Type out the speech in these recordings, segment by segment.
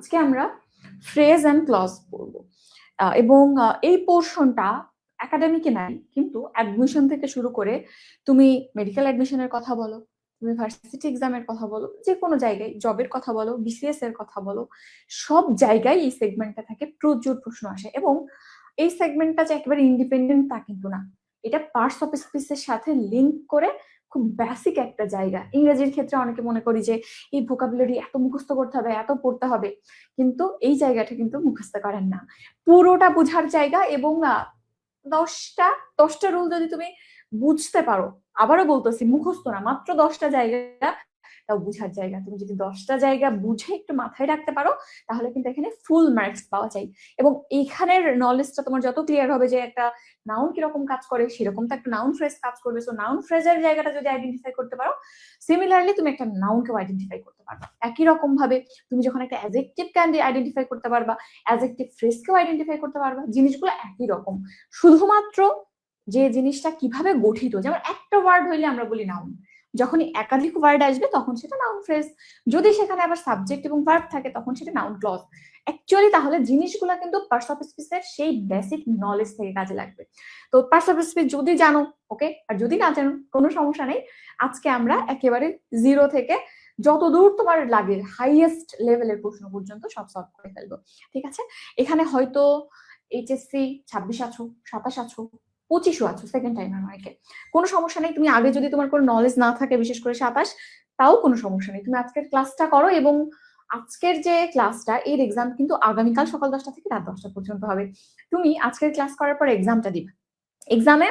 আজকে আমরা phrase and clause পড়ব এবং এই পোর্শনটা একাডেমিকে নাই, কিন্তু অ্যাডমিশন থেকে শুরু করে তুমি মেডিকেল অ্যাডমিশনের কথা বলো, তুমি ভার্সিটি এক্সামের কথা বলো, যে কোনো জায়গায় জবের কথা বলো, বিসিএস এর কথা বলো, সব জায়গায় এই সেগমেন্টটা থেকে প্রচুর প্রশ্ন আসে। এবং এই সেগমেন্টটা যে একেবারে ইন্ডিপেন্ডেন্ট তা কিন্তু না, এটা পার্টস অফ স্পিচের সাথে লিঙ্ক করে খুব বেসিক একটা জায়গা। ইংরেজির ক্ষেত্রে অনেকে মনে করি যে এই ভোকাবুলারি এত মুখস্থ করতে হবে, এত পড়তে হবে, কিন্তু এই জায়গাটা কিন্তু মুখস্থ করেন না, পুরোটা বোঝার জায়গা। এবং দশটা রুল যদি তুমি বুঝতে পারো, আবারও বলতেছি মুখস্থ না, মাত্র 10টা জায়গা, তাও বুঝার জায়গা। তুমি যদি 10টা জায়গা বুঝে একটু মাথায় রাখতে পারো, তাহলে কিন্তু এখানে ফুল মার্কস পাওয়া যায়। এবং এইখানের নলেজটা তোমার যত ক্লিয়ার হবে যে একটা নাউন কিরকম কাজ করে, সেরকম তো একটা নাউন ফ্রেজ কাজ করবে। সো নাউন ফ্রেজের জায়গাটা যদি আইডেন্টিফাই করতে পারো, সিমিলারলি তুমি একটা নাউনকেও আইডেন্টিফাই করতে পারবা। একই রকম ভাবে তুমি যখন একটা অ্যাডজেক্টিভ ক্যান আইডেন্টিফাই করতে পারবা, অ্যাডজেক্টিভ ফ্রেজকেও আইডেন্টিফাই করতে পারবা। জিনিসগুলো একই রকম, শুধুমাত্র যে জিনিসটা কিভাবে গঠিত। যেমন একটা ওয়ার্ড হইলে আমরা বলি নাউন, যখনই একাধিক ওয়ার্ড আসবে তখন সেটা নাউন ফ্রেজ, যদি সেখানে আবার সাবজেক্ট এবং ভার্ব থাকে তখন সেটা নাউন ক্লজ। অ্যাকচুয়ালি তাহলে জিনিসগুলো কিন্তু পার্টস অফ স্পিচের সেই বেসিক নলেজ থেকে কাজে লাগবে। তো পার্টস অফ স্পিচ যদি জানো ওকে, আর যদি না জানো কোনো সমস্যা নেই। আজকে আমরা একেবারে জিরো থেকে যতদূর তোমার লাগে হাইয়েস্ট লেভেলের প্রশ্ন পর্যন্ত সব সলভ করে ফেলবো, ঠিক আছে? এখানে হয়তো এইচএসসি 26 আছো, 27 আছো, 25ও আছো, সেকেন্ড টাইমার অনেকে, কোনো সমস্যা নেই। তুমি আগে যদি তোমার কোনো নলেজ না থাকে, বিশেষ করে 27, তাও কোনো সমস্যা নেই। তুমি আজকের ক্লাসটা করো, এবং আজকের যে ক্লাসটা, এর এক্সাম কিন্তু আগামীকাল সকাল 10টা থেকে রাত 10টা পর্যন্ত হবে। তুমি আজকের ক্লাস করার পর এক্সামটা দিবে। এক্সামে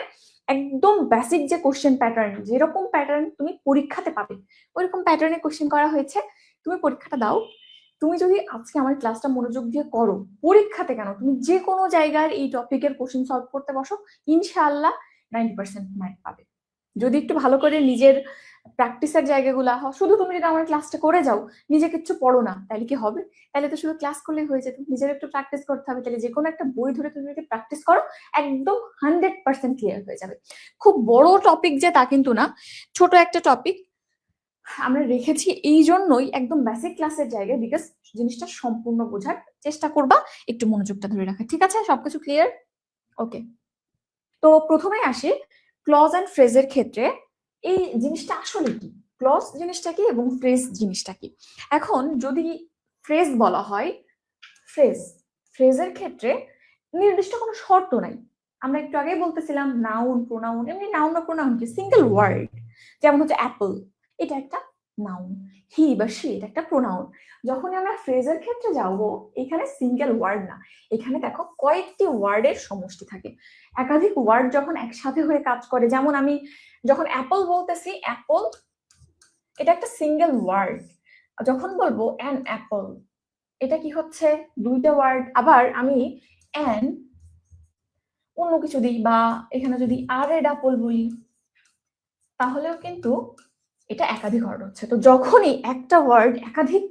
একদম বেসিক যে কোশ্চেন প্যাটার্ন, যেরকম প্যাটার্ন তুমি পরীক্ষাতে পাবে ওইরকম প্যাটার্নে কোশ্চেন করা হয়েছে। তুমি পরীক্ষাটা দাও। তুমি যদি আজকে আমার ক্লাসটা মনোযোগ দিয়ে করো, পরীক্ষাতে কেন, তুমি যে কোনো জায়গার এই টপিকের কোশ্চেন সলভ করতে বসো, ইনশাআল্লাহ 90% মার্ক পাবে। যদি একটু ভালো করে নিজের প্র্যাকটিসের জায়গাগুলো শুধু তুমি যদি আমার ক্লাসটা করে যাও, নিজে কিচ্ছু পড়ো না, তাহলে কি হবে? তাহলে তো শুধু ক্লাস করলেই হয়ে যেত। নিজের একটু প্র্যাকটিস করতে হবে। তাহলে যে কোনো একটা বই ধরে তুমি যদি প্র্যাকটিস করো, একদম 100% ক্লিয়ার হয়ে যাবে। খুব বড় টপিক যে তা কিন্তু না, ছোট একটা টপিক আমরা রেখেছি এই জন্যই, একদম বেসিক ক্লাসের জায়গায়, বিকজ জিনিসটা সম্পূর্ণ বোঝার চেষ্টা করবা, একটু মনোযোগটা ধরে রাখা, ঠিক আছে? সবকিছু ক্লিয়ার? ওকে, তো প্রথমে আসি ক্লজ অ্যান্ড ফ্রেজের ক্ষেত্রে। এই জিনিসটা আসলে কি, ক্লজ জিনিসটা কি এবং ফ্রেজ জিনিসটা কি? এখন যদি ফ্রেজ বলা হয়, ফ্রেজের ক্ষেত্রে নির্দিষ্ট কোনো শর্ত নাই। আমরা একটু আগেই বলতেছিলাম নাউন প্রোনাউন, এমনি নাউন বা প্রোনাউন কি সিঙ্গেল ওয়ার্ড, যেমন হচ্ছে অ্যাপল, এটা একটা নাউন, হি বা শি এটা একটা প্রোনাউন। যখনই আমরা ফ্রেজের ক্ষেত্রে যাবো, এখানে সিঙ্গেল ওয়ার্ড না, এখানে দেখো কয়েকটি ওয়ার্ডের সমষ্টি থাকে। একাধিক ওয়ার্ড যখন একসাথে হয়ে কাজ করে, যেমন আমি যখন অ্যাপল বলতেছি, অ্যাপল এটা একটা সিঙ্গেল ওয়ার্ড। যখন বলবো অ্যান অ্যাপল, এটা কি হচ্ছে দুইটা ওয়ার্ড। আবার আমি অ্যান অন্য কিছু দিই, বা এখানে যদি আর এ ডাপল বলি, তাহলেও কিন্তু এটা একাধিক ওয়ার্ড হচ্ছে। তো যখনই একটা ওয়ার্ড একাধিক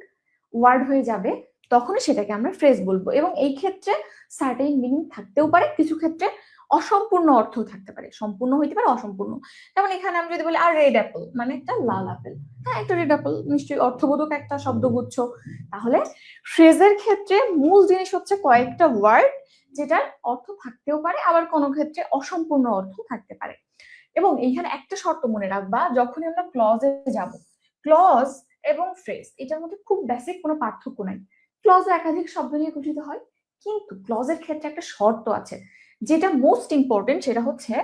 ওয়ার্ড হয়ে যাবে, তখনই সেটাকে আমরা ফ্রেজ বলবো। এবং এই ক্ষেত্রে সার্টেন মিনিং থাকতেও পারে, কিছু ক্ষেত্রে অসম্পূর্ণ অর্থ থাকতে পারে, সম্পূর্ণ হইতে পারে, অসম্পূর্ণ। যেমন এখানে আমি যদি বলি আর রেড অ্যাপল, মানে একটা লাল আপেল, হ্যাঁ একটা রেড অ্যাপল নিশ্চয়ই অর্থবোধক একটা শব্দগুচ্ছ। তাহলে ফ্রেজের ক্ষেত্রে মূল জিনিস হচ্ছে কয়েকটা ওয়ার্ড, যেটার অর্থ থাকতেও পারে, আবার কোনো ক্ষেত্রে অসম্পূর্ণ অর্থ থাকতে পারে। এবং এইখানে একটা শর্ত মনে রাখবা, যখনই আমরা ক্লজে যাব, ক্লজ এবং ফ্রেজ এটার মধ্যে খুব বেসিক কোনো পার্থক্য নাই। ক্লজ একাধিক শব্দ নিয়ে গঠিত হয়, কিন্তু ক্লজের ক্ষেত্রে একটা শর্ত আছে, যেটা মোস্ট ইম্পর্টেন্ট। সেটা হচ্ছে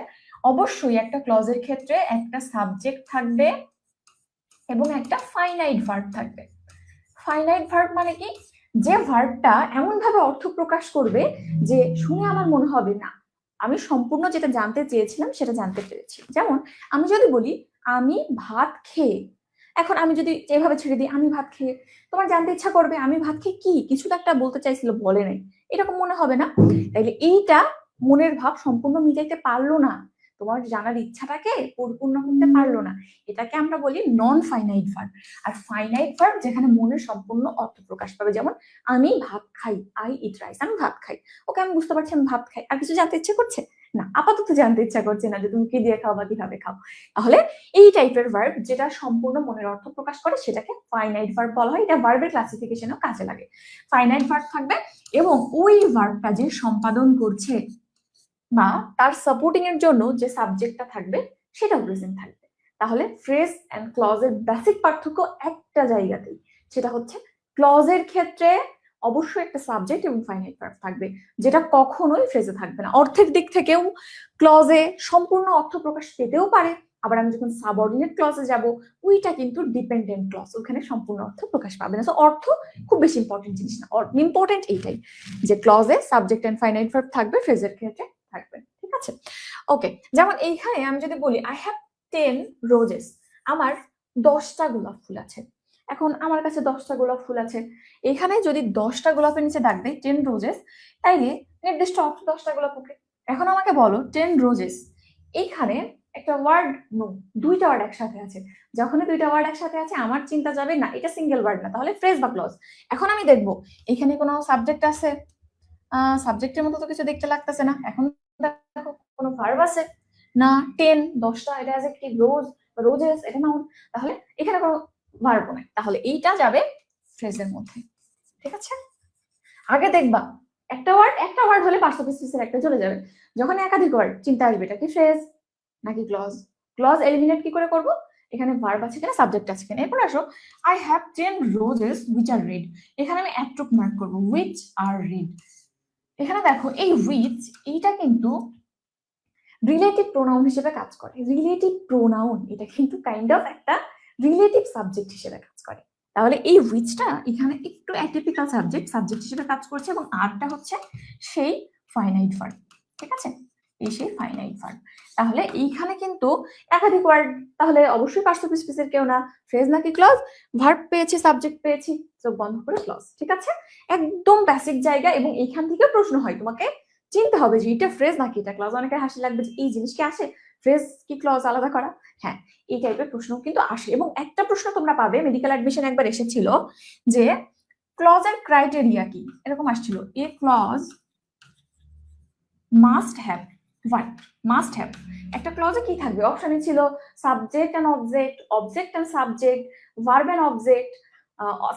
অবশ্যই একটা ক্লজের ক্ষেত্রে একটা সাবজেক্ট থাকবে এবং একটা ফাইনাইট ভার্ব থাকবে। ফাইনাইট ভার্ব মানে কি? যে ভার্বটা এমন ভাবে অর্থ প্রকাশ করবে যে শুনে আমার মনে হবে না, আমি সম্পূর্ণ যেটা জানতে চেয়েছিলাম সেটা জানতে পেরেছি। যেমন আমি যদি বলি আমি ভাত খেয়ে, এখন আমি যদি এভাবে ছেড়ে দিই আমি ভাত খেয়ে, তোমার জানতে ইচ্ছা করবে আমি ভাত খেয়ে কি, কিছু তো একটা বলতে চাইছিল বলে নাই, এরকম মনে হবে না? তাইলে এইটা মনের ভাব সম্পূর্ণ মিটাইতে পারলো না, তোমার জানার ইচ্ছাটাকে পরিপূর্ণ করতে পারলো না, এটাকে আমরা বলি নন ফাইনাইট ভার্ব। আর ফাইনাইট ভার্ব যেখানে মনের সম্পূর্ণ অর্থ প্রকাশ পাবে, যেমন আমি ভাত খাই, আই ইট রাইস, আমি ভাত খাই, ওকে আমি বুঝতে পারছি আমি ভাত খাই, আর কিছু জানতে ইচ্ছে করছে না, আপাতত জানতে ইচ্ছা করছে না যে তুমি কি দিয়ে খাও বা কিভাবে খাও। তাহলে এই টাইপের ভার্ব যেটা সম্পূর্ণ মনের অর্থ প্রকাশ করে সেটাকে ফাইনাইট ভার্ব বলা হয়। এটা ভার্বের ক্লাসিফিকেশনেও কাজে লাগে। ফাইনাইট ভার্ব থাকবে এবং ওই ভার্বটা যে সম্পাদন করছে বা তার সাপোর্টিং এর জন্য যে সাবজেক্টটা থাকবে সেটাও প্রেজেন্ট থাকবে। তাহলে ফ্রেজ এন্ড ক্লজের বেসিক পার্থক্য একটা জায়গাতেই, সেটা হচ্ছে ক্লজের ক্ষেত্রে অবশ্যই একটা সাবজেক্ট এবং ফাইনাইট ভার্ব থাকবে, যেটা কখনোই ফ্রেজে থাকবে না। অর্থের দিক থেকেও ক্লজে সম্পূর্ণ অর্থ প্রকাশ পেতেও পারে, আবার আমি যখন সাবঅর্ডিনেট ক্লজে যাব ওইটা কিন্তু ডিপেন্ডেন্ট ক্লজ, ওখানে সম্পূর্ণ অর্থ প্রকাশ পাবে না। তো অর্থ খুব বেশি ইম্পর্টেন্ট জিনিস না, ইম্পর্টেন্ট এইটাই যে ক্লজে সাবজেক্ট এন্ড ফাইনাইট ভার্ব থাকবে, ফ্রেজের ক্ষেত্রে থাকবে। ঠিক আছে, ওকে। যেমন এইখানে আমি যদি বলি আই হ্যাভ 10 রোজেস, আমার 10টা গোলাপ ফুল আছে। এখন আমার কাছে 10টা গোলাপ ফুল আছে, এখানে যদি 10টা গোলাপের নিচে ডাক দেয় 10 রোজেস, তাইলে নির্দিষ্ট অর্থ 10টা গোলাপ ওকে। এখন আমাকে বলো 10 রোজেস, এইখানে একটা ওয়ার্ড নো, দুইটা ওয়ার্ড একসাথে আছে। যখনই দুইটা ওয়ার্ড একসাথে আছে আমার চিন্তা যাবে না এটা সিঙ্গেল ওয়ার্ড না, তাহলে ফ্রেজ বা ক্লজ। এখন আমি দেখবো এখানে কোনো সাবজেক্ট আছে, সাবজেক্টের মতো তো কিছু দেখতে লাগতেছে না। এখন দেখো কোনো ভার্ব আছে না, 10 10টা, এটা অ্যাডজেক্টিভ, রোজ রোজেস এটা নাউন, তাহলে এখানে কোনো ভার্ব নাই, তাহলে এইটা যাবে ফ্রেজের মধ্যে। ঠিক আছে, আগে দেখবা একটা ওয়ার্ড হলে পার্টস স্পিচের একটা চলে যাবে। যখন একাধিক ওয়ার্ড চিন্তা আসবে এটা কি ফ্রেজ নাকি ক্লজ। ক্লজ এলিমিনেট কি করে করব, এখানে ভার্ব আছে কিনা সাবজেক্ট আছে কিনা। এরপর আসো I have 10 roses which are red, এখানে আমি অ্যাট্রোপ মার্ক করব হুইচ আর রেড। এখানে দেখো এই হুইচ এইটা কিন্তু রিলেটিভ প্রোনাউন হিসেবে কাজ করে। রিলেটিভ প্রোনাউন এটা কিন্তু কাইন্ড অফ একটা রিলেটিভ সাবজেক্ট হিসেবে কাজ করে। তাহলে এই হুইচটা এখানে একটু অ্যাটিপিক্যাল সাবজেক্ট হিসেবে কাজ করছে এবং আরটা হচ্ছে সেই ফাইনাইট ভার্ব। ঠিক আছে, এই সেই ফাইনাইট ভার্ব। তাহলে এইখানে কিন্তু একাধিক ওয়ার্ড, তাহলে অবশ্যই পার্টস অফ স্পিচের কেউ না, ফ্রেজ নাকি ক্লজ। ভার্ব পেয়েছি, সাবজেক্ট পেয়েছি, চোখ বন্ধ করে ক্লজ। ঠিক আছে, একদম বেসিক জায়গা, এবং এইখান থেকে প্রশ্ন হয় তোমাকে চিনতে হবে যে এটা ফ্রেজ নাকি এটা ক্লজ। অনেকের হাসি লাগবে যে এই জিনিস কি আসে, ফ্রেজ কি ক্লজ আলাদা করা। হ্যাঁ, এই টাইপের প্রশ্ন কিন্তু আসে। এবং একটা প্রশ্ন তোমরা পাবে, মেডিকেল অ্যাডমিশন একবার এসেছিল যে ক্লজের ক্রাইটেরিয়া কি, এরকম আসছিল a clause must have what, must have. একটা ক্লজে কি থাকবে, অপশনে ছিল subject and object, object and subject, verb and object,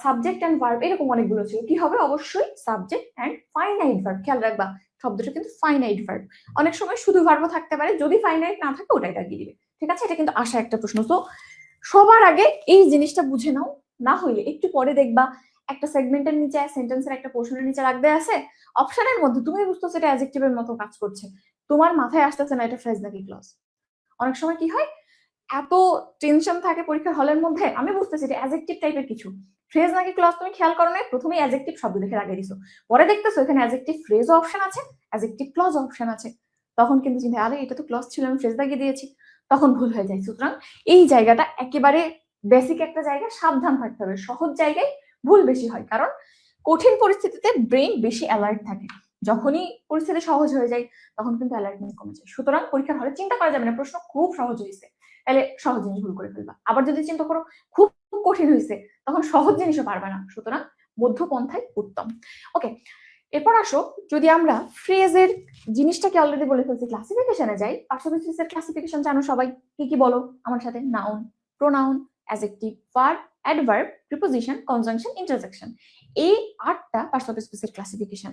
subject and verb, এরকম অনেকগুলো ছিল। কি হবে, অবশ্যই সাবজেক্ট এন্ড ফাইনাইট ভার্ব। খেয়াল রাখবা শব্দটা কিন্তু ফাইনাইট ভার্ব, অনেক সময় শুধু ভার্বও থাকতে পারে, যদি ফাইনাইট না থাকে ওটাই লাগিয়ে দিবে। ঠিক আছে, এটা কিন্তু আসা একটা প্রশ্ন। তো সবার আগে এই জিনিসটা বুঝে নাও, না হইলে একটু পরে দেখবা একটা সেগমেন্টের নিচে, সেন্টেন্সের একটা পোর্শনের নিচে রাখতে আছে, অপশনের মধ্যে তুমি বুঝতেছো এটা অ্যাডজেক্টিভের মতো কাজ করছে, তোমার মাথায় আসতেছে না এটা ফ্রেজ নাকি ক্লজ। অনেক সময় কি হয়, এত টেনশন থাকে পরীক্ষার হলের মধ্যে, আমি বুঝতেছি এটা অ্যাডজেক্টিভ টাইপের কিছু, ফ্রেজ নাকি ক্লজ তুমি খেয়াল করো না, প্রথমে অ্যাডজেক্টিভ শব্দ দেখে লাগিয়ে দিছো, পরে দেখতেছো এখানে অ্যাডজেক্টিভ ফ্রেজও অপশন আছে, অ্যাডজেক্টিভ ক্লজ অপশন আছে, তখন কিন্তু চিন্তা আরে এটা তো ক্লজ ছিল আমি ফ্রেজ লাগিয়ে দিয়েছি, তখন ভুল হয়ে যায়। সুতরাং এই জায়গাটা একেবারে বেসিক একটা জায়গা, সাবধান থাকতে হবে। সহজ জায়গায় ভুল বেশি হয়, কারণ কঠিন পরিস্থিতিতে ব্রেন বেশি অ্যালার্ট থাকে, যখনই পরিস্থিতি সহজ হয়ে যায় তখন কিন্তু অ্যালার্টমেন্ট কমে যায়। সুতরাং পরীক্ষার হলে চিন্তা করা যাবে না প্রশ্ন খুব সহজ হয়েছে তাহলে সহজ জিনিস ভুল করে ফেলবা, আবার যদি চিন্তা করো খুব কঠিন হয়েছে তখন সহজ জিনিসও পারবে না। সুতরাং মধ্যপন্থাই উত্তম। ওকে, এরপর আসো যদি আমরা ফ্রেজের জিনিসটাকে অলরেডি বলে ফেলছি, ক্লাসিফিকেশনে যাই। পার্টস অফ স্পিচের ক্লাসিফিকেশন জানো সবাই, কি কি বলো আমার সাথে, noun, pronoun, adjective, verb, adverb, preposition, conjunction, interjection, এই 8টা পার্টস অফ স্পিচের ক্লাসিফিকেশন।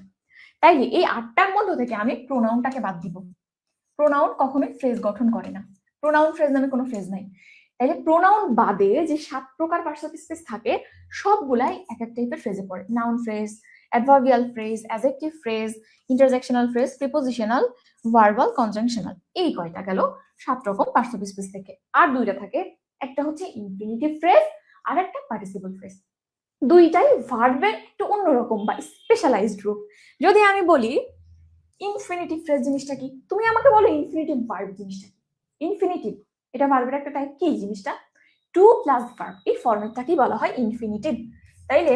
তাইলে এই 8টার মধ্য থেকে আমি প্রোনাউনটাকে বাদ দিব। প্রোনাউন কখনোই ফ্রেজ গঠন করে না, প্রোনাউন ফ্রেজ নামে কোনো ফ্রেজ নাই। তাইলে প্রোনাউন বাদে যে 7 প্রকার পার্টস অফ স্পিচ থাকে সবগুলাই এক এক টাইপের ফ্রেজে পড়ে। Noun phrase, adverbial phrase, adjective phrase, interjectional phrase, prepositional, verbal, conjunctional, এই কয়টা গেল 7 রকম পার্টস অফ স্পিচ থেকে। আর দুইটা থাকে, একটা হচ্ছে ইনফিনিটিভ ফ্রেজ আর একটা পার্টিসিপল ফ্রেজ। দুইটাই ভার্বের একটু অন্যরকম বা স্পেশালাইজড রূপ। যদি আমি বলি ইনফিনিটিভ ফ্রেজ জিনিসটা কি, তুমি আমাকে বলো ইনফিনিটিভ ভার্ব জিনিসটা কি। ইনফিনিটিভ এটা ভার্বের একটা টাইপ, কি জিনিসটা, টু প্লাস ভার্ব, এই ফরম্যাটটাকেই বলা হয় ইনফিনিটিভ। তাইলে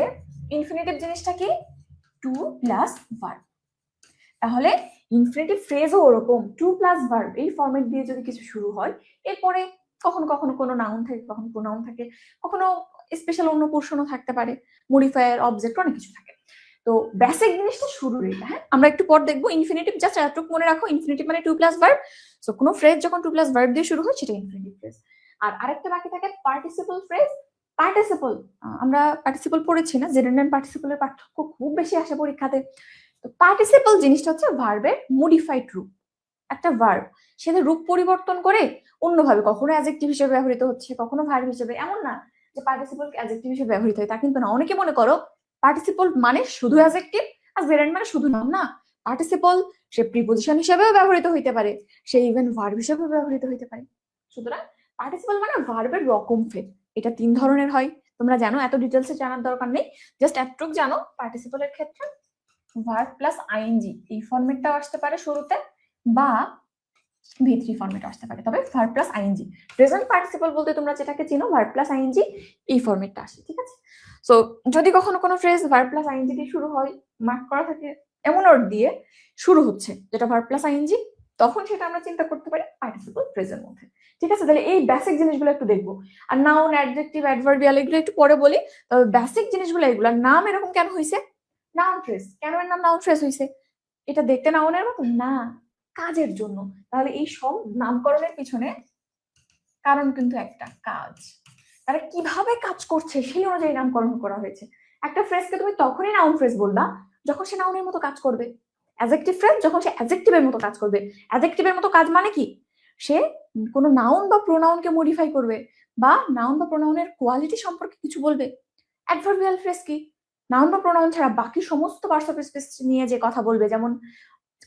ইনফিনিটিভ জিনিসটা কি, টু প্লাস ভার্ব। তাহলে ইনফিনিটিভ ফ্রেজও ওরকম, টু প্লাস ভার্ব এই ফরম্যাট দিয়ে যদি কিছু শুরু হয়, এরপরে কখনো কখনো কোনো নাউন থাকে, কখনো প্রোনাউন থাকে, কখনো স্পেশাল অন্য পোর্শনও থাকতে পারে, মডিফায়ার, অবজেক্ট, অনেক কিছু থাকে। তো তো বেসিক জিনিসটা শুরুর এটা। হ্যাঁ, আমরা একটু পর দেখবো ইনফিনিটিভ। জাস্ট এতটুকু মনে রাখো, ইনফিনিটিভ মানে 2 + ভার্ব। সো কোনো ফ্রেজ যখন 2 + ভার্ব দিয়ে শুরু হয় সেটা ইনফিনিটিভ ফ্রেজ। আর আরেকটা বাকি থাকে পার্টিসিপল ফ্রেজ। পার্টিসিপল আমরা পার্টিসিপল পড়েছি না, জেন্ডার অ্যান্ড পার্টিসিপলের পার্থক্য খুব বেশি আসে পরীক্ষাতে। তো পার্টিসিপল জিনিসটা হচ্ছে ভার্বের মডিফাইড রূপ। একটা ভার্ব সেটা রূপ পরিবর্তন করে অন্যভাবে, কখনো অ্যাডজেক্টিভ হিসেবে ব্যবহৃত হচ্ছে, কখনো ভার্ব হিসেবে। এমন না যে পার্টিসিপল অ্যাডজেক্টিভ হিসেবে ব্যবহৃত হয়, তা কিন্তু না। অনেকে মনে করো পার্টিসিপল মানে শুধু অ্যাডজেক্টিভ আর জেরান্ড মানে শুধু নাউন। না, পার্টিসিপল সে প্রিপোজিশন হিসেবেও ব্যবহৃত হইতে পারে, সে ইভেন ভার্ব হিসেবেও ব্যবহৃত হইতে পারে। সুতরাং পার্টিসিপল মানে ভার্বের রকম ফের। এটা 3 ধরনের হয়, তোমরা জানো, এত ডিটেলসে জানার দরকার নেই। জাস্ট এতটুকু জানো, পার্টিসিপলের ক্ষেত্রে ভার্ব প্লাস আইএনজি এই ফরম্যাটটাও আসতে পারে শুরুতে, বা V3 ফরম্যাট আসতে পারে। তবে verb plus ING, present participle বলতে তোমরা যেটাকে চিনো ভার্ব প্লাস আইএনজি, এই ফরম্যাটটা আসে। ঠিক আছে? সো যদি কখনো কোনো ফ্রেজ ভার্ব প্লাস আইএনজি দিয়ে শুরু হয়, মার্ক করা থাকে এমন ওয়ার্ড দিয়ে শুরু হচ্ছে যেটা ভার্ব প্লাস আইএনজি, তখন সেটা আমরা চিন্তা করতে পারি পার্টিসিপল ফ্রেজের মধ্যে। ঠিক আছে? তাহলে এই বেসিক জিনিসগুলো একটু দেখবো। আর নাউন, অ্যাডজেক্টিভ, অ্যাডভার্বিয়াল এগুলো একটু পরে বলি। তবে বেসিক জিনিসগুলো এগুলো। নাম এরকম কেন হয়েছে? Noun phrase. কেন এর নাম নাউন ফ্রেজ হয়েছে? এটা দেখতে নাউনের মতো না, কাজের জন্য। তাহলে এই সব নামকরণের পিছনে কারণ কিন্তু একটা কাজ, তারা কিভাবে কাজ করছে সেই অনুযায়ী নামকরণ করা হয়েছে। একটা ফ্রেজকে তুমি তখনই নাউন ফ্রেজ বলবা যখন সে নাউনের মতো কাজ করবে। অ্যাডজেক্টিভ ফ্রেজ যখন সে অ্যাডজেক্টিভের মতো কাজ করবে। অ্যাডজেক্টিভের মতো কাজ মানে কি? সে কোনো নাউন বা প্রোনাউনকে মডিফাই করবে, বা নাউন বা প্রোনাউনের কোয়ালিটি সম্পর্কে কিছু বলবে। অ্যাডভার্বিয়াল ফ্রেজ কি? নাউন বা প্রোনাউন ছাড়া বাকি সমস্ত পার্টস অফ স্পিচ নিয়ে যে কথা বলবে। যেমন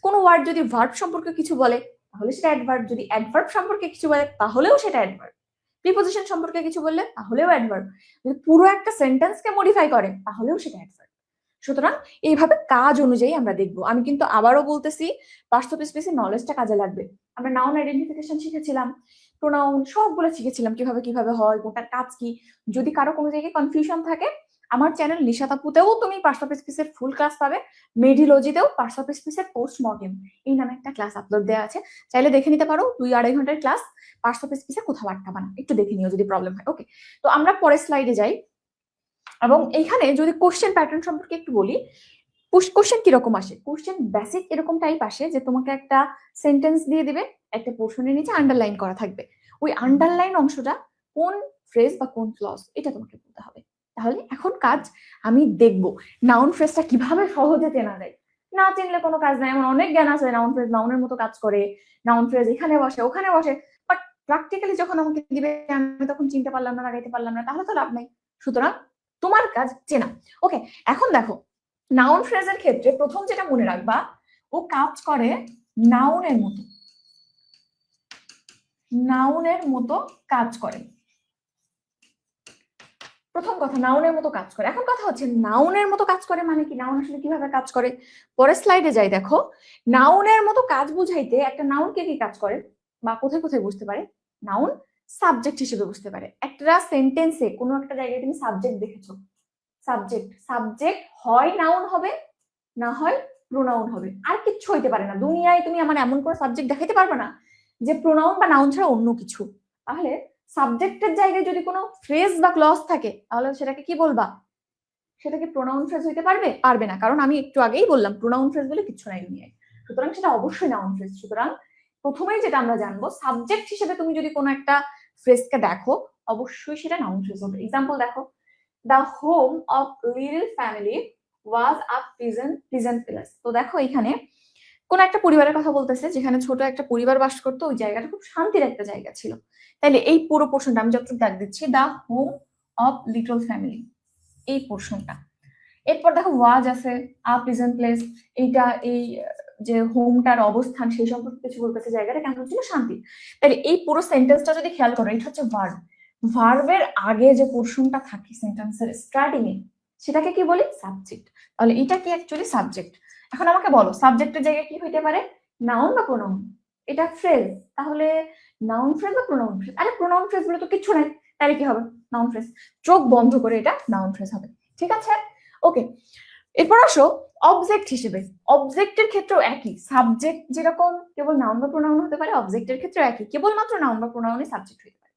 কোনো ওয়ার্ড যদি ভার্ব সম্পর্কে কিছু বলে তাহলে সেটা অ্যাডভার্ব, যদি অ্যাডভার্ব সম্পর্কে কিছু বলে তাহলেও সেটা অ্যাডভার্ব, প্রিপোজিশন সম্পর্কে কিছু বললে তাহলেও অ্যাডভার্ব, যদি পুরো একটা সেন্টেন্সকে মডিফাই করে তাহলেও সেটা অ্যাডভার্ব। সুতরাং এইভাবে কাজ অনুযায়ী আমরা দেখব। আমি কিন্তু আবারও বলতেছি, পার্টস অফ স্পিচের নলেজটা কাজে লাগবে। আমরা নাউন আইডেন্টিফিকেশন শিখেছিলাম, প্রোনাউন সবগুলো শিখেছিলাম, কিভাবে কিভাবে হয়, কোনটার কাজ কি। যদি কারো কোনো জায়গায় কনফিউশন থাকে, আমার চ্যানেল নিশাত আপুতেও তুমি পার্টস অফ স্পিচের ফুল ক্লাস পাবে। মেডিলজিতেও পার্টস অফ স্পিচের পোস্টমর্টেম এই নামে একটা ক্লাস আপলোড দেওয়া আছে, চাইলে দেখে নিতে পারো। 2-2.5 ঘন্টার ক্লাস, পার্টস অফ স্পিচে কোথাও আটকাবা না, একটু দেখে নিও যদি প্রবলেম হয়। ওকে, তো আমরা পরের স্লাইডে যাই। এবং এইখানে যদি কোশ্চেন প্যাটার্ন সম্পর্কে একটু বলি, কোশ্চেন কিরকম আসে? কোশ্চেন বেসিক এরকম টাইপ আসে যে তোমাকে একটা সেন্টেন্স দিয়ে দিবে, একটা পোর্শনের নিচে আন্ডারলাইন করা থাকবে। ওই আন্ডারলাইন অংশটা কোন ফ্রেজ বা কোন ক্লজ এটা তোমাকে বলতে হবে। তাহলে এখন কাজ আমি দেখব নাউন ফ্রেজটা কিভাবে সহজে চেনা যায়। না চিনলে কোনো কাজ নাই। এমন অনেক জ্ঞান আছে, নাউন ফ্রেজ নাউনের মতো কাজ করে, নাউন ফ্রেজ এখানে বসে ওখানে বসে, বাট প্র্যাকটিক্যালি যখন আমাকে দিবে আমি তখন চিনতে পারলাম না, লাগাইতে পারলাম না, তাহলে তো লাভ নাই। সুতরাং তোমার কাজ চেনা। ওকে, এখন দেখো নাউন ফ্রেজের ক্ষেত্রে প্রথম যেটা মনে রাখবা, ও কাজ করে নাউনের মতো। নাউনের মতো কাজ করে, প্রথম কথা নাউনের মতো কাজ করে। এখন কথা হচ্ছে নাউনের মতো কাজ করে মানে কি? নাউন আসলে কিভাবে কাজ করে? পরের স্লাইডে যাই। দেখো, নাউনের মতো কাজ বুঝাইতে একটা নাউন কে কি কাজ করে বা কোথায় কোথায় বুঝতে পারে? নাউন সাবজেক্ট হিসেবে বুঝতে পারে। একটা সেন্টেন্সে কোনো একটা জায়গায় তুমি সাবজেক্ট দেখেছো, সাবজেক্ট হয় নাউন হবে, না হয় প্রোনাউন হবে, আর কিচ্ছু হইতে পারে না। দুনিয়ায় তুমি আমার এমন কোনো সাবজেক্ট দেখাইতে পারবে না যে প্রোনাউন বা নাউন ছাড়া অন্য কিছু। তাহলে সাবজেক্টের জায়গায় যদি কোনো ফ্রেজ বা ক্লজ থাকে তাহলে সেটাকে কি বলবা? সেটাকে প্রোনাউন ফ্রেজ হইতে পারবে? পারবে না, কারণ আমি একটু আগেই বললাম প্রোনাউন ফ্রেজ বলে কিছু নাই দুনিয়ায়। সুতরাং সেটা অবশ্যই নাউন ফ্রেজ। সুতরাং প্রথমেই যেটা আমরা জানবো, সাবজেক্ট হিসেবে তুমি যদি কোনো একটা ফ্রেজকে দেখো অবশ্যই সেটা নাউন ফ্রেজ হবে। এক্সাম্পল দেখো, the home of little family was a pleasant place. তো দেখো এখানে কোন একটা পরিবারের কথা বলতেছে যেখানে ছোট একটা পরিবার বাস করতো, ওই জায়গাটা খুব শান্তির একটা জায়গা ছিল। তাইলে এই পুরো পোর্শনটা আমি যতটুকু দাগ দিচ্ছি, the home of little family, এই পোর্শনটা। এরপর দেখো ওয়াজ আছে, আ প্লিজেন্ট প্লেস, এইটা এই যে হোমটার অবস্থান সেই সম্পর্কে কিছু বলতেছে, জায়গাটা কেমন ছিল? শান্তি। তাহলে এই পুরো সেন্টেন্সটা যদি খেয়াল করো, এটা হচ্ছে ভার্ব। ভার্বের আগে যে পোর্শনটা থাকে সেন্টেন্সের স্টার্টিং এ, সেটাকে কি বলি? সাবজেক্ট। তাহলে এটা কি অ্যাকচুয়ালি সাবজেক্ট। এখন আমাকে বলো সাবজেক্টের জায়গায় কি হইতে পারে? নাউন বা প্রোনাউন। এটা ফ্রেজ, তাহলে নাউন ফ্রেজ বা প্রোনাউন ফ্রেজ? আরে প্রোনাউন ফ্রেজ বলে তো কিছু নাই, তাহলে কি হবে? Noun phrase. চোখ বন্ধ করে এটা নাউন ফ্রেজ হবে। ঠিক আছে? ওকে, এরপর আসো অবজেক্ট হিসেবে। অবজেক্টের ক্ষেত্রেও একই, সাবজেক্ট যেরকম কেবল নাউন বা প্রোনাউন হতে পারে, অবজেক্টের ক্ষেত্রেও একই, কেবলমাত্র নাউন বা প্রোনাউনে সাবজেক্ট হতে পারে,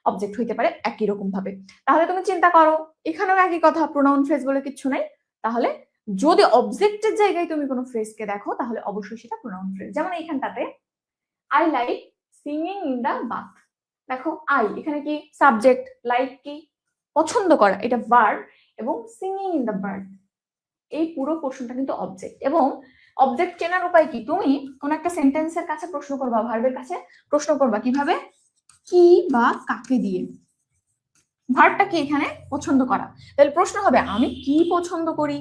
অবজেক্ট হইতে পারে একই রকম ভাবে। তাহলে তুমি চিন্তা করো, এখানেও একই কথা, প্রোনাউন ফ্রেজ বলে কিছু নাই। তাহলে যদি অবজেক্টের জায়গায় তুমি কোনো ফ্রেজকে দেখো তাহলে অবশ্যই সেটা প্রোনাউন ফ্রেজ। যেমন এইখানটাতে I like singing in the bath, দেখো আই এখানে কি সাবজেক্ট, লাইক কি পছন্দ করা, এটা ভার্ব, এবং সিঙ্গিং ইন দ্য বার্ড এই পুরো পোর্শনটা কিন্তু অবজেক্ট। এবং অবজেক্ট চেনার উপায় কি, তুমি কোন একটা সেন্টেন্সের কাছে প্রশ্ন করবা, ভার্বের কাছে প্রশ্ন করবা কিভাবে, কি বা কাকে দিয়ে। ভার্বটা কি এখানে পছন্দ করা, তাহলে প্রশ্ন হবে আমি কি পছন্দ করি,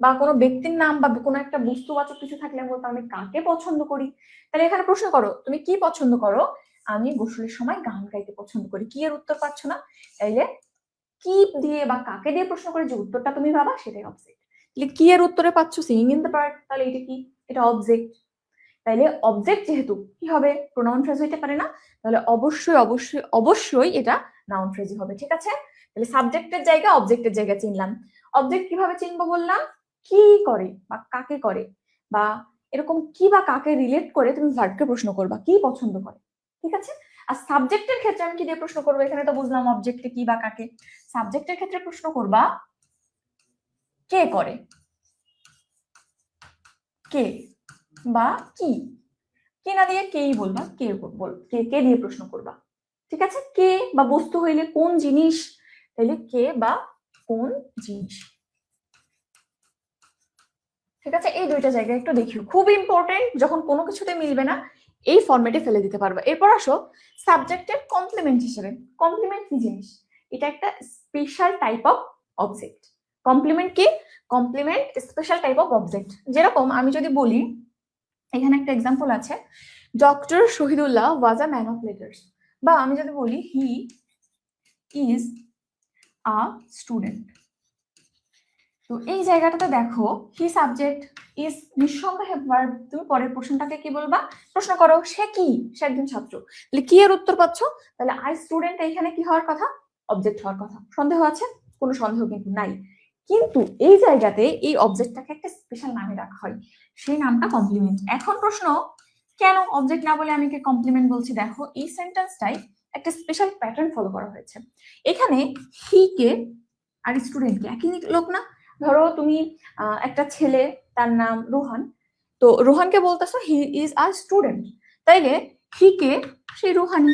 বা কোনো ব্যক্তির নাম বা কোনো একটা বস্তুবাচক কিছু থাকলে আমি বলতাম আমি কাকে পছন্দ করি। তাহলে এখানে প্রশ্ন করো তুমি কি পছন্দ করো, আমি গোসলের সময় গান গাইতে পছন্দ করি, কি এর উত্তর পাচ্ছ না, তাইলে কি দিয়ে বা কাকে দিয়ে প্রশ্ন করে যে উত্তরটা তুমি পাবা সেটাই অবজেক্ট। তাহলে কি এর উত্তরে পাচ্ছ সিঙ্গিং ইন দ্য বার্ড, তাহলে এটা কি, এটা অবজেক্ট। তাইলে অবজেক্ট যেহেতু কি হবে প্রোনাউন ফ্রেজ হইতে পারে না, তাহলে অবশ্যই অবশ্যই অবশ্যই এটা নাউন ফ্রেজই হবে। ঠিক আছে, তাহলে সাবজেক্টের জায়গা অবজেক্টের জায়গা চিনলাম। অবজেক্ট কিভাবে চিনবো বললাম, কি করে বা কাকে করে, বা এরকম কি বা কাকে রিলেট করে তুমি ভার্বকে প্রশ্ন করবা কি পছন্দ করে। ঠিক আছে, আর সাবজেক্টের ক্ষেত্রে আমি কি দিয়ে প্রশ্ন করবো, এখানে তো বুঝলাম অবজেক্টে কি বা কাকে, সাবজেক্টের ক্ষেত্রে প্রশ্ন করবা কে করে, কে বা কি, কে না দিয়ে কেই বলবা, কে কে কে দিয়ে প্রশ্ন করবা। ঠিক আছে, কে বা বস্তু হইলে কোন জিনিস, তাহলে কে বা কোন জিনিস। ঠিক আছে, এই দুইটা জায়গায় একটু দেখিও, খুব ইম্পর্টেন্ট, যখন কোনো কিছুতে মিলবে না এই ফরম্যাটে ফেলে দিতে পারবে। এরপর আসো সাবজেক্টের কমপ্লিমেন্ট হিসেবে। কমপ্লিমেন্ট কি জিনিস, এটা একটা special type of object. Complement কি, complement special type of object. যেরকম আমি যদি বলি, এখানে একটা এক্সাম্পল আছে, doctor Shahidullah was a man of letters, বা আমি যদি বলি হি ইজ আ স্টুডেন্ট। তো এই জায়গাটাতে দেখো হি সাবজেক্ট, ইজ নিঃসন্দেহে ভার্ব, তুমি পরের প্রশ্নটাকে কি বলবা, প্রশ্ন করো সে কি, সে একজন ছাত্র, তাহলে কি এর উত্তর পাচ্ছ, তাহলে আই স্টুডেন্ট এখানে কি হওয়ার কথা, অবজেক্ট হওয়ার কথা। সন্দেহ আছে, কোনো সন্দেহ কিন্তু নাই। কিন্তু এই জায়গাতে এই অবজেক্টটাকে একটা স্পেশাল নামে রাখা হয়, সেই নামটা কমপ্লিমেন্ট। এখন প্রশ্ন, কেন অবজেক্ট না বলে আমি কি কমপ্লিমেন্ট বলছি, দেখো এই সেন্টেন্সটাই একটা স্পেশাল প্যাটার্ন ফলো করা হয়েছে। এখানে হি কে আর স্টুডেন্টকে একই লোক না, ধরো তুমি একটা ছেলে তার নাম রোহান, তো রোহানকে বলতেছো হি ইজ আ স্টুডেন্ট, তাইলে হি কে সেই রোহানি,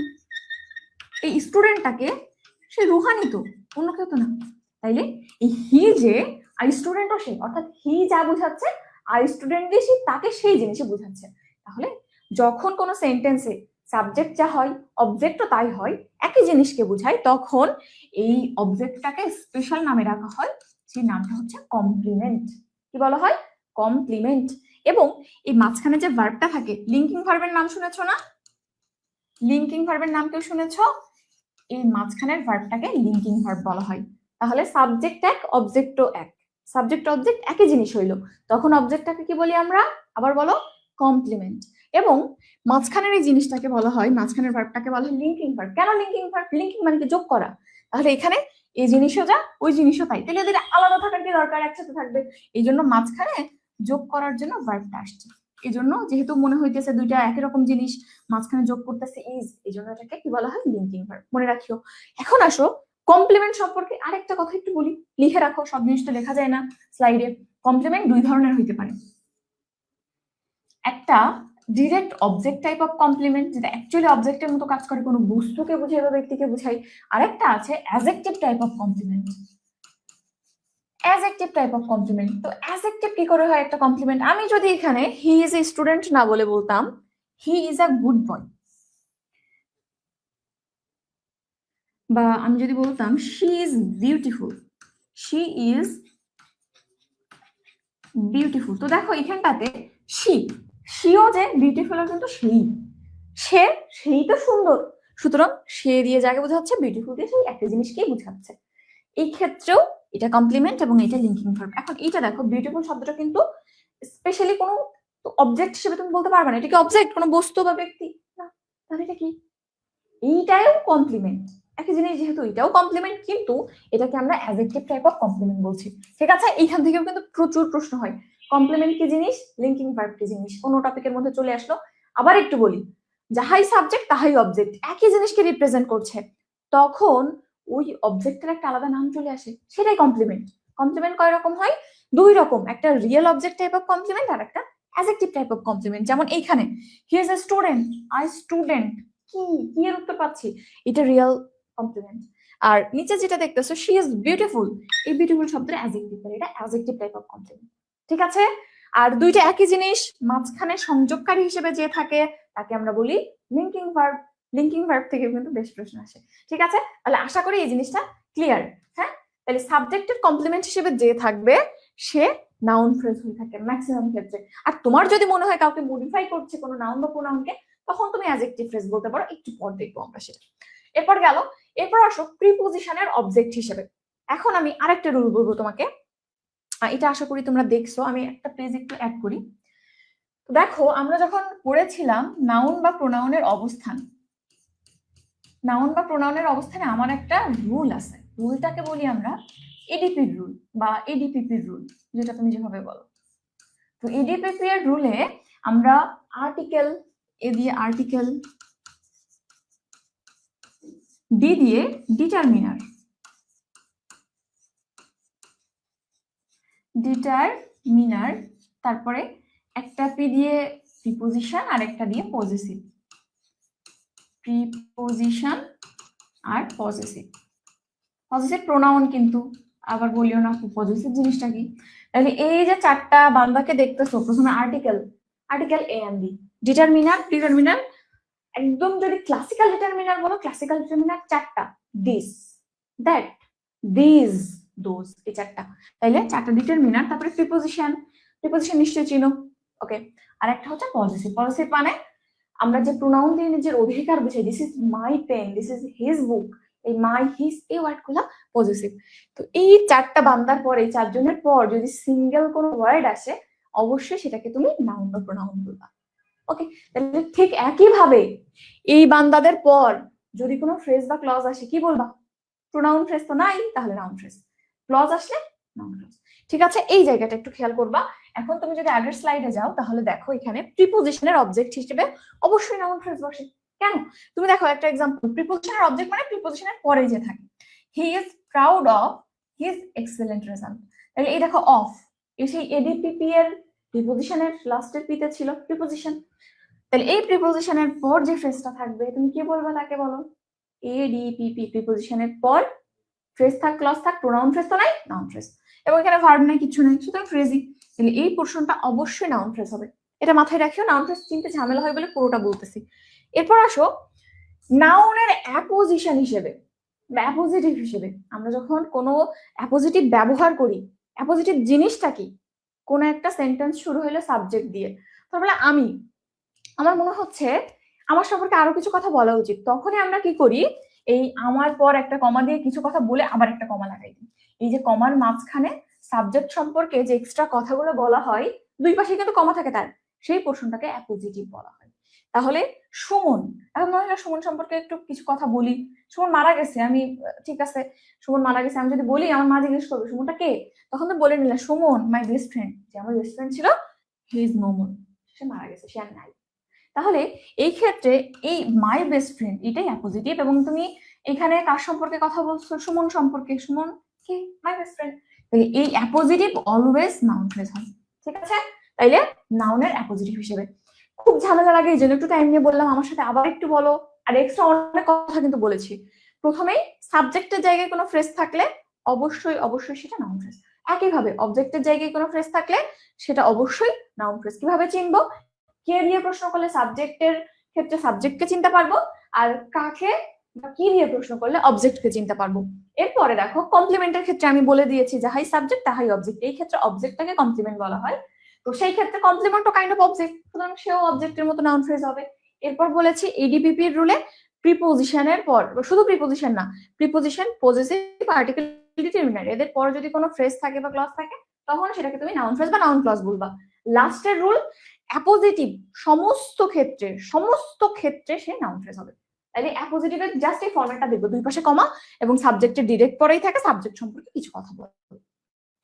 এই স্টুডেন্টটাকে সে রুহানি, তো অন্য কেউ তো না। তাইলে এই হি যে আর স্টুডেন্টও সে, অর্থাৎ হি যা বুঝাচ্ছে আর স্টুডেন্ট দিয়ে সে তাকে সেই জিনিসই বুঝাচ্ছে। তাহলে যখন কোনো সেন্টেন্সে সাবজেক্ট যা হয় অবজেক্টও তাই হয়, একই জিনিসকে বোঝায়, তখন এই অবজেক্টটাকে স্পেশাল নামে রাখা হয়, সেই নামটা হচ্ছে কমপ্লিমেন্ট। কি বলা হয়, কমপ্লিমেন্ট। এবং এই মাঝখানে যে ভার্বটা থাকে, লিঙ্কিং ভার্বের নাম শুনেছো না, লিঙ্কিং ভার্বের নাম কেউ শুনেছো, এই মাঝখানের ভার্বটাকে লিঙ্কিং ভার্ব বলা হয়। তাহলে সাবজেক্ট এক অবজেক্টও এক, সাবজেক্ট অবজেক্ট একই জিনিস হইলো, তখন অবজেক্টটাকে কি বলি আমরা, আবার বলো কমপ্লিমেন্ট। এবং মাঝখানের এই জিনিসটাকে বলা হয়, মাঝখানের ভার্বটাকে বলা হয় লিঙ্কিং ভার্ব। কেন লিঙ্কিং ভার্ব, লিঙ্কিং মানে কি যোগ করা, তাহলে এখানে এই জিনিসও যা ওই জিনিসও তাই, তাহলে এদের আলাদা থাকার কি দরকার, একসাথে থাকবে, এই জন্য মাঝখানে যোগ করার জন্য ভার্বটা আসছে। এই জন্য যেহেতু মনে হইতেছে দুইটা একই রকম জিনিস, মাঝখানে যোগ করতেছে ইজ, এই জন্য এটাকে কি বলা হয় লিঙ্কিং ভার্ব, মনে রাখিও। এখন আসো কমপ্লিমেন্ট সম্পর্কে আরেকটা কথা একটু বলি, লিখে রাখো, সব জিনিস তো লেখা যায় না স্লাইডে। কমপ্লিমেন্ট দুই ধরনের হইতে পারে, একটা direct object type of complement, যেটা অ্যাকচুয়ালি অবজেক্টের মতো কাজ করে, কোনো বস্তুকে বুঝাই বা ব্যক্তিকে বুঝাই। আরেকটা আছে adjective type of complement, adjective type of complement. তো অ্যাডজেক্টিভ কি করে হয় একটা কমপ্লিমেন্ট, আমি যদি এখানে হি ইজ এ স্টুডেন্ট না বলে বলতাম he is a good boy, বা আমি যদি বলতাম she is beautiful, she is beautiful, তো দেখো এখানটাতে শিও যে বিউটিফুল কিন্তু সেই তো সুন্দর, সুতরাং সে দিয়ে যাকে বোঝাচ্ছে বিউটিফুল দিয়ে সেই একটা জিনিসকেই বোঝাচ্ছে। এই ক্ষেত্রেও এটা কমপ্লিমেন্ট এবং এটা লিঙ্কিং ভার্ব। এখন এটা দেখো বিউটিফুল শব্দটা কিন্তু স্পেশালি কোনো অবজেক্ট হিসেবে তুমি বলতে পারবে না, এটা কি অবজেক্ট কোনো বস্তু বা ব্যক্তি না, তাহলে এটা কি, এইটাও কমপ্লিমেন্ট, একই জিনিস যেহেতু এটাও কমপ্লিমেন্ট, কিন্তু এটাকে আমরা অ্যাডজেক্টিভ টাইপ অফ কমপ্লিমেন্ট বলছি। ঠিক আছে, এইখান থেকেও কিন্তু প্রচুর প্রশ্ন হয়, কমপ্লিমেন্ট কি জিনিস, লিঙ্কিং ভার্ব কি জিনিস, কোন টপিকের মধ্যে চলে আসলো। আবার একটু বলি, যাহাই সাবজেক্ট তাহাই অবজেক্ট, একই জিনিসকে রিপ্রেজেন্ট করছে, তখন ওই অবজেক্টের একটা আলাদা নাম চলে আসে, সেটাই কমপ্লিমেন্ট। কমপ্লিমেন্ট কয় রকম হয়, দুই রকম, একটা real object type of complement আর একটা অ্যাডজেক্টিভ টাইপ অফ কমপ্লিমেন্ট। যেমন এইখানে he is a student, I student, কি এর উত্তর পাচ্ছি, এটা রিয়েল কমপ্লিমেন্ট। আর নিচে যেটা দেখতেছো শি ইজ বিউটিফুল, এই বিউটিফুল শব্দের অ্যাডজেক্টিভ, এটা অ্যাডজেক্টিভ টাইপ অফ কমপ্লিমেন্ট। ঠিক আছে? আর দুইটা একই জিনিস, মাঝখানে সংযোগকারী হিসেবে যে থাকে তাকে আমরা বলি লিঙ্কিং ভার্ব। লিঙ্কিং ভার্ব থেকে কিন্তু বেশ প্রশ্ন আসে। ঠিক আছে? তাহলে আশা করি এই জিনিসটা ক্লিয়ার। হ্যাঁ, তাহলে সাবজেক্টের কমপ্লিমেন্ট হিসেবে যে থাকবে সে নাউন ফ্রেজ হয়ে থাকে ম্যাক্সিমাম ক্ষেত্রে। আর তোমার যদি মনে হয় কাউকে মডিফাই করছে কোনো নাউন বা প্রোনাউনকে, তখন তুমি অ্যাডজেক্টিভ ফ্রেজ বলতে পারো। একটু পর দেখবো আমরা সেটা। এরপর গেল, এরপর আসো প্রিপোজিশনের অবজেক্ট হিসেবে। এখন আমি আরেকটা রুল বলবো তোমাকে, এটা আশা করি তোমরা দেখছো। আমি একটা পেজ একটু অ্যাড করি। দেখো, আমরা যখন পড়েছিলাম নাউন বা প্রোনাউনের অবস্থান, নাউন বা প্রোনাউনের অবস্থানে আমার একটা রুল আছে, রুলটাকে বলি আমরা এডিপির রুল বা এডিপিপির রুল, যেটা তুমি যেভাবে বলো। তো এডিপিপি এর রুলে আমরা আর্টিকেল এ দিয়ে আর্টিকেল, ডি দিয়ে ডিটারমিনার, ডিটারমিনার, তারপরে একটা পি দিয়ে প্রিপোজিশন আর একটা দিয়ে পজেসিভ, প্রিপোজিশন আর পজেসিভ। পজেসিভ প্রোনাউন কিন্তু, আবার বলিও না পজেসিভ জিনিসটা কি। তাহলে এই যে চারটা বান্দাকে দেখতেছো, প্রথমে article, article A and B, determiner, determiner একদম যদি ক্লাসিক্যাল ডিটারমিনার বলো, ক্লাসিক্যাল ডিটারমিনার চারটা, দিস, দ্যাট, দিস, দোজ, এই চারটা। তাইলে চারটা ডিটারমিনার, তারপরে প্রিপোজিশন, প্রিপোজিশন নিশ্চয়ই চিনো। ওকে, আর একটা হচ্ছে পজেসিভ। পজেসিভ মানে আমরা যে প্রোনাউন দিয়ে নিজের অধিকার বুঝাই, this is my pen, this is his book, এই মাই, হিজ, এই ওয়ার্ড গুলা পজেসিভ। তো এই চারটা বান্দার পর, এই চারজনের পর যদি সিঙ্গেল কোনো ওয়ার্ড আসে, অবশ্যই সেটাকে তুমি নাউন বা প্রোনাউন বলবা। ওকে, তাহলে ঠিক একইভাবে এই বান্দাদের পর যদি কোনো ফ্রেজ বা ক্লজ আসে, কি বলবা? প্রোনাউন ফ্রেজ তো নাই, তাহলে নাউন ফ্রেজ। ক্লজ আসলে নাউন ফ্রেজ। ঠিক আছে, এই জায়গাটা একটু খেয়াল করবা। এখন তুমি যদি আগের স্লাইডে যাও, তাহলে দেখো এখানে প্রিপোজিশনের অবজেক্ট হিসেবে অবশ্যই নাউন ফ্রেজ বসে। কেন? তুমি দেখো একটা এক্সাম্পল, প্রিপোজিশনের অবজেক্ট মানে প্রিপোজিশনের পরে যে থাকে। He is proud of his excellent result. তাহলে এই দেখো অফ, এই সেই এডিপিপি এর প্রিপোজিশনের লাস্টের পিতে ছিল প্রিপোজিশন। তাহলে এই প্রিপোজিশনের পর যে ফ্রেজটা থাকবে, তুমি কি বলবে তাকে বলো এডিপিপি। প্রিপোজিশনের পর ফ্রেজ থাক, ক্লজ থাক, প্রোনাউন ফ্রেজ তো নাই, নাউন ফ্রেজ। এবং এখানে ভার্ব নাই, কিছু নাই, সুতরাং ফ্রেজই। তাহলে এই পোরশনটা অবশ্যই নাউন ফ্রেজ হবে। এটা মাথায় রাখিও, নাউন ফ্রেজ চিনতে ঝামেলা হয় বলে পুরোটা বলতেছি। এরপর আসো নাউনের অ্যাপোজিশন হিসেবে বা অ্যাপোজিটিভ হিসেবে। আমরা যখন কোনো অ্যাপোজিটিভ ব্যবহার করি, অ্যাপোজিটিভ জিনিসটা কি? কোনো একটা সেন্টেন্স শুরু হলো সাবজেক্ট দিয়ে, তারপরে আমি, আমার মনে হচ্ছে আমার সম্পর্কে আরো কিছু কথা বলা উচিত, তখনই আমরা কি করি, এই আমার পর একটা কমা দিয়ে কিছু কথা বলে আবার একটা কমা লাগাই দিই। এই যে কমার মাঝখানে সাবজেক্ট সম্পর্কে যে এক্সট্রা কথাগুলো বলা হয়, দুই পাশে কিন্তু কমা থাকে তার, সেই পোর্শনটাকে অ্যাপোজিটিভ বলা হয়। তাহলে সুমন, এখন মনে হয় সুমন সম্পর্কে একটু কিছু কথা বলি। সুমন মারা গেছে, আমি ঠিক আছে সুমন মারা গেছে, আমি যদি বলি আমার মা জিজ্ঞেস করবে সুমনটা কে, তখন তো বলে নিলাম সুমন মাই বেস্ট ফ্রেন্ড, যে আমার বেস্ট ফ্রেন্ড ছিল, হি ইজ নো মোর, সে মারা গেছে, সে আর নাই। তাহলে এই ক্ষেত্রে এই মাই বেস্ট ফ্রেন্ড এটাই অ্যাপোজিটিভ, এবং তুমি এখানে কার সম্পর্কে কথা বলছো? সুমন সম্পর্কে। সুমন কি? My best friend. তাহলে এই অ্যাপোজিটিভ অলওয়েজ নাউন ফ্রেজ হয়। ঠিক আছে, তাইলে নাউনের অ্যাপোজিটিভ হিসেবে। খুব ঝামেলা লাগে, এই জন্য একটু টাইম নিয়ে বললাম, আমার সাথে আবার একটু বলো। আর এক্সট্রা অনেক কথা কিন্তু বলেছি। প্রথমেই সাবজেক্টের জায়গায় কোনো ফ্রেজ থাকলে অবশ্যই অবশ্যই সেটা নাউন ফ্রেজ। একইভাবে অবজেক্টের জায়গায় কোনো ফ্রেজ থাকলে সেটা অবশ্যই নাউন ফ্রেজ। কিভাবে চিনবো? কে দিয়ে প্রশ্ন করলে সাবজেক্টের ক্ষেত্রে সাবজেক্টকে চিনতে পারবো, আর কাকে বা কি দিয়ে প্রশ্ন করলে অবজেক্টকে চিনতে পারবো। এরপরে দেখো কমপ্লিমেন্টের ক্ষেত্রে আমি বলে দিয়েছি যাহাই সাবজেক্ট তাহাই অবজেক্ট, এই ক্ষেত্রে অবজেক্টটাকে কমপ্লিমেন্ট বলা হয়। তো সেই ক্ষেত্রে কমপ্লিমেন্টও কাইন্ড অফ অবজেক্ট, সুতরাং সেও অবজেক্টের মতো নাউন ফ্রেজ হবে। এরপর বলেছি এডিপিপি এর রুলে প্রিপোজিশনের পর, শুধু প্রিপোজিশন না, প্রিপোজিশন, পজেসিভ, আর্টিকেল, ডিটারমিনার, এদের পর যদি কোনো ফ্রেজ থাকে বা ক্লজ থাকে, তখন সেটাকে তুমি নাউন ফ্রেজ বা নাউন ক্লজ বলবা। লাস্টের রুল অ্যাপোজিটিভ, সমস্ত ক্ষেত্রে সে নাউন ফ্রেজ হবে। তাহলে অ্যাপোজিটিভের জাস্ট এই ফরম্যাটটা দেখবো, দুই পাশে কমা এবং সাবজেক্টের ডিরেক্ট পরেই থাকে, সাবজেক্ট সম্পর্কে কিছু কথা বলবো।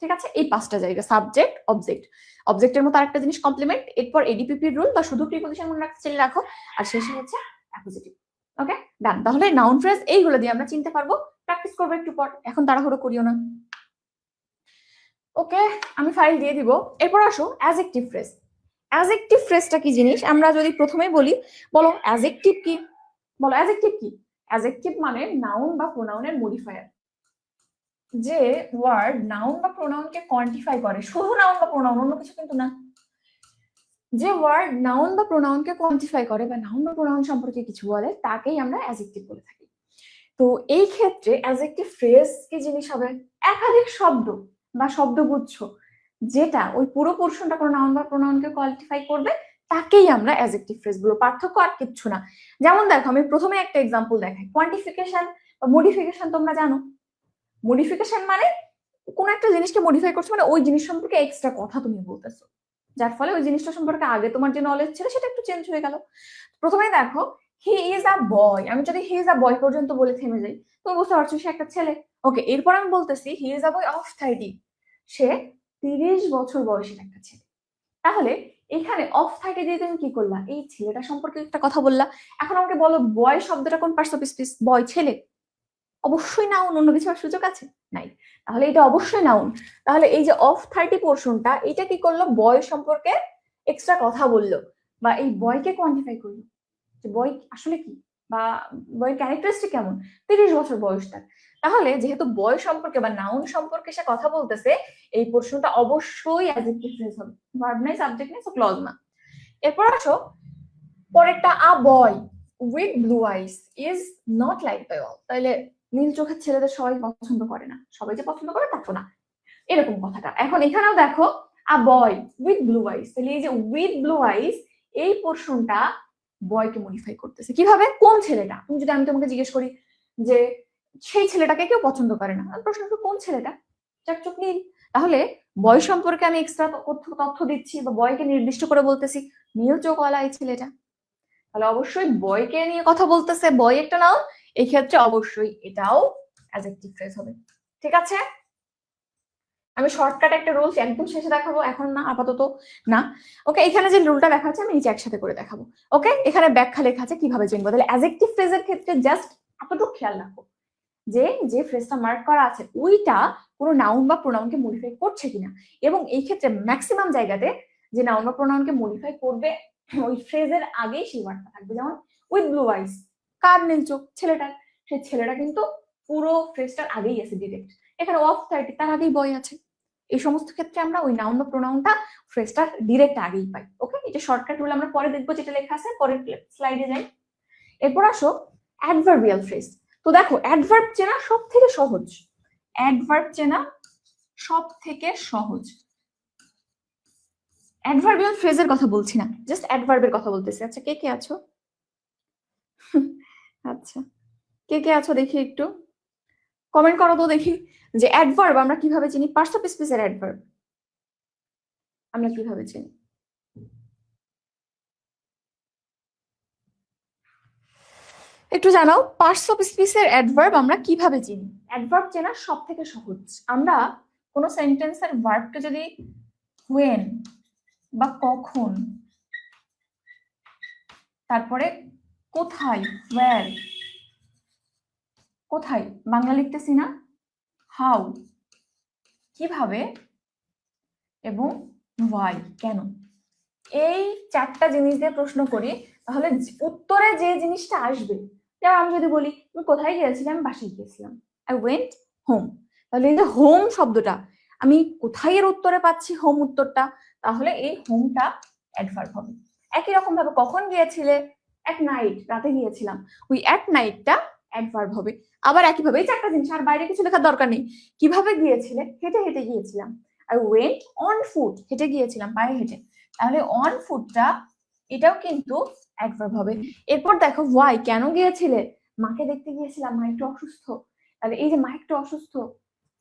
ঠিক আছে, এই পাঁচটা জায়গা, সাবজেক্ট, অবজেক্ট, অবজেক্টের মতো আরেকটা জিনিস কমপ্লিমেন্ট, এরপর এডিপিপি রুল বা শুধু প্রিপোজিশন মনে রাখতে চাইলে রাখো, আর শেষে হচ্ছে অ্যাপোজিটিভ। ওকে ডান, তাহলে নাউন ফ্রেজ এইগুলো দিয়ে আমরা চিনতে পারবো। প্র্যাকটিস করবো একটু পর, এখন তাড়াহুড়ো করিও না। ওকে, আমি ফাইল দিয়ে দিব। এরপর আসো অ্যাডজেক্টিভ ফ্রেজ। অ্যাডজেক্টিভ ফ্রেজটা কি জিনিস আমরা যদি প্রথমেই বলি, বলো অ্যাডজেক্টিভ কি? বলো অ্যাডজেক্টিভ কি? অ্যাডজেক্টিভ মানে নাউন বা প্রোনাউনের মডিফায়ার, যে ওয়ার্ড নাউন বা প্রোনাউনকে কোয়ান্টিফাই করে। শুধু নাউন বা প্রোনাউন, অন্য কিছু কিন্তু না। যে ওয়ার্ড নাউন বা প্রোনাউনকে কোয়ান্টিফাই করে বা নাউন বা প্রোনাউন সম্পর্কে কিছু বলে তাকেই আমরা অ্যাডজেক্টিভ বলে থাকি। তো এই ক্ষেত্রে অ্যাডজেক্টিভ ফ্রেজ কি জিনিস হবে? একাধিক শব্দ বা শব্দগুচ্ছ যেটা ওই পুরো পোরশনটা কোনো নাউন বা প্রোনাউনকে কোয়ালিফাই করবে তাকেই আমরা অ্যাডজেক্টিভ ফ্রেজ বলবো। পার্থক্য আর কিচ্ছু না। যেমন দেখো, আমি প্রথমে একটা এক্সাম্পল দেখাই। কোয়ান্টিফিকেশন বা মডিফিকেশন তোমরা জানো। মডিফিকেশন মানে কোন একটা জিনিসকে মডিফাই করছো, মানে ওই জিনিস সম্পর্কে এক্সট্রা কথা তুমি বলতেছো, যার ফলে ওই জিনিসটা সম্পর্কে আগে তোমার যে নলেজ ছিল সেটা একটু চেঞ্জ হয়ে গেল। প্রথমেই দেখো, হি ইজ আ বয়। আমি যদি হি ইজ আ বয় পর্যন্ত বলে থেমে যাই, তুমি বুঝতে পারছো সে একটা ছেলে। ওকে, এরপর আমি বলতেছি he is a boy of 30, সে 30 বছর বয়সের একটা ছেলে। তাহলে এখানে অফ 30 দিয়ে তুমি কি করলা? এই ছেলেটা সম্পর্কে একটা কথা বললা। এখন আমাকে বলো, বয় শব্দটা কোন পার্টস অফ স্পিচ? বয়, ছেলে। অবশ্যই নাউন, অন্য কিছু আর সুযোগ আছে? নাই। তাহলে এটা অবশ্যই নাউন। তাহলে এই যে অফ 30 পোর্শনটা, এটা কি করলো? বয় সম্পর্কে এক্সট্রা কথা বললো বা এই বয়কে কোয়ান্টিফাই করলো, যে বয় আসলে কি বা বয়ের ক্যারেক্টারিস্টিক কেমন, 30 বছর বয়স তার। তাহলে যেহেতু বয় সম্পর্কে বা নাউন সম্পর্কে সে কথা বলতেছে, এই পোর্শনটা অবশ্যই অ্যাডজেক্টিভ ফ্রেজ হবে, ভার্ব নাই, সাবজেক্ট নাই, ক্লজ না। এরপর আসো পরেরটা, a boy with blue eyes is not like by all. তাইলে নীল চোখের ছেলেদের সবাই পছন্দ করে না, সবাই যে পছন্দ করে তা তো না, এরকম কথাটা। এখন এখানেও দেখো আ বয় উইথ ব্লু আইস, তাহলে এই যে উইথ ব্লু আইস এই পোর্শনটা বয়কে মডিফাই করতেছে। কিভাবে? কোন ছেলেটা? তুমি যদি আমি তোমাকে জিজ্ঞেস করি যে সেই ছেলেটাকে কেউ পছন্দ করে না, প্রশ্ন হলো কোন ছেলেটা? যার চোখ নীল। তাহলে বয় সম্পর্কে আমি এক্সট্রা তথ্য দিচ্ছি বা বয়কে নির্দিষ্ট করে বলতেছি নীল চোখওয়ালা এই ছেলেটা। তাহলে অবশ্যই বয়কে নিয়ে কথা বলতেছে, বয় একটা নাউন, এই ক্ষেত্রে অবশ্যই এটাও অ্যাডজেক্টিভ ফ্রেজ হবে। ঠিক আছে? আমি শর্টকাট একটা রুলস একদম শেষে দেখাবো, এখন না, আপাতত না। ওকে, এখানে যে রুলটা দেখা আছে আমি নিচে একসাথে করে দেখাবো। ওকে, এখানে ব্যাখ্যা লেখা আছে কিভাবে চিনবো। তাহলে অ্যাডজেক্টিভ ফ্রেজের ক্ষেত্রে জাস্ট এতটুকু খেয়াল রাখো যে যে ফ্রেজটা মার্ক করা আছে ওইটা কোনো নাউন বা প্রোনাউনকে মডিফাই করছে কিনা, এবং এই ক্ষেত্রে ম্যাক্সিমাম জায়গাতে যে নাউন বা প্রোনাউনকে মডিফাই করবে ওই ফ্রেজের আগেই সেই ওয়ার্ডটা থাকবে। যেমন উইথ ব্লু আইস, কার নীল চোখ? ছেলেটার। সেই ছেলেটা কিন্তু পুরো ফ্রেজটার আগেই আছে ডিরেক্ট। এখানে অফ 30 তার আগেই বয় আছে। এই সমস্ত ক্ষেত্রে আমরা ওই নাউন বা প্রোনাউনটা ফ্রেজটার ডিরেক্ট আগেই পাই। ওকে, এটা শর্টকাট রুল, আমরা পরে দেখবো যেটা লেখা আছে, পরের স্লাইডে যাই। এরপর আসো অ্যাডভার্বিয়াল ফ্রেজ। তো দেখো, অ্যাডভার্ব চেনা সব থেকে সহজ। অ্যাডভার্ব চেনা সব থেকে সহজ। অ্যাডভার্বিয়াল ফ্রেজের কথা বলছি না, জাস্ট অ্যাডভার্বের কথা বলতেছি। আচ্ছা, কে কে আছো? আচ্ছা, কে কে আছো দেখি একটু কমেন্ট করো তো দেখি, যে অ্যাডভার্ব আমরা কিভাবে চিনি। পার্টস অফ স্পিচের অ্যাডভার্ব আমরা কিভাবে চিনি? একটু জানাও, পার্টস অফ স্পিচের অ্যাডভার্ব আমরা কিভাবে চিনি? অ্যাডভার্ব চেনা সব থেকে সহজ। আমরা কোনো সেন্টেন্সের ভার্বকে যদি when বা কখন, তারপরে কোথায় where, কোথায় বাংলা লিখতেছি না, হাউ কিভাবে, এবং why কেন, এই চারটা জিনিস দিয়ে প্রশ্ন করি, তাহলে উত্তরে যে জিনিসটা আসবে, যেমন আমি যদি বলি তুমি কোথায় গিয়েছিলে? আমি বাসায় গিয়েছিলাম, আই ওয়েন্ট হোম। তাহলে এই যে হোম শব্দটা, আমি কোথায় এর উত্তরে পাচ্ছি হোম উত্তরটা, তাহলে এই হোমটা অ্যাডভার্ব হবে। একই রকম ভাবে কখন গিয়েছিলে? এট নাইট, রাতে গিয়েছিলাম, ওই এট নাইটটা অ্যাডভার্ব হবে। আবার একইভাবে এই চারটা জিনিস, আর বাইরে কিছু লেখার দরকার নেই। কিভাবে গিয়েছিলে? হেঁটে হেঁটে গিয়েছিলাম, আই ওয়েন্ট অন ফুট, হেঁটে গিয়েছিলাম, পায়ে হেঁটে। তাহলে অন ফুটটা এটাও কিন্তু অ্যাডভার্ব হবে। এরপর দেখো ওয়াই, কেন গিয়েছিলে? মাকে দেখতে গিয়েছিলাম, মা একটু অসুস্থ। তাহলে এই যে মা একটু অসুস্থ,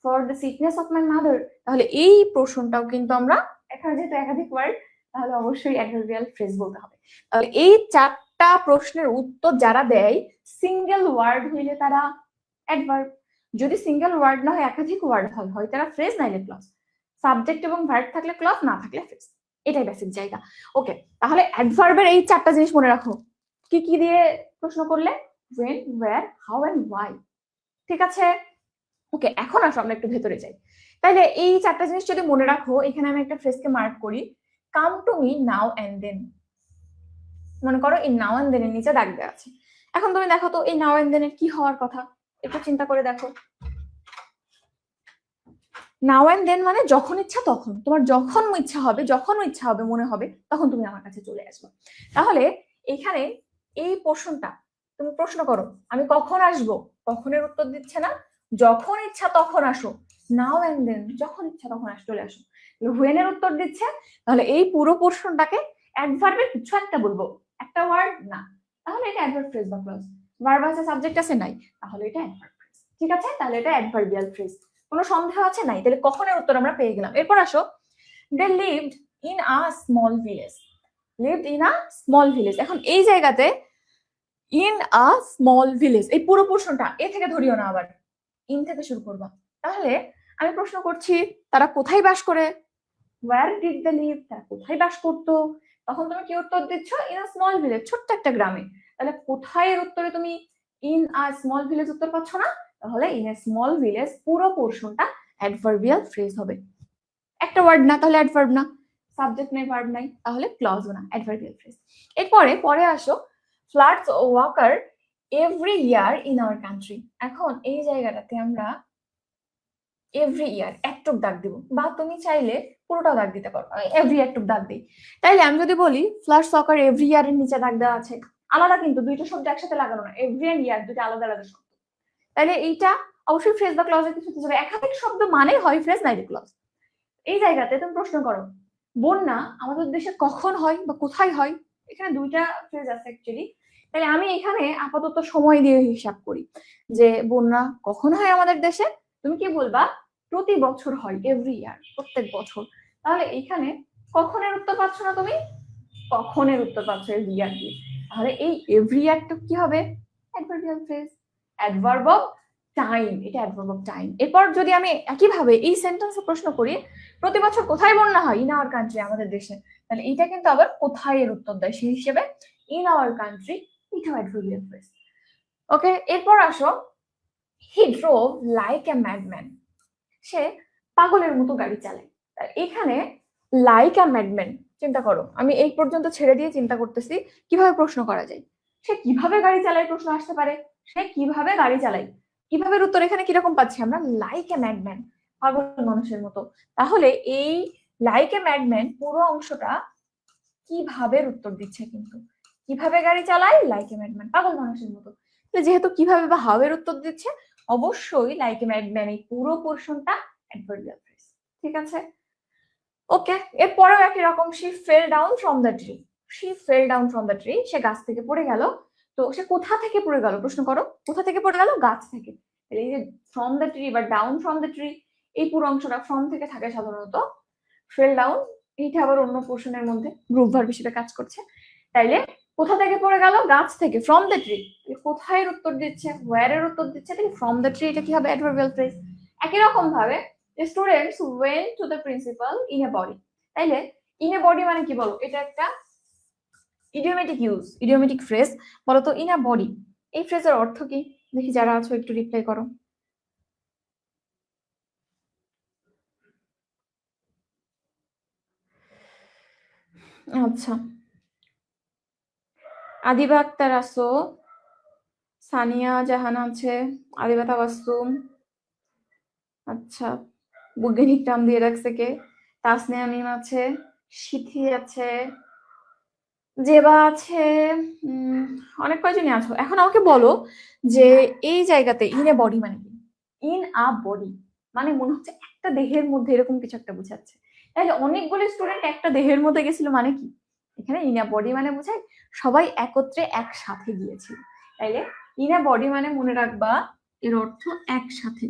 for the sickness of my mother, তাহলে এই প্রশ্নটাও কিন্তু আমরা, এখানে যেহেতু একাধিক ওয়ার্ড তাহলে অবশ্যই অ্যাডভার্বিয়াল ফ্রেজ বলতে হবে। তাহলে এই চারটা প্রশ্নের উত্তর যারা দেয় সিঙ্গেল ওয়ার্ড হইলে তারা অ্যাডভার্ব, যদি সিঙ্গেল ওয়ার্ড না হয় একাধিক ওয়ার্ড হয় তারা ফ্রেজ, নাইলে ক্লজ। সাবজেক্ট এবং ভার্ব থাকলে ক্লজ, না থাকলে ফ্রেজ, এটাই বেসিক জায়গা। ওকে, তাহলে অ্যাডভার্বের এই চারটা জিনিস মনে রাখো। কি কি দিয়ে প্রশ্ন করলে? when, where, how and why। ঠিক আছে? ওকে, এখন আসো আমরা একটু ভেতরে যাই। তাহলে এই চারটা জিনিস যদি মনে রাখো, এখানে আমি একটা ফ্রেজকে মার্ক করি, come to me now and then. মনে করো এই নাও এন্ড দেন এর নিচে দাগ দেওয়া আছে। এখন তুমি দেখো তো এই নাও এন্ড দেন এর কি হওয়ার কথা, একটু চিন্তা করে দেখো। নাও এন্ড দেন মানে যখন ইচ্ছা তখন, তোমার যখন ইচ্ছা হবে, যখন ইচ্ছা হবে মনে হবে তখন তুমি আমার কাছে চলে আসবে। তাহলে এখানে এই পোর্শনটা তুমি প্রশ্ন করো আমি কখন আসবো, কখনের উত্তর দিচ্ছে না, যখন ইচ্ছা তখন আসো, নাও এন্ড দেন যখন ইচ্ছা তখন চলে আসো। হোয়েন এর উত্তর দিচ্ছে, তাহলে এই পুরো পোর্শনটাকে অ্যাডভার্বের কিছু একটা বলবো, একটা ওয়ার্ড না, তাহলে এটা অ্যাডভার্ব ফ্রেজ বা ক্লজ। ভার্ব আছে সাবজেক্ট আছে নাই, তাহলে এটা অ্যাডভার্ব ফ্রেজ। ঠিক আছে, তাহলে এটা অ্যাডভার্বিয়াল ফ্রেজ। কোনো সন্দেহ আছে নাই? তাহলে কখনের উত্তর আমরা পেয়ে গেলাম। এরপর আসো, they lived in a small village. Lived in a small village, এখন এই জায়গাতে ইন আ স্মল ভিলেজ, এই পুরো পোর্শনটা এ থেকে ধরিও না, আবার ইন থেকে শুরু করবা। তাহলে আমি প্রশ্ন করছি তারা কোথায় বাস করে, ওয়্যার ডিড দে লিভ, তারা কোথায় বাস করতো, তখন তুমি কি উত্তর দিচ্ছ, ইন আ স্মল ভিলেজ, ছোট্ট একটা গ্রামে। তাহলে কোথায় এর উত্তরে তুমি ইন আ স্মল ভিলেজ উত্তর পাচ্ছ না, তাহলে ইন এ স্মল ভিলেজ পুরো পোর্শনটা অ্যাডভার্বিয়াল ফ্রেজ হবে। একটা ওয়ার্ড না, তাহলে অ্যাডভার্ব না, সাবজেক্ট নেই ভার্ব নাই, তাহলে ক্লজও না, অ্যাডভার্বিয়াল ফ্রেজ। এরপরে পরে আসো, floods occur every year in our country. এখন এই জায়গাটাতে আমরা এভরি ইয়ার একটুক দাগ দিব, বা তুমি চাইলে পুরোটা দাগ দিতে পারো, এভরি একটুক দাগ দিই। তাইলে আমি যদি বলি ফ্লাডস ওয়াকার এভরি ইয়ার এর নিচে দাগ দেওয়া আছে, আলাদা কিন্তু দুইটা শব্দ একসাথে লাগানো না, এভরি এন্ড ইয়ার দুইটা আলাদা আলাদা শব্দ। তাহলে এইটা অবশ্যই ফ্রেজ বা ক্লজের কিছু হতে যাবে, একাধিক শব্দ মানে হয় ফ্রেজ নাইলে ক্লজ। এই জায়গাতে তুমি প্রশ্ন করো বন্যা আমাদের দেশে কখন হয় বা কোথায় হয়, এখানে দুইটা ফ্রেজ আছে অ্যাকচুয়ালি। তাহলে আমি এখানে আপাতত সময় দিয়ে হিসাব করি যে বন্যা কখন হয় আমাদের দেশে, তুমি কি বলবা, প্রতি বছর হয়, এভরি ইয়ার, প্রত্যেক বছর। তাহলে এখানে কখনের উত্তর পাচ্ছ না তুমি, কখনের উত্তর পাচ্ছ এভরি ইয়ার দিয়ে, তাহলে এই এভরি ইয়ারটা কি হবে, adverbial phrase, adverb of time, এটা অ্যাডভার্ব অফ টাইম। এরপর যদি আমি একইভাবে এই সেন্টেন্সে প্রশ্ন করি প্রতি বছর কোথায় বন্যা হয়, ইন আওয়ার কান্ট্রি, আমাদের দেশে, তাহলে এটা কিন্তু আবার কোথায় এর উত্তর দেয়, সেই হিসেবে ইন আওয়ার কান্ট্রি, এটাও অ্যাডভার্বিয়াল ফ্রেজ। ওকে, এরপর আসো, হি ড্রোভ লাইক এ ম্যাডম্যান, সে পাগলের মতো গাড়ি চালায়। এখানে লাইক আ ম্যাডম্যান, চিন্তা করো আমি এই পর্যন্ত ছেড়ে দিয়ে চিন্তা করতেছি কিভাবে প্রশ্ন করা যায়, সে কিভাবে গাড়ি চালায় প্রশ্ন আসতে পারে, সে কিভাবে গাড়ি চালায়, কিভাবে উত্তর এখানে কিরকম পাচ্ছি আমরা, লাইক এ ম্যাডম্যান, পাগল মানুষের মতো। তাহলে এই লাইক এ ম্যাডম্যান পুরো অংশটা কিভাবে উত্তর দিচ্ছে, কিন্তু কিভাবে গাড়ি চালায়, লাইক এ ম্যাডম্যান, পাগল মানুষের মতো। যেহেতু কিভাবে বা হাউ এর উত্তর দিচ্ছে, অবশ্যই লাইক এ ম্যাডম্যান এই পুরো পোর্শনটা অ্যাডভার্বিয়াল ফ্রেজ। ঠিক আছে, ওকে। এরপরেও একই রকম, she fell down from the tree, she fell down from the tree, সে গাছ থেকে পড়ে গেল। তো সে কোথা থেকে পড়ে গেল, প্রশ্ন করো কোথা থেকে পড়ে গেল, গাছ থেকে। এই যে ফ্রম দ্য ট্রি বা ডাউন ফ্রম দ্য ট্রি, এই পুরো অংশটা ফ্রম থেকে থাকে সাধারণত, ফেল ডাউন এইটা আবার অন্য পোর্শনের মধ্যে গ্রুপ ভার্ব হিসেবে কাজ করছে। তাইলে কোথা থেকে পড়ে গেল, গাছ থেকে, ফ্রম দ্য ট্রি, কোথায় এর উত্তর দিচ্ছে, ওয়্যার এর উত্তর দিচ্ছে, তাহলে ফ্রম দ্য ট্রি এটা কি হবে, অ্যাডভার্বিয়াল ফ্রেজ। একই রকম ভাবে students went to the principal in a body, তাইলে ইন এ বডি মানে কি বলো, এটা একটা ইডিওমেটিক ইউজ, ইডিওমেটিক ফ্রেজ। বলো তো ইন এ বডি এই ফ্রেজের অর্থ কি, দেখি যারা আছো একটু রিপ্লাই করো। আচ্ছা, আদিবা আক্তার আসো, সানিয়া জাহান আছে, আদিবা তাবাসসুম, আচ্ছা, বৈজ্ঞানিক নাম দিয়ে রাখছে কে, তাসনিয়া মিম আছে, সিথি আছে, জেবা আছে, অনেক কয়জনই আছো। এখন আমাকে বলো যে এই জায়গাতে ইন এ বডি মানে কি, ইন আ বডি মানে মনে হচ্ছে একটা দেহের মধ্যে এরকম কিছু একটা বোঝাচ্ছে। তাহলে অনেকগুলো স্টুডেন্ট একটা দেহের মধ্যে গেছিল মানে কি, এখানে ইন আ বডি মানে বোঝায় সবাই একত্রে একসাথে গিয়েছিল। তাইলে ইন আ বডি মানে মনে রাখবা এর অর্থ একসাথে,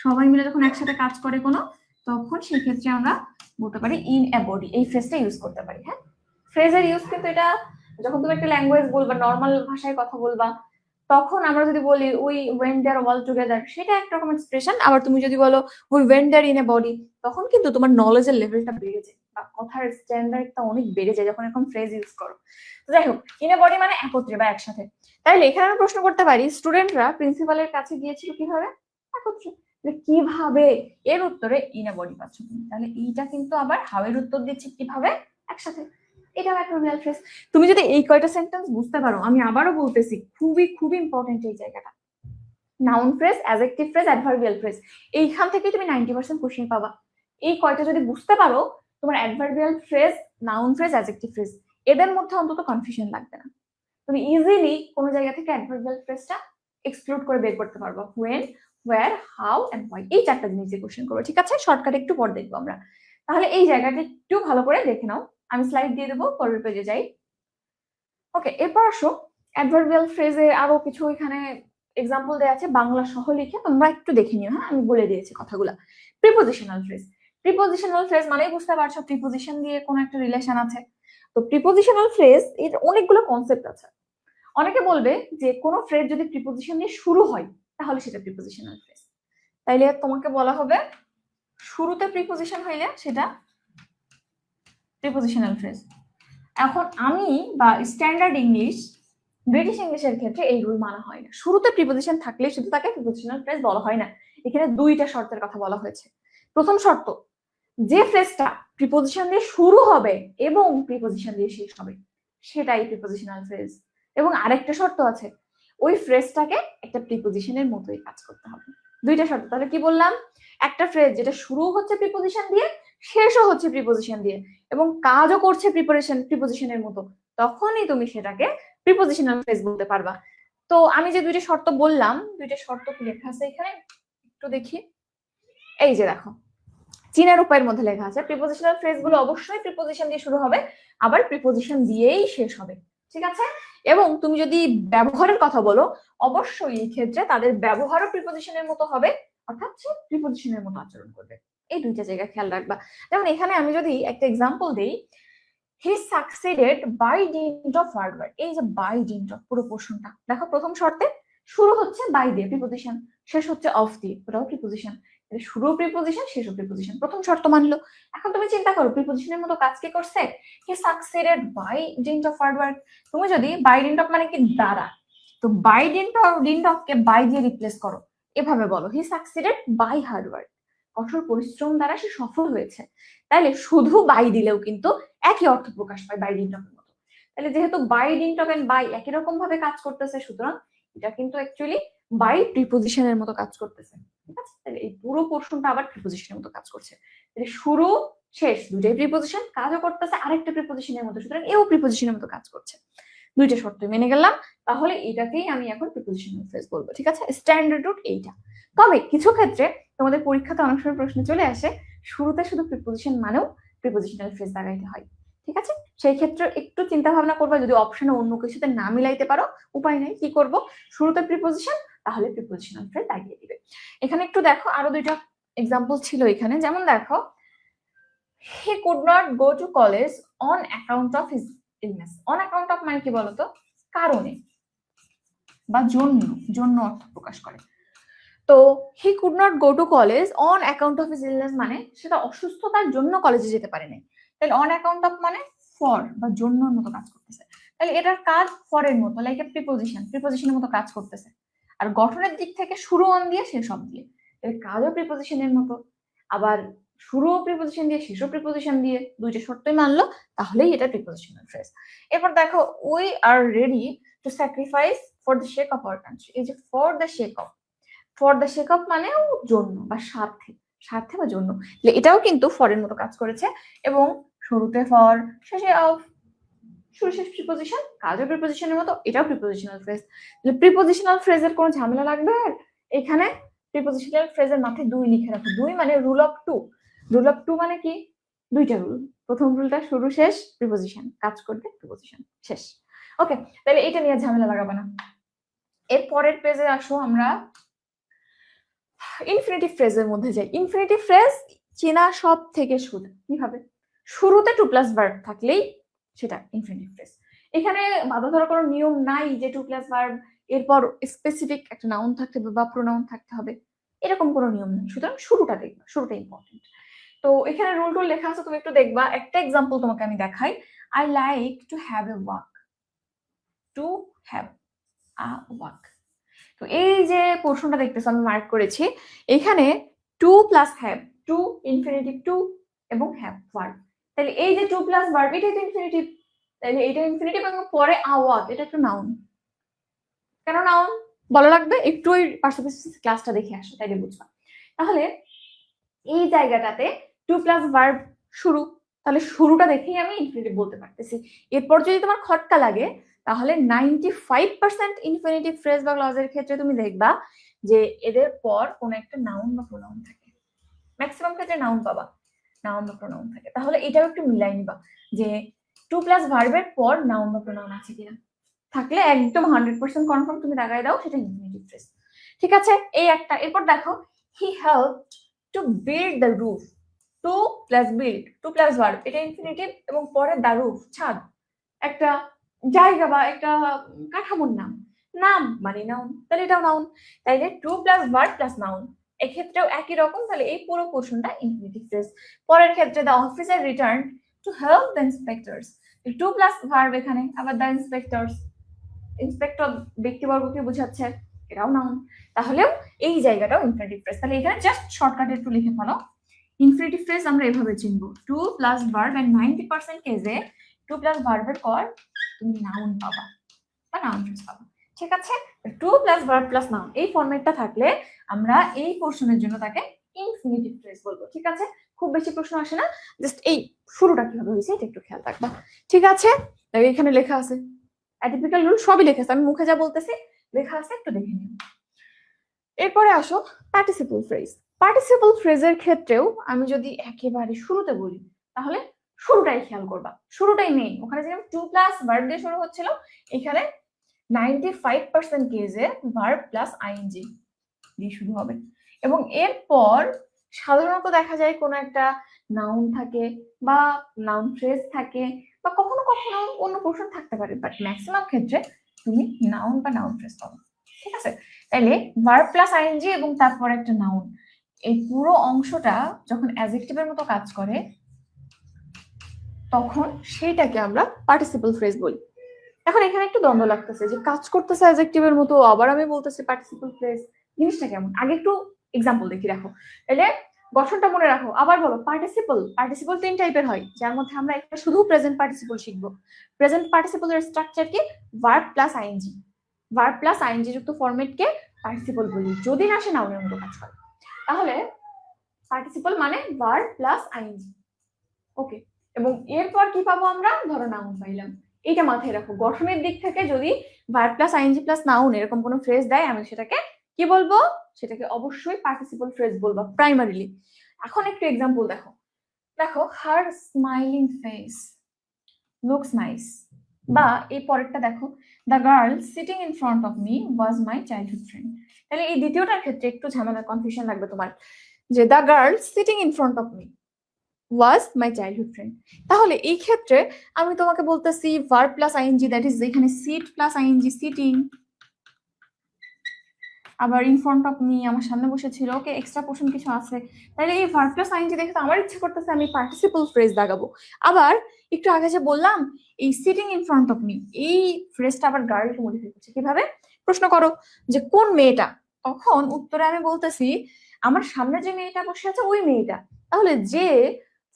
সবাই মিলে যখন একসাথে কাজ করে কোনো, তখন সেক্ষেত্রে আমরা বলতে পারি ইন এ বডি, এই ফ্রেজটা ইউজ করতে পারি। হ্যাঁ, ফ্রেজের ইউজ কিন্তু এটা যখন তুমি একটা ল্যাঙ্গুয়েজ বলবা, নর্মাল ভাষায় কথা বলবা, তখন আমরা যদি বলি we went there all together, সেটা একরকম এক্সপ্রেশন। আবার তুমি যদি বলো we went there in a body, তখন কিন্তু তোমার নলেজের লেভেলটা বেড়ে যায় বা কথার স্ট্যান্ডার্ডটা অনেক বেড়ে যায় যখন এখন ফ্রেজ ইউজ করো। যাই হোক, ইন এ বডি মানে একত্রে বা একসাথে। তাইলে এখানে আমি প্রশ্ন করতে পারি স্টুডেন্টরা প্রিন্সিপালের কাছে গিয়েছিল কিভাবে, একত্রে। কিভাবে, এর উত্তরে ইন এ বডি পাচ্ছ তুমি। তাহলে এইটা কিন্তু আবার হাউ এর উত্তর দিচ্ছি কিভাবে, একসাথে। এটাও অ্যাডভার্বিয়াল ফ্রেজ। তুমি যদি এই কয়টা সেন্টেন্স বুঝতে পারো, আমি আবারও বলতেছি খুবই খুবই ইম্পর্টেন্ট এই জায়গাটা। Noun phrase, adjective phrase, adverbial phrase, এইখান থেকে তুমি 90% কোশ্চেন পাবা। এই কয়টা যদি বুঝতে পারো, তোমার adverbial phrase, noun phrase, adjective phrase এদের মধ্যে অন্তত কনফিউশন লাগবে না। তুমি ইজিলি কোনো জায়গা থেকে অ্যাডভার্বিয়াল ফ্রেজটা এক্সক্লুড করে বের করতে পারবো। When, where, how and why, এই চারটা জিনিস দিয়ে কোশ্চেন করবো। ঠিক আছে, শর্টকাট একটু পর দেখবো আমরা। তাহলে এই জায়গাটা একটু ভালো করে দেখে নাও। আমি স্লাইড দিয়ে দেবো, পরের পেজে যাই। ওকে, এরপর আসো অ্যাডভার্বিয়াল ফ্রেজে আরো কিছু এখানে এক্সাম্পল দেওয়া আছে বাংলা সহ লিখে, তোমরা একটু দেখে নিও। হ্যাঁ, আমি বলে দিয়েছি কথাগুলা। প্রিপোজিশনাল ফ্রেজ, প্রিপোজিশনাল ফ্রেজ মানে বুঝতে পারছো প্রিপোজিশন দিয়ে কোন একটা রিলেশন আছে। তো প্রিপোজিশনাল ফ্রেজ এর অনেকগুলো কনসেপ্ট আছে। অনেকে বলবে যে কোন ফ্রেজ যদি প্রিপোজিশন দিয়ে শুরু হয় তাহলে সেটা প্রিপোজিশনাল ফ্রেজ। তাইলে তোমাকে বলা হবে শুরুতে প্রিপোজিশন হইলে সেটা প্রিপোজিশনাল ফ্রেজ। এখন আমি বা স্ট্যান্ডার্ড ইংলিশ, ব্রিটিশ ইংলিশের ক্ষেত্রে এই রুল মানা হয় না। শুরুতে প্রিপোজিশন থাকলে শুধু তাকে প্রিপোজিশনাল ফ্রেজ বলা হয় না। এখানে দুইটা শর্তের কথা বলা হয়েছে। প্রথম শর্ত, যে ফ্রেজটা প্রিপোজিশন দিয়ে শুরু হবে এবং প্রিপোজিশন দিয়ে শেষ হবে সেটাই প্রিপোজিশনাল ফ্রেজ। এবং আরেকটা শর্ত আছে, ওই ফ্রেজটাকে একটা প্রিপোজিশনের মতোই কাজ করতে হবে। দুইটা শর্ত। তাহলে কি বললাম, একটা ফ্রেজ যেটা শুরু হচ্ছে প্রিপোজিশন দিয়ে, শেষও হচ্ছে প্রিপোজিশন দিয়ে, এবং কাজও করছে প্রিপোজিশনের মতো, তখনই তুমি সেটাকে প্রিপোজিশনাল ফ্রেজ বলতে পারবা। তো আমি যে দুইটা শর্ত বললাম, দুইটা শর্ত কি লেখা আছে এখানে একটু দেখি। এই যে দেখো, চীনের উপায়ের মধ্যে লেখা আছে প্রিপোজিশনাল ফ্রেজ গুলো অবশ্যই প্রিপোজিশন দিয়ে শুরু হবে, আবার প্রিপোজিশন দিয়েই শেষ হবে। ঠিক আছে, এবং তুমি যদি ব্যবহারের কথা বলো, অবশ্যই এই ক্ষেত্রে তাদের ব্যবহারও প্রিপোজিশনের মতো হবে, অর্থাৎ সে প্রিপোজিশনের মতো আচরণ করবে। এই দুইটা জায়গা খেয়াল রাখবা। যেমন এখানে আমি যদি একটা এক্সাম্পল দেই, he succeeded by dint of hard work. এই যে বাই ডিন্ট অফ পুরো পোর্শনটা দেখো, প্রথম শর্তে শুরু হচ্ছে বাই দিয়ে প্রিপোজিশন, শেষ হচ্ছে অফ দিয়ে, ওটাও প্রিপোজিশন। শুরু প্রিপোজিশন, শেষও প্রিপোজিশন, প্রথম শর্ত মানলো। এখন তুমি চিন্তা করো প্রিপোজিশনের মতো কাজ কে করছে, he succeeded by dint of hard work. তুমি যদি বাই ডিন্ট অফ মানে কি দ্বারা, তো বাই ডিন্ট অফ কে বাই দিয়ে রিপ্লেস করো, এভাবে বলো he succeeded by hard work, কঠোর পরিশ্রম দ্বারা সে সফল হয়েছে। তাইলে শুধু বাই দিলেও কিন্তু একই অর্থ প্রকাশ পায় বাই ডিন্ট অফের মতো। তাহলে যেহেতু by dint of and by একই রকম ভাবে কাজ করতেছে, সুতরাং এটা কিন্তু অ্যাকচুয়ালি বাই প্রিপোজিশনের মতো কাজ করতেছে। ঠিক আছে, তাহলে এই পুরো পোর্শনটা আবার প্রিপোজিশনের মতো কাজ করছে। তাহলে শুরু শেষ দুইটাই প্রিপোজিশন, কাজও করতেছে আরেকটা প্রিপোজিশনের মতো, সুতরাং এও প্রিপোজিশনের মতো কাজ করছে। দুইটা শর্ত মেনে গেলাম, তাহলে এটাকেই আমি এখন প্রিপোজিশনাল ফ্রেজ বলবো। ঠিক আছে, স্ট্যান্ডার্ড রুট এইটা। তবে কিছু ক্ষেত্রে তোমাদের পরীক্ষাতে অনেক সময় প্রশ্ন চলে আসে শুরুতে শুধু প্রিপোজিশন মানেও প্রিপোজিশনাল ফ্রেজ লাগাইতে হয়। ঠিক আছে, সেই ক্ষেত্রে একটু চিন্তা ভাবনা করবা, যদি অপশনে অন্য কিছুতে না মিলাইতে পারো উপায় নাই, কি করব, শুরুতে প্রিপোজিশন তাহলে প্রিপোজিশনাল ফ্রেজ লাগিয়ে দিবে। এখানে একটু দেখো, আরো দুইটা এক্সাম্পল ছিল এখানে। যেমন দেখো, he could not go to college on account of his illness. On account of মানে কি বলতো, কারণে বা জন্য, জন্য অর্থ প্রকাশ করে। তো he could not go to college on account of his illness মানে সেটা অসুস্থতার জন্য কলেজে যেতে পারে নাই। তাহলে অন অ্যাকাউন্ট অফ মানে ফর বা জন্যর মতো কাজ করতেছে। তাহলে এটার কাজ ফরের মতো, লাইক এ প্রিপোজিশন, প্রিপোজিশনের মতো কাজ করতেছে। আর গঠনের দিক থেকে শুরু অন দিয়ে শেষ অফ দিয়ে, এর কাজও প্রিপোজিশনের মতো, আবার শুরুও প্রিপোজিশন দিয়ে শেষও প্রিপোজিশন দিয়ে, দুইটা শর্তই মানলো, তাহলেই এটা প্রিপোজিশনাল ফ্রেজ। এরপর দেখো, we are ready to sacrifice for the sake of our country. এই যে for the sake of, for the sake of মানে জন্য বা স্বার্থে, স্বার্থে বা জন্য, এটাও কিন্তু ফরের মতো কাজ করেছে। এবং শুরুতে ফর, শেষে অফ, শুরু শেষ প্রিপোজিশন, কাজও প্রিপোজিশনের মতো, এটাও প্রিপোজিশনাল ফ্রেজ। প্রিপোজিশনাল ফ্রেজের কোনো ঝামেলা লাগবে আর এখানে প্রিপোজিশনাল ফ্রেজের মাথায় দুই লিখে রাখো। দুই মানে rule of two. Rule of two মানে কি, দুইটা রুল। প্রথম রুলটা শুরু শেষ প্রিপোজিশন, কাজ করবে প্রিপোজিশন, শেষ। ওকে, তাহলে এটা নিয়ে ঝামেলা লাগাবে না। এর পরের পেজে আসো, আমরা ইনফিনিটিভ ফ্রেজের মধ্যে যাই। ইনফিনিটিভ ফ্রেজ চেনা সব থেকে সোজা। কিভাবে, শুরুতে টু প্লাস ভার্ব থাকলেই সেটা ইনফিনিটিভ ফ্রেজ। এখানে বাধা ধরার কোনো নিয়ম নাই যে টু প্লাস ভার্ব এরপর স্পেসিফিক একটা নাউন থাকতে হবে বা প্রোনাউন থাকতে হবে, এরকম কোনো নিয়ম নেই। সুতরাং শুরুটা দেখবা, শুরুটা ইম্পর্টেন্ট। তো এখানে রুল টুল লেখা আছে, তুমি একটু দেখবা। একটা এক্সাম্পল তোমাকে আমি দেখাই। I like to have a walk, to have a walk. তো এই যে পোর্শনটা দেখতেছো আমি মার্ক করেছি, এখানে to plus have, to infinitive to এবং হ্যাভ ভার্ব। তাহলে এই যে টু প্লাস ভার্ব এটাই তো ইনফিনিটিভ, তাহলে এটা ইনফিনিটিভ এবং পরে আওয়াজ, এটা একটা নাউন। কেন নাউন বলা লাগবে, একটু ওই পার্সোনাল ক্লাসটা দেখে আসো তাইলে বুঝবা। তাহলে এই জায়গাটাতে টু প্লাস ভার্ব শুরু, তাহলে শুরুটা দেখেই আমি ইনফিনিটিভ বলতে পারতেছি। এরপর যদি তোমার খটকা লাগে তাহলে 95% ইনফিনিটিভ ফ্রেজ বা ক্লজের ক্ষেত্রে তুমি দেখবা যে এদের পর কোন একটা নাউন বা প্রোনাউন থাকে। ম্যাক্সিমাম ক্ষেত্রে নাউন পাবা, নাউন বা প্রোনাউন থাকে। তাহলে এটাও একটু মিলাই নিবা যে টু প্লাস ভার্বের পর নাউন বা প্রোনাউন আছে কিনা। থাকলে একদম 100% কনফার্ম তুমি লাগাই দাও, সেটা ইনফিনিটিভ ফ্রেজ। ঠিক আছে, এই একটা। এরপর দেখো he helped to build the roof, to plus build, to plus verb, এটা ইনফিনিটিভ এবং পরে দ্য রুফ, ছাদ, একটা জায়গা বা একটা কাঠামোর নাম, নাম মানে নাউন, তাহলে এটাও নাউন। তাইলে to plus verb plus noun, এক্ষেত্রেও একই রকম। তাহলে এই পুরো পোর্শনটা ইনফিনিটিভ ফ্রেজ। পরের ক্ষেত্রে the officer return to help the inspectors, to plus verb এখানে, আবার দ্য ইন্সপেক্টরস, ইন্সপেক্টর ব্যক্তিবর্গকে বোঝাচ্ছে, এটাও নাউন। তাহলেও এই জায়গাটাও ইনফিনিটিভ ফ্রেজ। তাহলে এখানে জাস্ট শর্টকাটে একটু লিখে ফেলো, ইনফিনিটিভ ফ্রেজ আমরা এভাবে চিনবো, টু প্লাস ভার্ব এন্ড 90% কেসে টু প্লাস ভার্বের পর তুমি নাউন পাবা বা নাউন ফ্রেজ পাবা। ঠিক আছে, to plus verb plus noun এই ফরম্যাটটা থাকলে আমরা এই পোর্শনের জন্য তাকে ইনফিনিটিভ ফ্রেজ বলবো। ঠিক আছে, খুব বেশি প্রশ্ন আসে না, জাস্ট এই শুরুটা কিভাবে হয়েছে এটা একটু খেয়াল রাখবা। ঠিক আছে, এখানে লেখা আছে অ্যাটিপিক্যাল রুল, সবই লেখা আছে, আমি মুখে যা বলতেছি লেখা আছে, একটু দেখে নিও। এরপরে আসো পার্টিসিপল ফ্রেজ। পার্টিসিপল ফ্রেজের ক্ষেত্রেও আমি যদি একেবারে শুরুতে বলি তাহলে শুরুটাই খেয়াল করবা, শুরুটাই মেইন। ওখানে যেমন টু প্লাস ভার্ব দিয়ে শুরু হচ্ছিল, এখানে 95% কেসে ভার্ব প্লাস আইএনজি দিয়ে শুরু হবে। এবং এরপর সাধারণত দেখা যায় কোনো একটা নাউন থাকে বা নাউন ফ্রেজ থাকে বা কখনো কখনো অন্য পোর্শন থাকতে পারে, বাট ম্যাক্সিমাম ক্ষেত্রে তুমি নাউন বা নাউন ফ্রেজ পাবো। ঠিক আছে, তাহলে ভার্ব প্লাস আইএনজি এবং তারপর একটা নাউন, এই পুরো অংশটা যখন অ্যাডজেক্টিভের মতো কাজ করে তখন সেইটাকে আমরা পার্টিসিপল ফ্রেজ বলি। এখন এখানে একটু দ্বন্দ্ব লাগতেছে যে কাজ করতেছে অ্যাডজেক্টিভের মতো, আবার আমি বলতেছি পার্টিসিপল ফ্রেজ, জিনিসটা কেমন? আগে একটু এক্সাম্পল দেখি রাখো, তাহলে গঠনটা মনে রাখো। আবার বলো, পার্টিসিপল, পার্টিসিপল তিন টাইপের হয়, যার মধ্যে আমরা একটা শুধু প্রেজেন্ট পার্টিসিপল শিখবো। প্রেজেন্ট পার্টিসিপলের স্ট্রাকচার কি? Verb plus ING, verb plus ING যুক্ত ফরম্যাটকে পার্টিসিপল বলি, যদি না সে নাউনের মতো কাজ করে। তাহলে পার্টিসিপল মানে ভার্ব প্লাস আইএনজি, ওকে। এবং এরপর কি পাবো আমরা? ধরো নাউন পাইলাম, এইটা মাথায় রাখো। গঠনের দিক থেকে যদি verb plus ING plus noun এরকম কোনো ফ্রেজ দেয়, আমি সেটাকে কি বলবো? সেটাকে অবশ্যই পার্টিসিপল ফ্রেজ বলবো প্রাইমারিলি। এখন একটু এক্সাম্পল দেখো, দেখো her smiling face looks nice, বা এই পরেরটা দেখো, the girl sitting in front of me was my childhood friend. তাহলে এই দ্বিতীয়টার ক্ষেত্রে একটু ঝামেলা, কনফিউশন লাগবে তোমার, যে the girl sitting in front of me was my childhood friend. তাহলে এই ক্ষেত্রে আমি তোমাকে বলতেছি verb plus ING, that is এখানে সিট প্লাস আইএনজি, সিটিং, আবার ইন ফ্রন্ট অফ মি আমার সামনে বসেছিল, ওকে এক্সট্রা পোর্শন কিছু আছে। তাহলে এই ভার্ব প্লাস আইএনজি দেখে তো আমার ইচ্ছে করতেছে আমি পার্টিসিপল ফ্রেজ দাগাবো। আবার একটু আগে যে বললাম এই sitting in front of me, এই ফ্রেজটা আবার গার্লকে মডিফাই করছে কিভাবে? প্রশ্ন করো যে কোন মেয়েটা, তখন উত্তরে আমি বলতেছি আমার সামনে যে মেয়েটা বসে আছে ওই মেয়েটা। তাহলে যে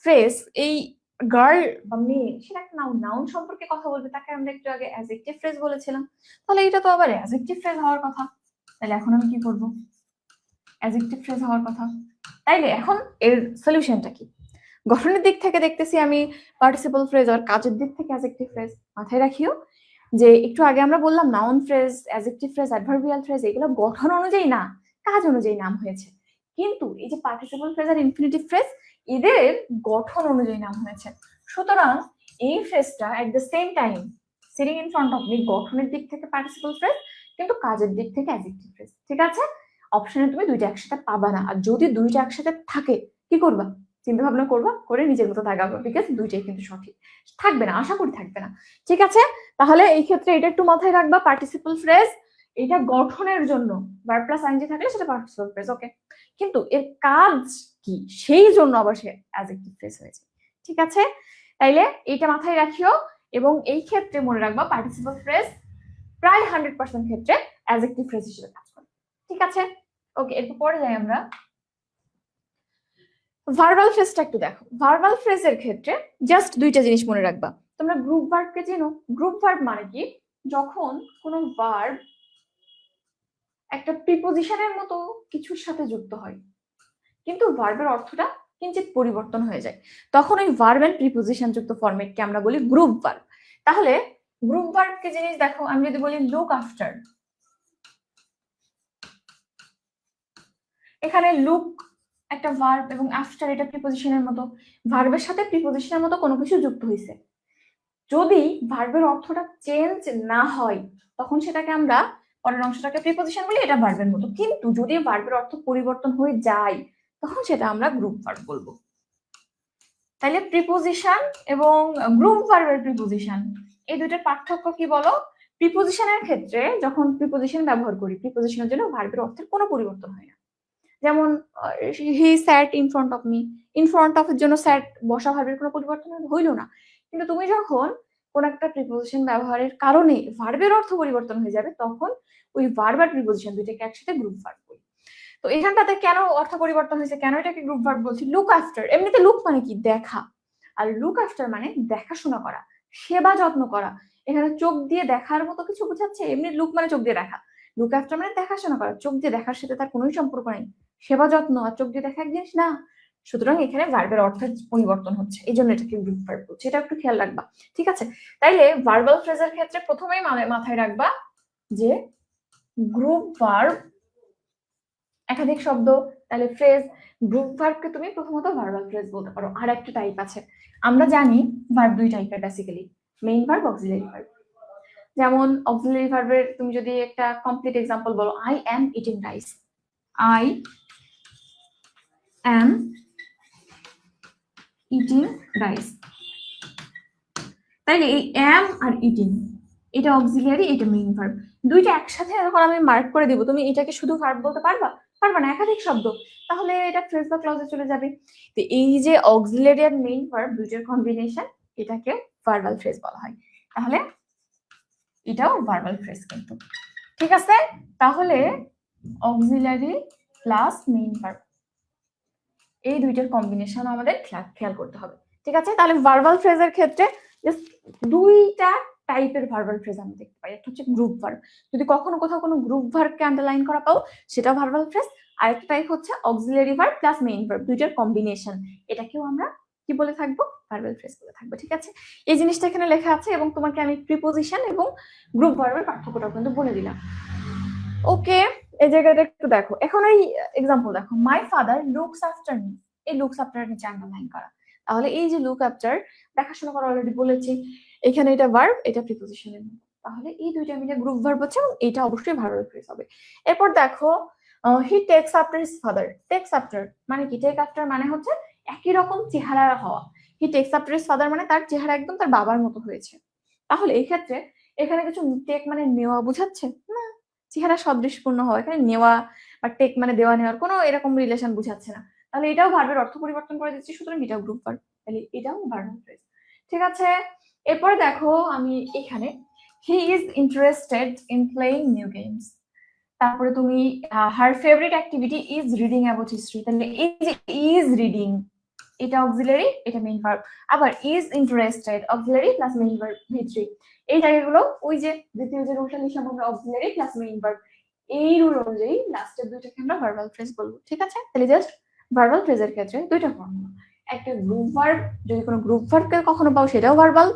ফ্রেজ এই গার্ল বা মেয়ে, সেটা একটা নাউন, নাউন সম্পর্কে কথা বলবে, তাকে আমরা একটু আগে অ্যাডজেক্টিভ ফ্রেজ বলেছিলাম, তাহলে এটা তো আবার অ্যাডজেক্টিভ ফ্রেজ হওয়ার কথা। তাহলে এখন আমি কি করব? অ্যাডজেক্টিভ ফ্রেজ হওয়ার কথা। তাইলে এখন এর সলিউশনটা কি? গঠনের দিক থেকে দেখতেছি আমি পার্টিসিপল ফ্রেজ, আর কাজের দিক থেকে অ্যাডজেক্টিভ ফ্রেজ। মাথায় রাখিও যে একটু আগে আমরা বললাম noun phrase, adjective phrase, adverbial phrase, এগুলো গঠন অনুযায়ী না কাজ অনুযায়ী নাম হয়েছে, কিন্তু এই যে পার্টিসিপল ফ্রেজ আর ইনফিনিটিভ ফ্রেজ এদের গঠন অনুযায়ী নাম হয়েছে। সুতরাং এই ফ্রেজটা at the same time sitting in front of me গঠনের দিক থেকে পার্টিসিপল ফ্রেজ, কিন্তু কাজের দিক থেকে অ্যাডজেক্টিভ ফ্রেজ। ঠিক আছে, অপশনে তুমি দুইটা একসাথে পাবা না, আর যদি দুইটা একসাথে থাকে কি করবা? চিন্তা ভাবনা করবা, করে নিজের মতো দাগাবো, বিকজ দুইটাই কিন্তু সঠিক থাকবে না, আশা করি থাকবে না। ঠিক আছে, তাহলে এই ক্ষেত্রে এটা একটু মাথায় রাখবা, পার্টিসিপল ফ্রেজ এটা গঠনের জন্য ভার্ব প্লাস আইএনজি থাকলে সেটা পার্টিসিপল ফ্রেজ, ওকে। কিন্তু এর কাজ কি সেই জন্য আবার সে অ্যাডজেক্টিভ ফ্রেজ হয়েছে। ঠিক আছে, তাইলে এইটা মাথায় রাখিও। এবং এই ক্ষেত্রে মনে রাখবা পার্টিসিপল ফ্রেজ প্রায় 100% ক্ষেত্রে অ্যাডজেক্টিভ ফ্রেজ হিসেবে কাজ করে। ঠিক আছে, ওকে। এরপর পরে যাই আমরা ভার্বাল ফ্রেজটা একটু দেখো। ভার্বাল ফ্রেজের ক্ষেত্রে জাস্ট দুইটা জিনিস মনে রাখবা। তোমরা গ্রুপ ভার্বকে চেনো? গ্রুপ ভার্ব মানে কি, যখন কোনো ভার্ব একটা প্রিপোজিশনের মতো কিছুর সাথে যুক্ত হয় কিন্তু ভার্বের অর্থটা কিঞ্চিত পরিবর্তন হয়ে যায়, তখন ওই ভার্ব এন্ড প্রিপোজিশন যুক্ত ফরম্যাটকে আমরা বলি গ্রুপ ভার্ব। তাহলে গ্রুপ ভার্বকে জিনিস দেখো, আমি যদি বলি লুক আফটার, এখানে লুক একটা ভার্ব এবং আফটার এটা প্রিপোজিশনের মতো, ভার্বের সাথে প্রিপোজিশনের মতো কোনো কিছু যুক্ত হয়েছে। যদি ভার্বের অর্থটা চেঞ্জ না হয় তখন সেটাকে আমরা পরের অংশটাকে প্রিপোজিশন বলি, এটা ভার্বের মতো। কিন্তু যদি ভার্বের অর্থ পরিবর্তন হয়ে যায় তখন সেটা আমরা গ্রুপ ভার্ব বলবো। তাহলে প্রিপোজিশন এবং গ্রুপ ভার্বের প্রিপোজিশন এই দুইটার পার্থক্য কি বলো? প্রিপোজিশনের ক্ষেত্রে যখন প্রিপোজিশন ব্যবহার করি, প্রিপোজিশনের জন্য ভার্বের অর্থের কোনো পরিবর্তন হয় না। যেমন he sat in front of me, in front of এর জন্য স্যাট বসা ভার্বের কোনো পরিবর্তন হইল না। কিন্তু তুমি যখন কোন একটা প্রিপোজিশন ব্যবহারের কারণে ভার্বের অর্থ পরিবর্তন হয়ে যাবে তখন ওই ভার্ব আর প্রিপোজিশন দুইটাকে একসাথে গ্রুপ ভার্ব বলি। তো এখানটাতে কেন অর্থ পরিবর্তন হয়েছে, কেন এটাকে গ্রুপ ভার্ব বলছি? লুক আফটার, এমনিতে লুক মানে কি, দেখা, আর লুক আফটার মানে দেখাশোনা করা, সেবা যত্ন করা। এখানে চোখ দিয়ে দেখার মতো কিছু বোঝাচ্ছে? এমনি লুক মানে চোখ দিয়ে দেখা, লুক আফটার মানে দেখাশোনা করা, চোখ দিয়ে দেখার সাথে তার কোনোই সম্পর্ক নেই। সেবা যত্ন আর চোখ দিয়ে দেখা এক জিনিস না। সুতরাং এখানে ভার্বের অর্থের পরিবর্তন হচ্ছে, এই জন্য এটাকে গ্রুপ ভার্ব বলছে, এটা একটু খেয়াল রাখবা। ঠিক আছে, তাইলে ভার্বাল ফ্রেজের ক্ষেত্রে প্রথমেই মাথায় রাখবা যে গ্রুপ ভার্ব একাধিক শব্দ, তাহলে ফ্রেজ। গ্রুপ ভার্বকে তুমি প্রথমত ভার্বাল ফ্রেজ বলতে পারো। আর একটা টাইপ আছে, আমরা জানি ভার্ব দুই টাইপের basically, main verb, auxiliary verb. যেমন অক্সিলারি ভার্বের তুমি যদি একটা কমপ্লিট এক্সাম্পল বলো, I am eating rice, I am eating rice. তাইলে এই অ্যাম আর ইটিং এটা অক্সিলারি, এটা মেইন ভার্ব। দুইটা একসাথে যখন আমি মার্ক করে দিব, তুমি এটাকে শুধু ভার্ব বলতে পারবা? পারবা না, একাধিক শব্দ, তাহলে এটা ফ্রেজ বা ক্লজে চলে যাবে। তো এই যে অক্সিলারি আর মেইন ভার্ব দুইটার কম্বিনেশন, এটাকে ভার্বাল ফ্রেজ বলা হয়। তাহলে এটাও ভার্বাল ফ্রেজ কিন্তু। ঠিক আছে, তাহলে অক্সিলারি প্লাস মেইন ভার্ব এই দুইটার কম্বিনেশন আমাদের খেয়াল করতে হবে। ঠিক আছে, তাহলে ভার্বাল ফ্রেজের ক্ষেত্রে জাস্ট দুইটা টাইপের ভার্বাল ফ্রেজ আমরা দেখতে পাই। একটা হচ্ছে গ্রুপ ভার্ব, যদি কখনো কোথাও কোনো গ্রুপ ভার্বকে আন্ডারলাইন করা পাও সেটা ভার্বাল ফ্রেজ। আরেকটা টাইপ হচ্ছে auxiliary verb plus main verb দুইটার কম্বিনেশন, এটাকেও আমরা কি বলে থাকবো? ভার্বাল ফ্রেজ বলে থাকবো। ঠিক আছে, এই জিনিসটা এখানে লেখা আছে এবং তোমাকে আমি প্রিপোজিশন এবং গ্রুপ ভার্বের পার্থক্যটাও কিন্তু বলে দিলাম। ওকে, এই জায়গাটা একটু দেখো। এখন এই এক্সাম্পল দেখো, my father looks after me, এই লুকস আফটার নিচে আন্ডারলাইন করা। তাহলে এই যে লুক আফটার, দেখাশোনা করা অলরেডি বলেছি, এখানে এটা ভার্ব, এটা প্রিপোজিশনের মতো। তাহলে এই দুইটা মিলে গ্রুপ ভার্ব হচ্ছে, এটা অবশ্যই ভার্বাল ফ্রেজ হবে। এরপর দেখো, হি tax after his father. Tax after মানে কি? টেক আফটার মানে হচ্ছে একই রকম চেহারা হওয়া। হি টেকস আফটার হিজ ফাদার মানে তার চেহারা একদম তার বাবার মতো হয়েছে। তাহলে এই ক্ষেত্রে এখানে কিছু টেক মানে নেওয়া বোঝাচ্ছে না, চেহারা সদৃশপূর্ণ হওয়া, এখানে নেওয়া বা টেক মানে দেওয়া নেওয়ার কোনো এরকম রিলেশন বুঝাচ্ছে না। তাহলে এটাও ভার্বের অর্থ পরিবর্তন করে দিচ্ছি, সুতরাং এটাও গ্রুপ ভার্ব, তাহলে এটাও ভার্বাল ফ্রেজ। ঠিক আছে, এরপরে দেখো আমি এখানে he is interested in playing new games. তারপরে তুমি her favourite activity is reading about history. তাহলে এই যে ইজ রিডিং, এটা অক্সিলারি, এটা মেইন ভার্ব। আবার is interested, auxiliary plus main verb, ভি3। এই জায়গাগুলো ওই যে দ্বিতীয় যে রুলটা লিখলাম আমরা, অক্সিলারি প্লাস মেইন ভার্ব, এই রুল অনুযায়ী লাস্টের দুইটাকে আমরা ভার্বাল ফ্রেজ বলবো। ঠিক আছে, তাহলে জাস্ট ভার্বাল ফ্রেজের ক্ষেত্রে দুইটা ফর্মুলা, একটা গ্রুপ ভার্ব, যদি কোনো গ্রুপ ভার্বকে কখনো পাও সেটাও ভার্বাল,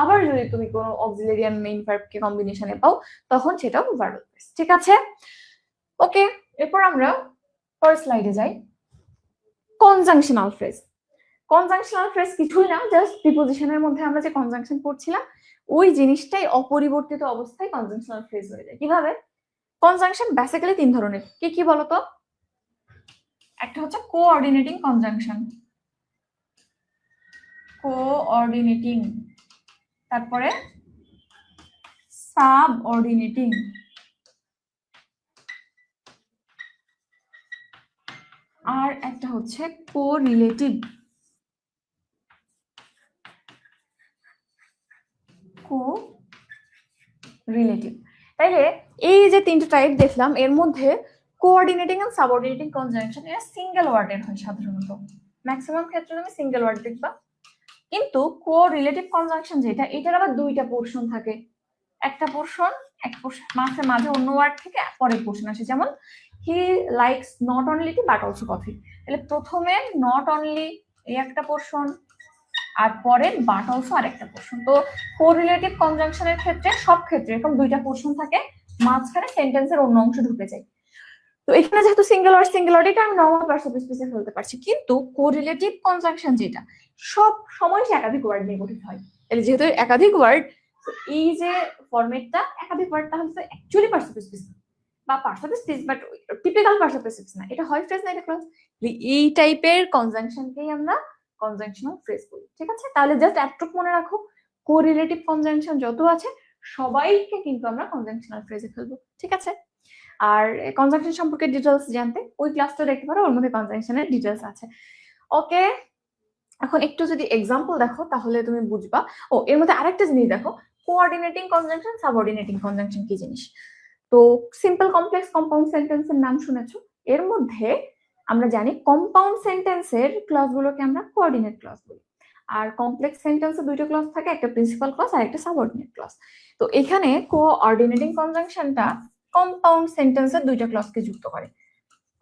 আবার যদি তুমি কোনো অক্সিলারি আর মেইন ভার্বকে কম্বিনেশনে পাও তখন সেটাও ভার্বাল ফ্রেজ। ঠিক আছে, ওকে। এরপর আমরা পরের স্লাইডে যাই, কনজাংশনাল ফ্রেজ। কনজাংশনাল ফ্রেজ কিছুই না, জাস্ট প্রিপোজিশনের মধ্যে আমরা যে কনজাংশন পড়ছিলাম ওই জিনিসটাই অপরিবর্তিত অবস্থায় কনজাংশনাল ফ্রেজ হয়ে যায়। কিভাবে? কনজাংশন বেসিক্যালি তিন ধরনের, কি কি বলতো? একটা হচ্ছে কোঅর্ডিনেটিং কনজাংশন, কোঅর্ডিনেটিং, তারপরে সাবঅর্ডিনেটিং, আর একটা হচ্ছে কোরিলেটিভ। কোরিলেটিভ। তাইলে এই যে তিনটে টাইপ দেখলাম, এর মধ্যে কোঅর্ডিনেটিং এন্ড সাবঅর্ডিনেটিং কনজাংশন এরা সিঙ্গেল ওয়ার্ডের হয় সাধারণত, ম্যাক্সিমাম ক্ষেত্রে তুমি সিঙ্গেল ওয়ার্ড দেখবা। কিন্তু কোরিলেটিভ কনজাংশন যেটা, এটার আবার দুইটা পোর্শন থাকে। একটা পোর্শন মাঝে অন্য ওয়ার্ড থেকে পরের পোর্শন আসে, যেমন he likes not only T but also coffee. তাহলে প্রথমে নট অনলি এই একটা পোর্শন, আর পরের বাট অলসো আরেকটা পোর্শন। তো কোরিলেটিভ কনজাংশনের ক্ষেত্রে সব ক্ষেত্রে এরকম দুইটা পোর্শন থাকে, মাঝখানে সেন্টেন্সের অন্য অংশ ঢুকে যায়। তো এখানে যেহেতু সিঙ্গেল ওয়ার্ড এটা আমি নর্মাল পার্টস অফ স্পিচে ফেলতে পারছি, কিন্তু কোরিলেটিভ কনজাংশন যেটা সব সময় সে একাধিক ওয়ার্ড নিয়ে গঠিত হয়। তাহলে যেহেতু একাধিক ওয়ার্ড, এই যে ফরম্যাটটা একাধিক ওয়ার্ড, তাহলে তো অ্যাকচুয়ালি পার্টস অফ স্পিচ বা parts of speech, but typical parts of speech না, এটা হয় ফ্রেজ না এটা ক্লজ। এই টাইপের কনজাংশনকেই আমরা কনজাংশনাল ফ্রেজ বলি। ঠিক আছে, তাহলে জাস্ট এতটুকু মনে রাখো, কোরিলেটিভ কনজাংশন যত আছে সবাইকে কিন্তু আমরা কনজাংশনাল ফ্রেজে ফেলবো। ঠিক আছে, আর কনজাংশন সম্পর্কে ডিটেলস জানতে ওই ক্লাসটা দেখতে পারো, ওর মধ্যে কনজাংশনের ডিটেলস আছে। ওকে, এখন একটু যদি এক্সাম্পল দেখো তাহলে তুমি বুঝবা। ও, এর মধ্যে আরেকটা জিনিস দেখো, কোঅর্ডিনেটিং কনজাংশন, সাবঅর্ডিনেটিং কনজাংশন কি জিনিস। তো সিম্পল, কমপ্লেক্স, কম্পাউন্ড সেন্টেন্সের নাম শুনেছো। এর মধ্যে আমরা জানি কম্পাউন্ড সেন্টেন্সের ক্লজগুলোকে আমরা কোঅর্ডিনেট ক্লজ বলি, আর কমপ্লেক্স সেন্টেন্সে দুইটা ক্লজ থাকে, একটা প্রিন্সিপাল ক্লজ আর একটা সাবঅর্ডিনেট ক্লজ। তো এখানে কোঅর্ডিনেটিং কনজাংশনটা কম্পাউন্ড সেন্টেন্সের দুইটা ক্লজকে যুক্ত করে।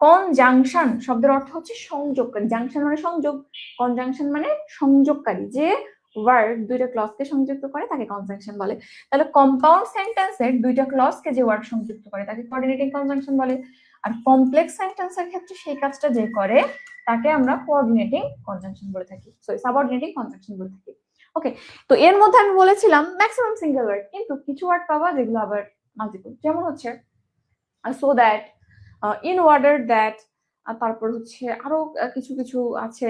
কনজাংশন শব্দের অর্থ হচ্ছে সংযোগকারী, জাংশন মানে সংযোগ, কনজাংশন মানে সংযোগকারী, যে ওয়ার্ড দুইটা ক্লজকে সংযুক্ত করে তাকে কনজাংশন বলে। তাহলে কম্পাউন্ড সেন্টেন্সের দুইটা ক্লজকে যে ওয়ার্ড সংযুক্ত করে তাকে কোঅর্ডিনেটিং কনজাংশন বলে, আর কমপ্লেক্স সেন্টেন্সের ক্ষেত্রে সেই কাজটা যে করে তাকে আমরা কোঅর্ডিনেটিং কনজাংশন বলে থাকি, সরি সাবঅর্ডিনেটিং কনজাংশন বলে থাকি। ওকে, তো এর মধ্যে আমি বলেছিলাম ম্যাক্সিমাম সিঙ্গেল ওয়ার্ড, কিন্তু কিছু ওয়ার্ড পাবা যেগুলো আবার মাল্টিপল, যেমন হচ্ছে so that, in order that, তারপর হচ্ছে আরো কিছু কিছু আছে,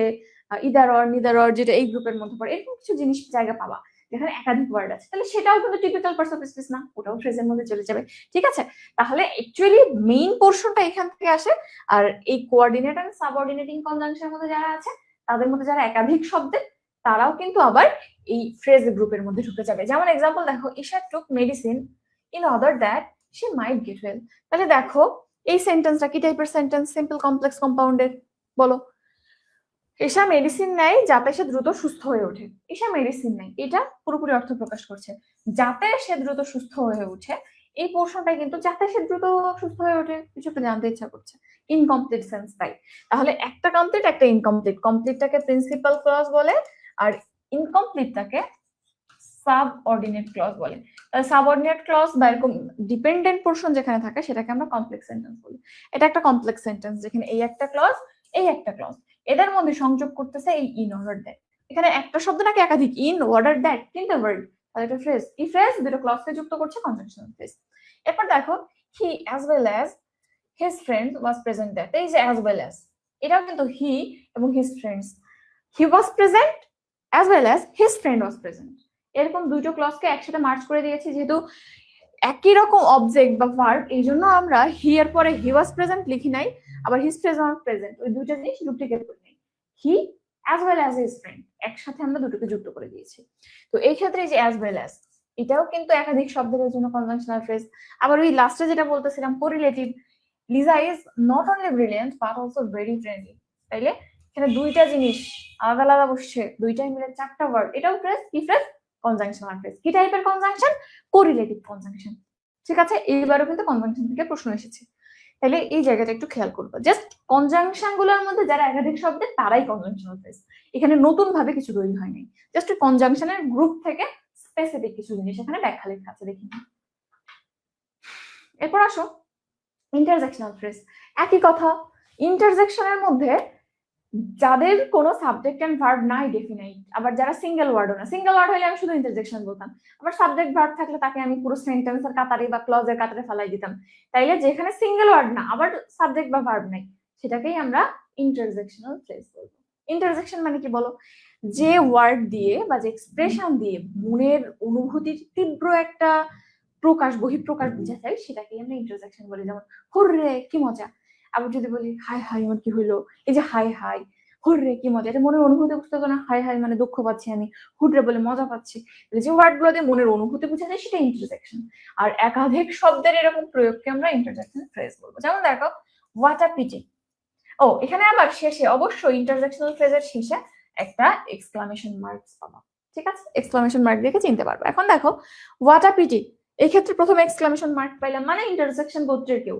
ইদার অর, নিদার অর, যেটা এই গ্রুপের মধ্যে পড়ে, এরকম কিছু জিনিস জায়গা পাবা যেখানে একাধিক ওয়ার্ড আছে। তাহলে সেটাও কিন্তু টিপিক্যাল পার্টস অফ স্পিচ না, ওটাও ফ্রেজের মধ্যে চলে যাবে। ঠিক আছে, তাহলে অ্যাকচুয়ালি মেইন পোর্শনটা এখান থেকে আসে, আর এই কোঅর্ডিনেট এন্ড সাবঅর্ডিনেটিং কনজাংশনের মধ্যে যারা আছে তাদের মধ্যে যারা একাধিক শব্দের, তারাও কিন্তু আবার এই ফ্রেজ গ্রুপের মধ্যে ঢুকে যাবে। যেমন এক্সাম্পল দেখো, Isha took medicine in order that she might get well. তাহলে দেখো এই সেন্টেন্সটা কি টাইপের সেন্টেন্স, সিম্পল, কমপ্লেক্স, কম্পাউন্ডেড, বলো। ঈশা মেডিসিন নেয় যাতে সে দ্রুত সুস্থ হয়ে ওঠে। ঈশা মেডিসিন নেয়, এটা পুরোপুরি অর্থ প্রকাশ করছে যাতে সে দ্রুত সুস্থ হয়ে ওঠে। এই পোর্শনটা কিন্তু যাতে সে দ্রুত সুস্থ হয়ে ওঠে কিছু একটা জানতে ইচ্ছা করছে, ইনকমপ্লিট সেন্স তাই। তাহলে একটা কমপ্লিট একটা ইনকমপ্লিট, কমপ্লিটটাকে প্রিন্সিপাল ক্লজ বলে আর ইনকমপ্লিটটাকে সাবঅর্ডিনেট ক্লজ বলে। সাবঅর্ডিনেট ক্লজ বা এরকম ডিপেন্ডেন্ট পোর্শন যেখানে থাকে সেটাকে আমরা কমপ্লেক্স সেন্টেন্স বলি। এটা একটা কমপ্লেক্স সেন্টেন্স যেখানে এই একটা ক্লজ এই একটা ক্লজ এদের মধ্যে সংযোগ করতেছে এই ইন অর্ডার দ্যাট। এখানে একটা শব্দ নাকি একাধিক, ইন অর্ডার দ্যাট তিনটা ওয়ার্ড, তাহলে এটা ফ্রেজ, এই ফ্রেজ দুটো ক্লজকে যুক্ত করছে কনজাংশনাল ফ্রেজ। এরপর দেখো, হি as well as his friend was present that, এই যে অ্যাজ ওয়েল অ্যাজ, এটাও কিন্তু হি এবং his friends, he was present as well as his friend was present, এরকম দুটো ক্লজকে একসাথে মার্জ করে দিয়েছি। যেহেতু একই রকম অবজেক্ট বা ভার্ব, এই জন্য আমরা হি এর পরে হি ওয়াজ প্রেজেন্ট লিখি নাই, আবার হিজ প্রেজেন্ট প্রেজেন্ট, ওই দুইটা জিনিস ডুপ্লিকেট করে নেই। হি as well as his friend একসাথে আমরা দুটোকে যুক্ত করে দিয়েছি। তো এই ক্ষেত্রে যে অ্যাজ ওয়েল অ্যাজ, এটাও কিন্তু একাধিক শব্দের জন্য কনজাংশনাল ফ্রেজ। আবার ওই লাস্টে যেটা বলতেছিলাম correlative, Liza is not only brilliant but also very friendly, তাইলে এখানে দুইটা জিনিস আলাদা আলাদা বসছে, দুইটাই মিলে চারটা ওয়ার্ড, এটাও ফ্রেজ, কি ফ্রেজ, কনজাংশনাল ফ্রেজ। কি টাইপের কনজাংশন, কোরিলেটিভ কনজাংশন। ঠিক আছে, এইবারও কিন্তু কনজাংশন থেকে প্রশ্ন এসেছে, তাহলে এই জায়গাটা একটু খেয়াল করবো। জাস্ট কনজাংশন গুলোর মধ্যে যারা একাধিক শব্দের তারাই কনজাংশনাল ফ্রেজ, এখানে নতুন ভাবে কিছু তৈরি হয় নাই, জাস্ট কনজাংশনের গ্রুপ থেকে স্পেসিফিক কিছু জিনিস এখানে ব্যাখ্যা লেখা আছে, দেখি। এরপর আসো ইন্টারজেকশনাল ফ্রেজ। একই কথা, ইন্টারজেকশনের মধ্যে যাদের কোনো সাবজেক্ট এন্ড ভার্ব নাই ডেফিনাইট, আবার যারা সিঙ্গেল ওয়ার্ডও না, সিঙ্গেল ওয়ার্ড হলে আমি শুধু ইন্টারজেকশন বলতাম, আবার সাবজেক্ট ভার্ব থাকলে তাকে আমি পুরো সেন্টেন্সের কাতারে বা ক্লজের কাতারে ফেলাই দিতাম। তাইলে যেখানে সিঙ্গেল ওয়ার্ড না আবার সাবজেক্ট বা ভার্ব নাই, সেটাকেই আমরা ইন্টারজেকশনাল ফ্রেজ বলবো। ইন্টারজেকশন মানে কি বলো, যে ওয়ার্ড দিয়ে বা যে এক্সপ্রেশন দিয়ে মনের অনুভূতির তীব্র একটা প্রকাশ, বহিঃপ্রকাশ বোঝা যায়, সেটাকেই আমরা ইন্টারজেকশন বলি। যেমন হুররে কি মজা, আবার যদি বলি হাই হাই আমার কি হইলো, এই যে হাই হাই, হুররে কি মজা, এটা মনের অনুভূতি বুঝতে না, হাই হাই মানে দুঃখ পাচ্ছি আমি, হুররে বলে মজা পাচ্ছি, যে ওয়ার্ড গুলো দিয়ে মনের অনুভূতি বোঝা যায় সেটা ইন্টারজেকশন। আর একাধিক শব্দের এরকম প্রয়োগকে আমরা ইন্টারজেকশন ফ্রেজ বলবো। যেমন দেখো, হোয়াট আ পিটি। ও এখানে আবার শেষে অবশ্যই ইন্টারজেকশনাল ফ্রেজের শেষে একটা এক্সক্লামেশন মার্কস পাবা, ঠিক আছে? এক্সক্লামেশন মার্ক দেখে চিনতে পারবে। এখন দেখো হোয়াট আ পিটি, এই ক্ষেত্রে প্রথমে এক্সক্লামেশন মার্ক পাইলাম মানে ইন্টারজেকশন গোত্রের কেউ,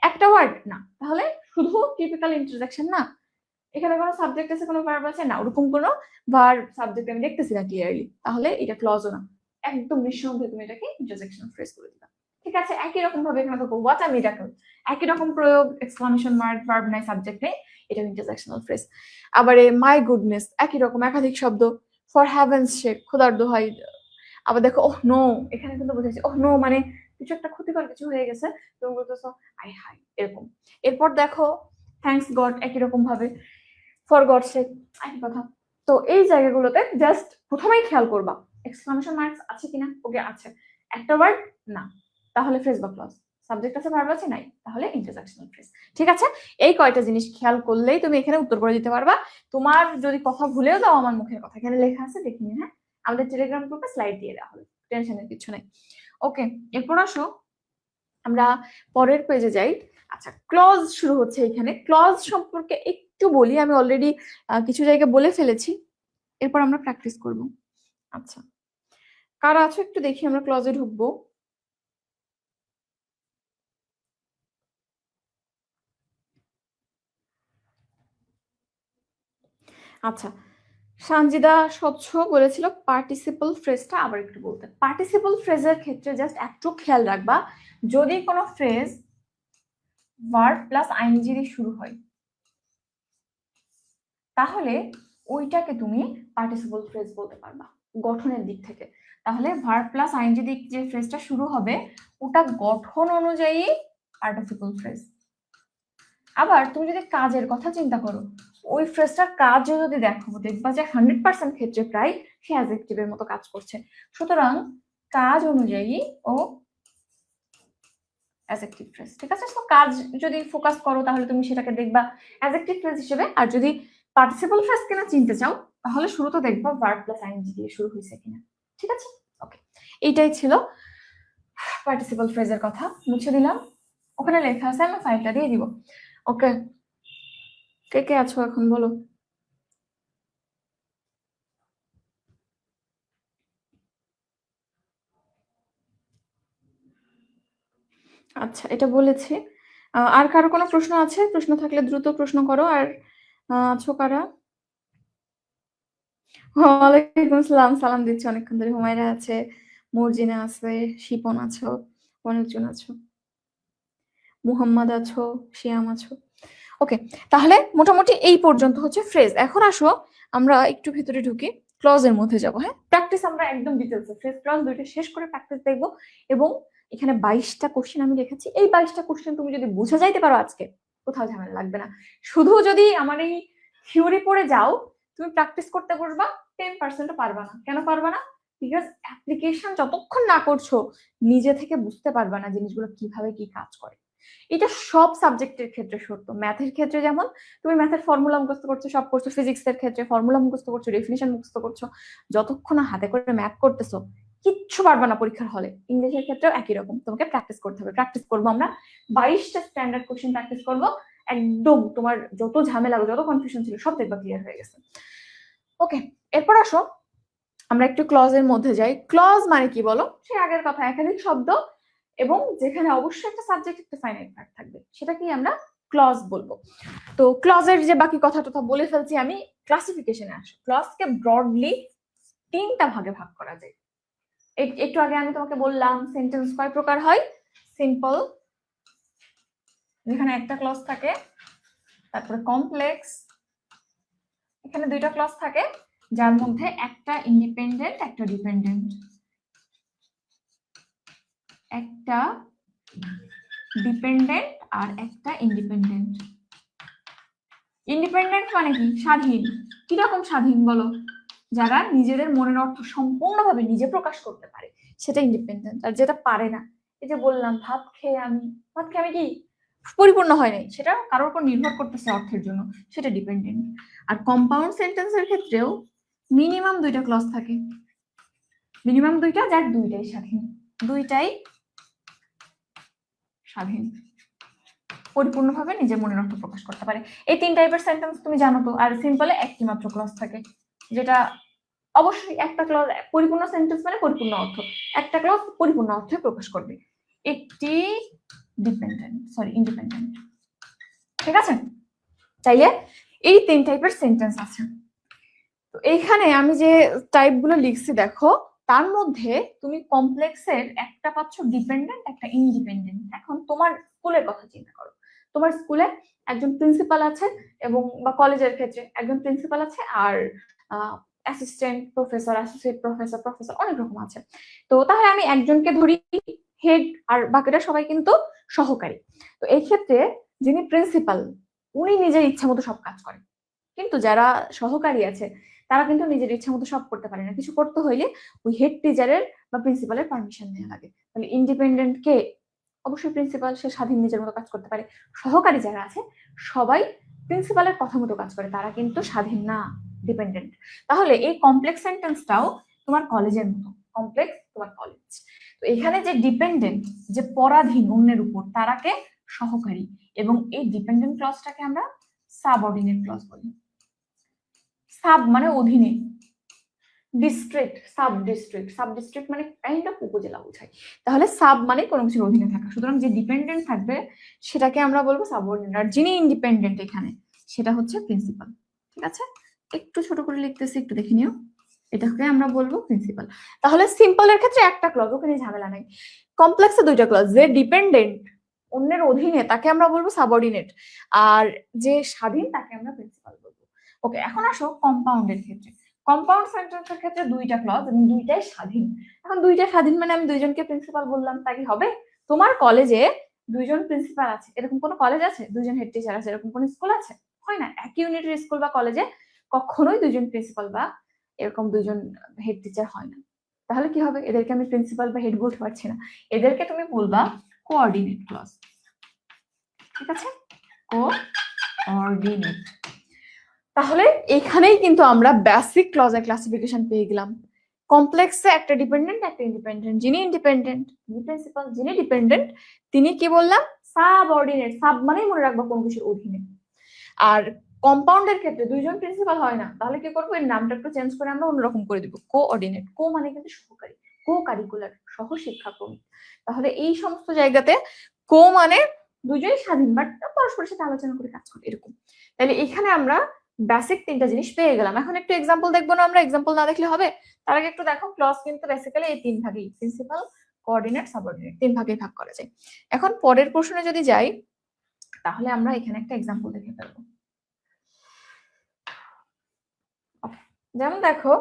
একটা ওয়ার্ড না, তাহলে শুধু টিপিক্যাল ইন্টারজেকশন না, এখানে কোনো সাবজেক্ট আছে কোনো ভার্ব আছে না, ওরকম কোনো ভার্ব সাবজেক্ট আমি দেখতেছি না ক্লিয়ারলি, তাহলে এটা ক্লজও না, একদম নিঃসন্দেহে তুমি এটাকে ইন্টারজেকশনাল ফ্রেজ করে দিবা, ঠিক আছে? একই রকম ভাবে এখানে দেখো হোয়াট আ মিরাকল, একই রকম প্রয়োগ, এক্সক্লামেশন মার্ক, ভার্ব নাই, সাবজেক্ট নেই, এটা ইন্টারজেকশনাল ফ্রেজ। আবার মাই গুডনেস একই রকম, একাধিক শব্দ, ফর হেভেন্স সেক খোদার দোহাই। আবার দেখো ওহ নো, এখানে কিন্তু বুঝেছি ওহ নো মানে কিছু একটা ক্ষতিকর কিছু হয়ে গেছে, তুমি বলতেছো আই হাই, এরকম। এরপর দেখো থ্যাঙ্কস গড, একই রকম ভাবে, ফর গড সেক, একই কথা। তো এই জায়গাগুলোতে জাস্ট প্রথমেই খেয়াল করবা এক্সক্লামেশন মার্কস আছে কিনা, ওকে আছে, একটা ওয়ার্ড না, তাহলে ফ্রেজ বা ক্লজ, সাবজেক্ট আছে ভার্ব আছে নাই, তাহলে ইন্টারজেকশনাল ফ্রেজ, ঠিক আছে? এই কয়টা জিনিস খেয়াল করলেই তুমি এখানে উত্তর করে দিতে পারবা। তোমার যদি কথা ভুলেও দাও আমার মুখের কথা এখানে লেখা আছে দেখি, হ্যাঁ আমাদের টেলিগ্রাম গ্রুপে স্লাইড দিয়ে দেওয়া হবে, টেনশনের কিছু নেই। ওকে, এরপর আসো আমরা পরের পেজে যাই। আচ্ছা ক্লজ শুরু হচ্ছে এখানে, ক্লজ সম্পর্কে একটু বলি, আমি অলরেডি কিছু জায়গায় বলে ফেলেছি, এরপর আমরা প্র্যাকটিস করব। আচ্ছা কারা আছো একটু দেখি, আমরা ক্লজে ঢুকবো। আচ্ছা সানজিদা স্বচ্ছ বলেছিল পার্টিসিপল ফ্রেজটা আবার একটু বলতে। পার্টিসিপল ফ্রেজের ক্ষেত্রে জাস্ট একটু খেয়াল রাখবা, যদি কোনো ফ্রেজ ভার্ব প্লাস আইএনজি দিয়ে শুরু হয় তাহলে ওইটাকে তুমি পার্টিসিপল ফ্রেজ বলতে পারবা গঠনের দিক থেকে। তাহলে ভার্ব প্লাস আইএনজি দিক যে ফ্রেজটা শুরু হবে ওটা গঠন অনুযায়ী পার্টিসিপল ফ্রেজ। আবার তুমি যদি কাজের কথা চিন্তা করো, ওই ফ্রেজটার কাজও যদি দেখো দেখবা যে 100% ক্ষেত্রে প্রায় সে অ্যাডজেক্টিভের মতো কাজ করছে, সুতরাং কাজ অনুযায়ী ও অ্যাডজেক্টিভ ফ্রেজ, ঠিক আছে? তো কাজ যদি ফোকাস করো তাহলে তুমি সেটাকে দেখবা অ্যাডজেক্টিভ ফ্রেজ হিসেবে, আর যদি পার্টিসিপল ফ্রেজ কিনা চিনতে চাও তাহলে শুরুতে দেখবা ভার্ব প্লাস আইএনজি দিয়ে শুরু হয়েছে কিনা, ঠিক আছে? ওকে, এইটাই ছিল পার্টিসিপল ফ্রেজের কথা, মুছে দিলাম, ওখানে লেখা আছে আমি ফাইলটা দিয়ে দিব। ওকে, কে কে আছো এখন বলো। আচ্ছা এটা বলেছি, আর কারো কোনো প্রশ্ন আছে? প্রশ্ন থাকলে দ্রুত প্রশ্ন করো। আর আছো কারা? ওয়ালাইকুম আসসালাম, সালাম দিচ্ছি অনেকক্ষণ ধরে। হুমায়রা আছে, মর্জিনা আছে, শিপন আছো, অনেকজন আছো, মুহাম্মদ আছো, শিয়াম আছো। ওকে, তাহলে মোটামুটি এই পর্যন্ত হচ্ছে ফ্রেজ। এখন আসো আমরা একটু ভিতরে ঢুকি, ক্লজের মধ্যে যাবো। হ্যাঁ প্র্যাকটিস আমরা একদম ডিটেলসে ফ্রেজ ক্লজ দুইটা শেষ করে প্র্যাকটিস দেখবো। এবং এখানে 22টা কোশ্চেন আমি রেখেছি, এই 22টা কোশ্চেন তুমি যদি বুঝে যাইতে পারো আজকে কোথাও ঝামেলা লাগবে না। শুধু যদি আমার এই থিওরি পড়ে যাও, তুমি প্র্যাকটিস করতে বসবা 10%ও পারবা না। কেন পারবা না? বিকজ অ্যাপ্লিকেশন যতক্ষণ না করছো নিজে থেকে বুঝতে পারবা না জিনিসগুলো কিভাবে কি কাজ করে। এটা সব সাবজেক্টের ক্ষেত্রে সত্য। ম্যাথের ক্ষেত্রে যেমন তুমি ম্যাথের ফর্মুলা মুখস্থ করছো, সব করছো, ফিজিক্সের ক্ষেত্রে ফর্মুলা মুখস্থ করছো, ডেফিনিশন মুখস্থ করছো, যতক্ষণ না হাতে করে ম্যাথ করতেছো কিচ্ছু পারবা না পরীক্ষার হলে। ইংলিশের ক্ষেত্রেও একই রকম, তোমাকে প্র্যাকটিস করতে হবে। প্র্যাকটিস করবো আমরা 22টা স্ট্যান্ডার্ড কোশ্চেন প্র্যাকটিস করবো, একদম তোমার যত ঝামেলা যত কনফিউশন ছিল সব দেখবা ক্লিয়ার হয়ে গেছে। ওকে, এরপর আসো আমরা একটু ক্লজের মধ্যে যাই। ক্লজ মানে কি বলো? সে আগের কথা, একাধিক শব্দ এবং যেখানে অবশ্যই একটা সাবজেক্ট একটা ফাইনাইট ভার্ব থাকবে, সেটাকেই আমরা ক্লজ বলবো। তো ক্লজের যে বাকি কথাটা বলে ফেলছি আমি, ক্লাসিফিকেশনে আসো। ক্লজকে ব্রডলি 3টা ভাগে ভাগ করা যায়। একটু আগে আমি তোমাকে বললাম সেন্টেন্স কয় প্রকার হয়। সিম্পল, যেখানে একটা ক্লজ থাকে, তারপরে কমপ্লেক্স, এখানে 2টা ক্লজ থাকে যার মধ্যে একটা ইন্ডিপেন্ডেন্ট একটা ডিপেন্ডেন্ট, একটা ডিপেন্ডেন্ট আর একটা ইন্ডিপেন্ডেন্ট। ইন্ডিপেন্ডেন্ট মানে কি? স্বাধীন। কিরকম স্বাধীন বলো? যারা নিজেদের মনের অর্থ সম্পূর্ণভাবে নিজে প্রকাশ করতে পারে সেটা ইন্ডিপেন্ডেন্ট। আর যেটা পারে না, এই যে বললাম ভাত খেয়ে আমি কি পরিপূর্ণ হয় নাই, সেটা কারোর উপর নির্ভর করতেছে অর্থের জন্য, সেটা ডিপেন্ডেন্ট। আর কম্পাউন্ড সেন্টেন্সের ক্ষেত্রেও মিনিমাম 2টা ক্লজ থাকে, মিনিমাম 2টা, যার 2টাই স্বাধীন, 2টাই স্বাধীন। পরিপূর্ণভাবে নিজের মনের অর্থ প্রকাশ করতে পারে। এই 3 টাইপের সেন্টেন্স তুমি জানো তো। আর সিম্পলে একটি মাত্র ক্লজ থাকে, যেটা অবশ্যই একটা ক্লজ পরিপূর্ণ সেন্টেন্স মানে পরিপূর্ণ অর্থ, একটা ক্লজ পরিপূর্ণ অর্থে প্রকাশ করবে। একটি ইন্ডিপেন্ডেন্ট, ঠিক আছে? চাইলে এই 3 টাইপের সেন্টেন্স আছে। তো এইখানে আমি যে টাইপগুলো লিখছি দেখো, তার মধ্যে তুমি কমপ্লেক্সের একটা পাচ্ছ ডিপেন্ডেন্ট, একটা ইন্ডিপেন্ডেন্ট। এখন তোমার স্কুলের কথা চিন্তা করো, তোমার স্কুলে একজন প্রিন্সিপাল আছে, এবং বা কলেজের ক্ষেত্রে একজন প্রিন্সিপাল আছে, আর অ্যাসিস্ট্যান্ট প্রফেসর, অ্যাসোসিয়েট প্রফেসর, অনেক রকম আছে। তো তাহলে আমি একজনকে ধরি হেড, আর বাকিটা সবাই কিন্তু সহকারী। তো এই ক্ষেত্রে যিনি প্রিন্সিপাল উনি নিজের ইচ্ছা মতো সব কাজ করেন, কিন্তু যারা সহকারী আছে তারা কিন্তু নিজের ইচ্ছা মতো সব করতে পারে না। কিছু করতে হইলে ওই হেড টিচারের বা প্রিন্সিপালের পারমিশন নেওয়া লাগে। তাহলে ইন্ডিপেন্ডেন্ট কে? অবশ্যই প্রিন্সিপাল, সে স্বাধীন নিজের মতো কাজ করতে পারে। সহকারী যারা আছে সবাই প্রিন্সিপালের কথা মতো কাজ করে, তারা কিন্তু স্বাধীন না, ডিপেন্ডেন্ট। তাহলে এই কমপ্লেক্স সেন্টেন্সটাও তোমার কলেজের মতো, কমপ্লেক্স তোমার কলেজ। তো এখানে যে ডিপেন্ডেন্ট, যে পরাধীন অন্যের উপর, তারাকে সহকারী, এবং এই ডিপেন্ডেন্ট ক্লজটাকে আমরা সাবঅর্ডিনেট ক্লজ বলি। সাব মানে অধীনে, ডিস্ট্রিক্ট, সাব ডিস্ট্রিক্ট মানে কাইন্ড অফ উপজেলা বোঝায়। তাহলে সাব মানে কোনো কিছুর অধীনে থাকা, সুতরাং যে ডিপেন্ডেন্ট থাকবে সেটাকে আমরা বলবো সাবঅর্ডিনেট, আর যিনি ইন্ডিপেন্ডেন্ট এখানে সেটা হচ্ছে প্রিন্সিপাল। ঠিক আছে, একটু ছোট করে লিখতেছি, একটু দেখে নিও। এটাকে আমরা বলবো প্রিন্সিপাল। তাহলে সিম্পলের ক্ষেত্রে একটা ক্লজ, ওখানে ঝামেলা নাই। কমপ্লেক্সে দুইটা ক্লজ, যে ডিপেন্ডেন্ট অন্যের অধীনে তাকে আমরা বলবো সাবঅর্ডিনেট, আর যে স্বাধীন তাকে আমরা প্রিন্সিপাল বলবো। ওকে, এখন আসো কম্পাউন্ডের ক্ষেত্রে। কম্পাউন্ড সেন্টেন্সের ক্ষেত্রে দুইটা ক্লজ এবং দুইটাই স্বাধীন। এখন দুইটা স্বাধীন মানে আমি দুইজনকে প্রিন্সিপাল বললাম, তা কি হবে? তোমার কলেজে দুইজন প্রিন্সিপাল আছে, এরকম কোনো কলেজ আছে? দুইজন হেড টিচার আছে, এরকম কোনো স্কুল আছে? হয় না। এক ইউনিটের স্কুল বা কলেজে কখনোই দুইজন প্রিন্সিপাল বা এরকম দুইজন হেড টিচার হয় না। তাহলে কি হবে? এদেরকে আমি প্রিন্সিপাল বা হেড বলতে পারছি না, এদেরকে তুমি বলবা কোঅর্ডিনেট ক্লজ। ঠিক আছে, কোঅর্ডিনেট। তাহলে এখানেই কিন্তু আমরা বেসিক ক্লজের ক্লাসিফিকেশন পেয়ে গেলাম। কমপ্লেক্সে একটা ডিপেন্ডেন্ট, একটা ইন্ডিপেন্ডেন্ট। যিনি ইন্ডিপেন্ডেন্ট তিনি প্রিন্সিপাল, যিনি ডিপেন্ডেন্ট তিনি কি বললাম? সাবঅর্ডিনেট। সাব মানেই মনে রাখবো কোনো কিছুর অধীনে। আর কম্পাউন্ডের ক্ষেত্রে দুইজন প্রিন্সিপাল হয় না, তাহলে কি করবো? এর নামটা একটু চেঞ্জ করে আমরা অন্যরকম করে দিব, কোঅর্ডিনেট। কো মানে কিন্তু সহকারী, কো কারিকুলার, সহ শিক্ষাক্রমিক। তাহলে এই সমস্ত জায়গাতে কো মানে দুইজনই স্বাধীন বাট পরস্পরের সাথে আলোচনা করে কাজ করে, এরকম। তাহলে এখানে আমরা বেসিক 3টা জিনিস পেয়ে গেলাম। এখন একটু এক্সাম্পল দেখবো না? আমরা এক্সাম্পল না দেখলে হবে? তার আগে একটু দেখো, ক্লজ কিন্তু বেসিক্যালি এই 3 ভাগেই, প্রিন্সিপাল, কোঅর্ডিনেট, সাবঅর্ডিনেট, 3 ভাগেই ভাগ করা যায়। এখন পরের প্রশ্নে যদি যাই, তাহলে আমরা এখানে একটা এক্সাম্পল দেখে ফেলবো। যেমন দেখো,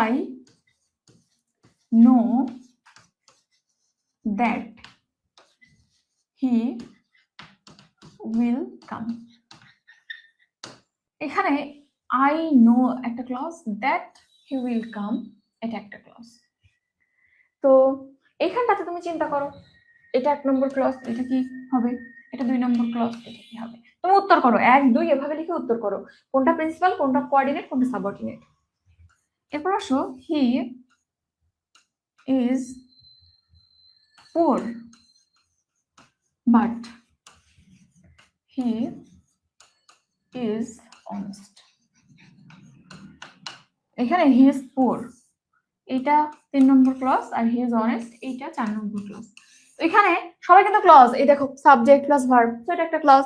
I know that he will come। এখানে I know একটা clause, that he will come এটা একটা ক্লজ। তো এখানটাতে তুমি চিন্তা করো, এটা 1 নম্বর ক্লজ, এটা কি হবে? এটা 2 নম্বর ক্লজ, এটা কি হবে? তুমি উত্তর করো, 1 2 এভাবে লিখে উত্তর করো, কোনটা প্রিন্সিপাল, কোনটা কোঅর্ডিনেট, কোনটা সাবঅর্ডিনেট। এরপর আসো, he is poor but he is honest। এখানে হি ইজ poor এটা 3 নম্বর ক্লজ, আর হি ইজ অনেস্ট এইটা 4 নম্বর ক্লজ। তো এখানে সবাই কিন্তু ক্লজ, এই দেখো সাবজেক্ট প্লাস ভার্ব, তো এটা একটা clause.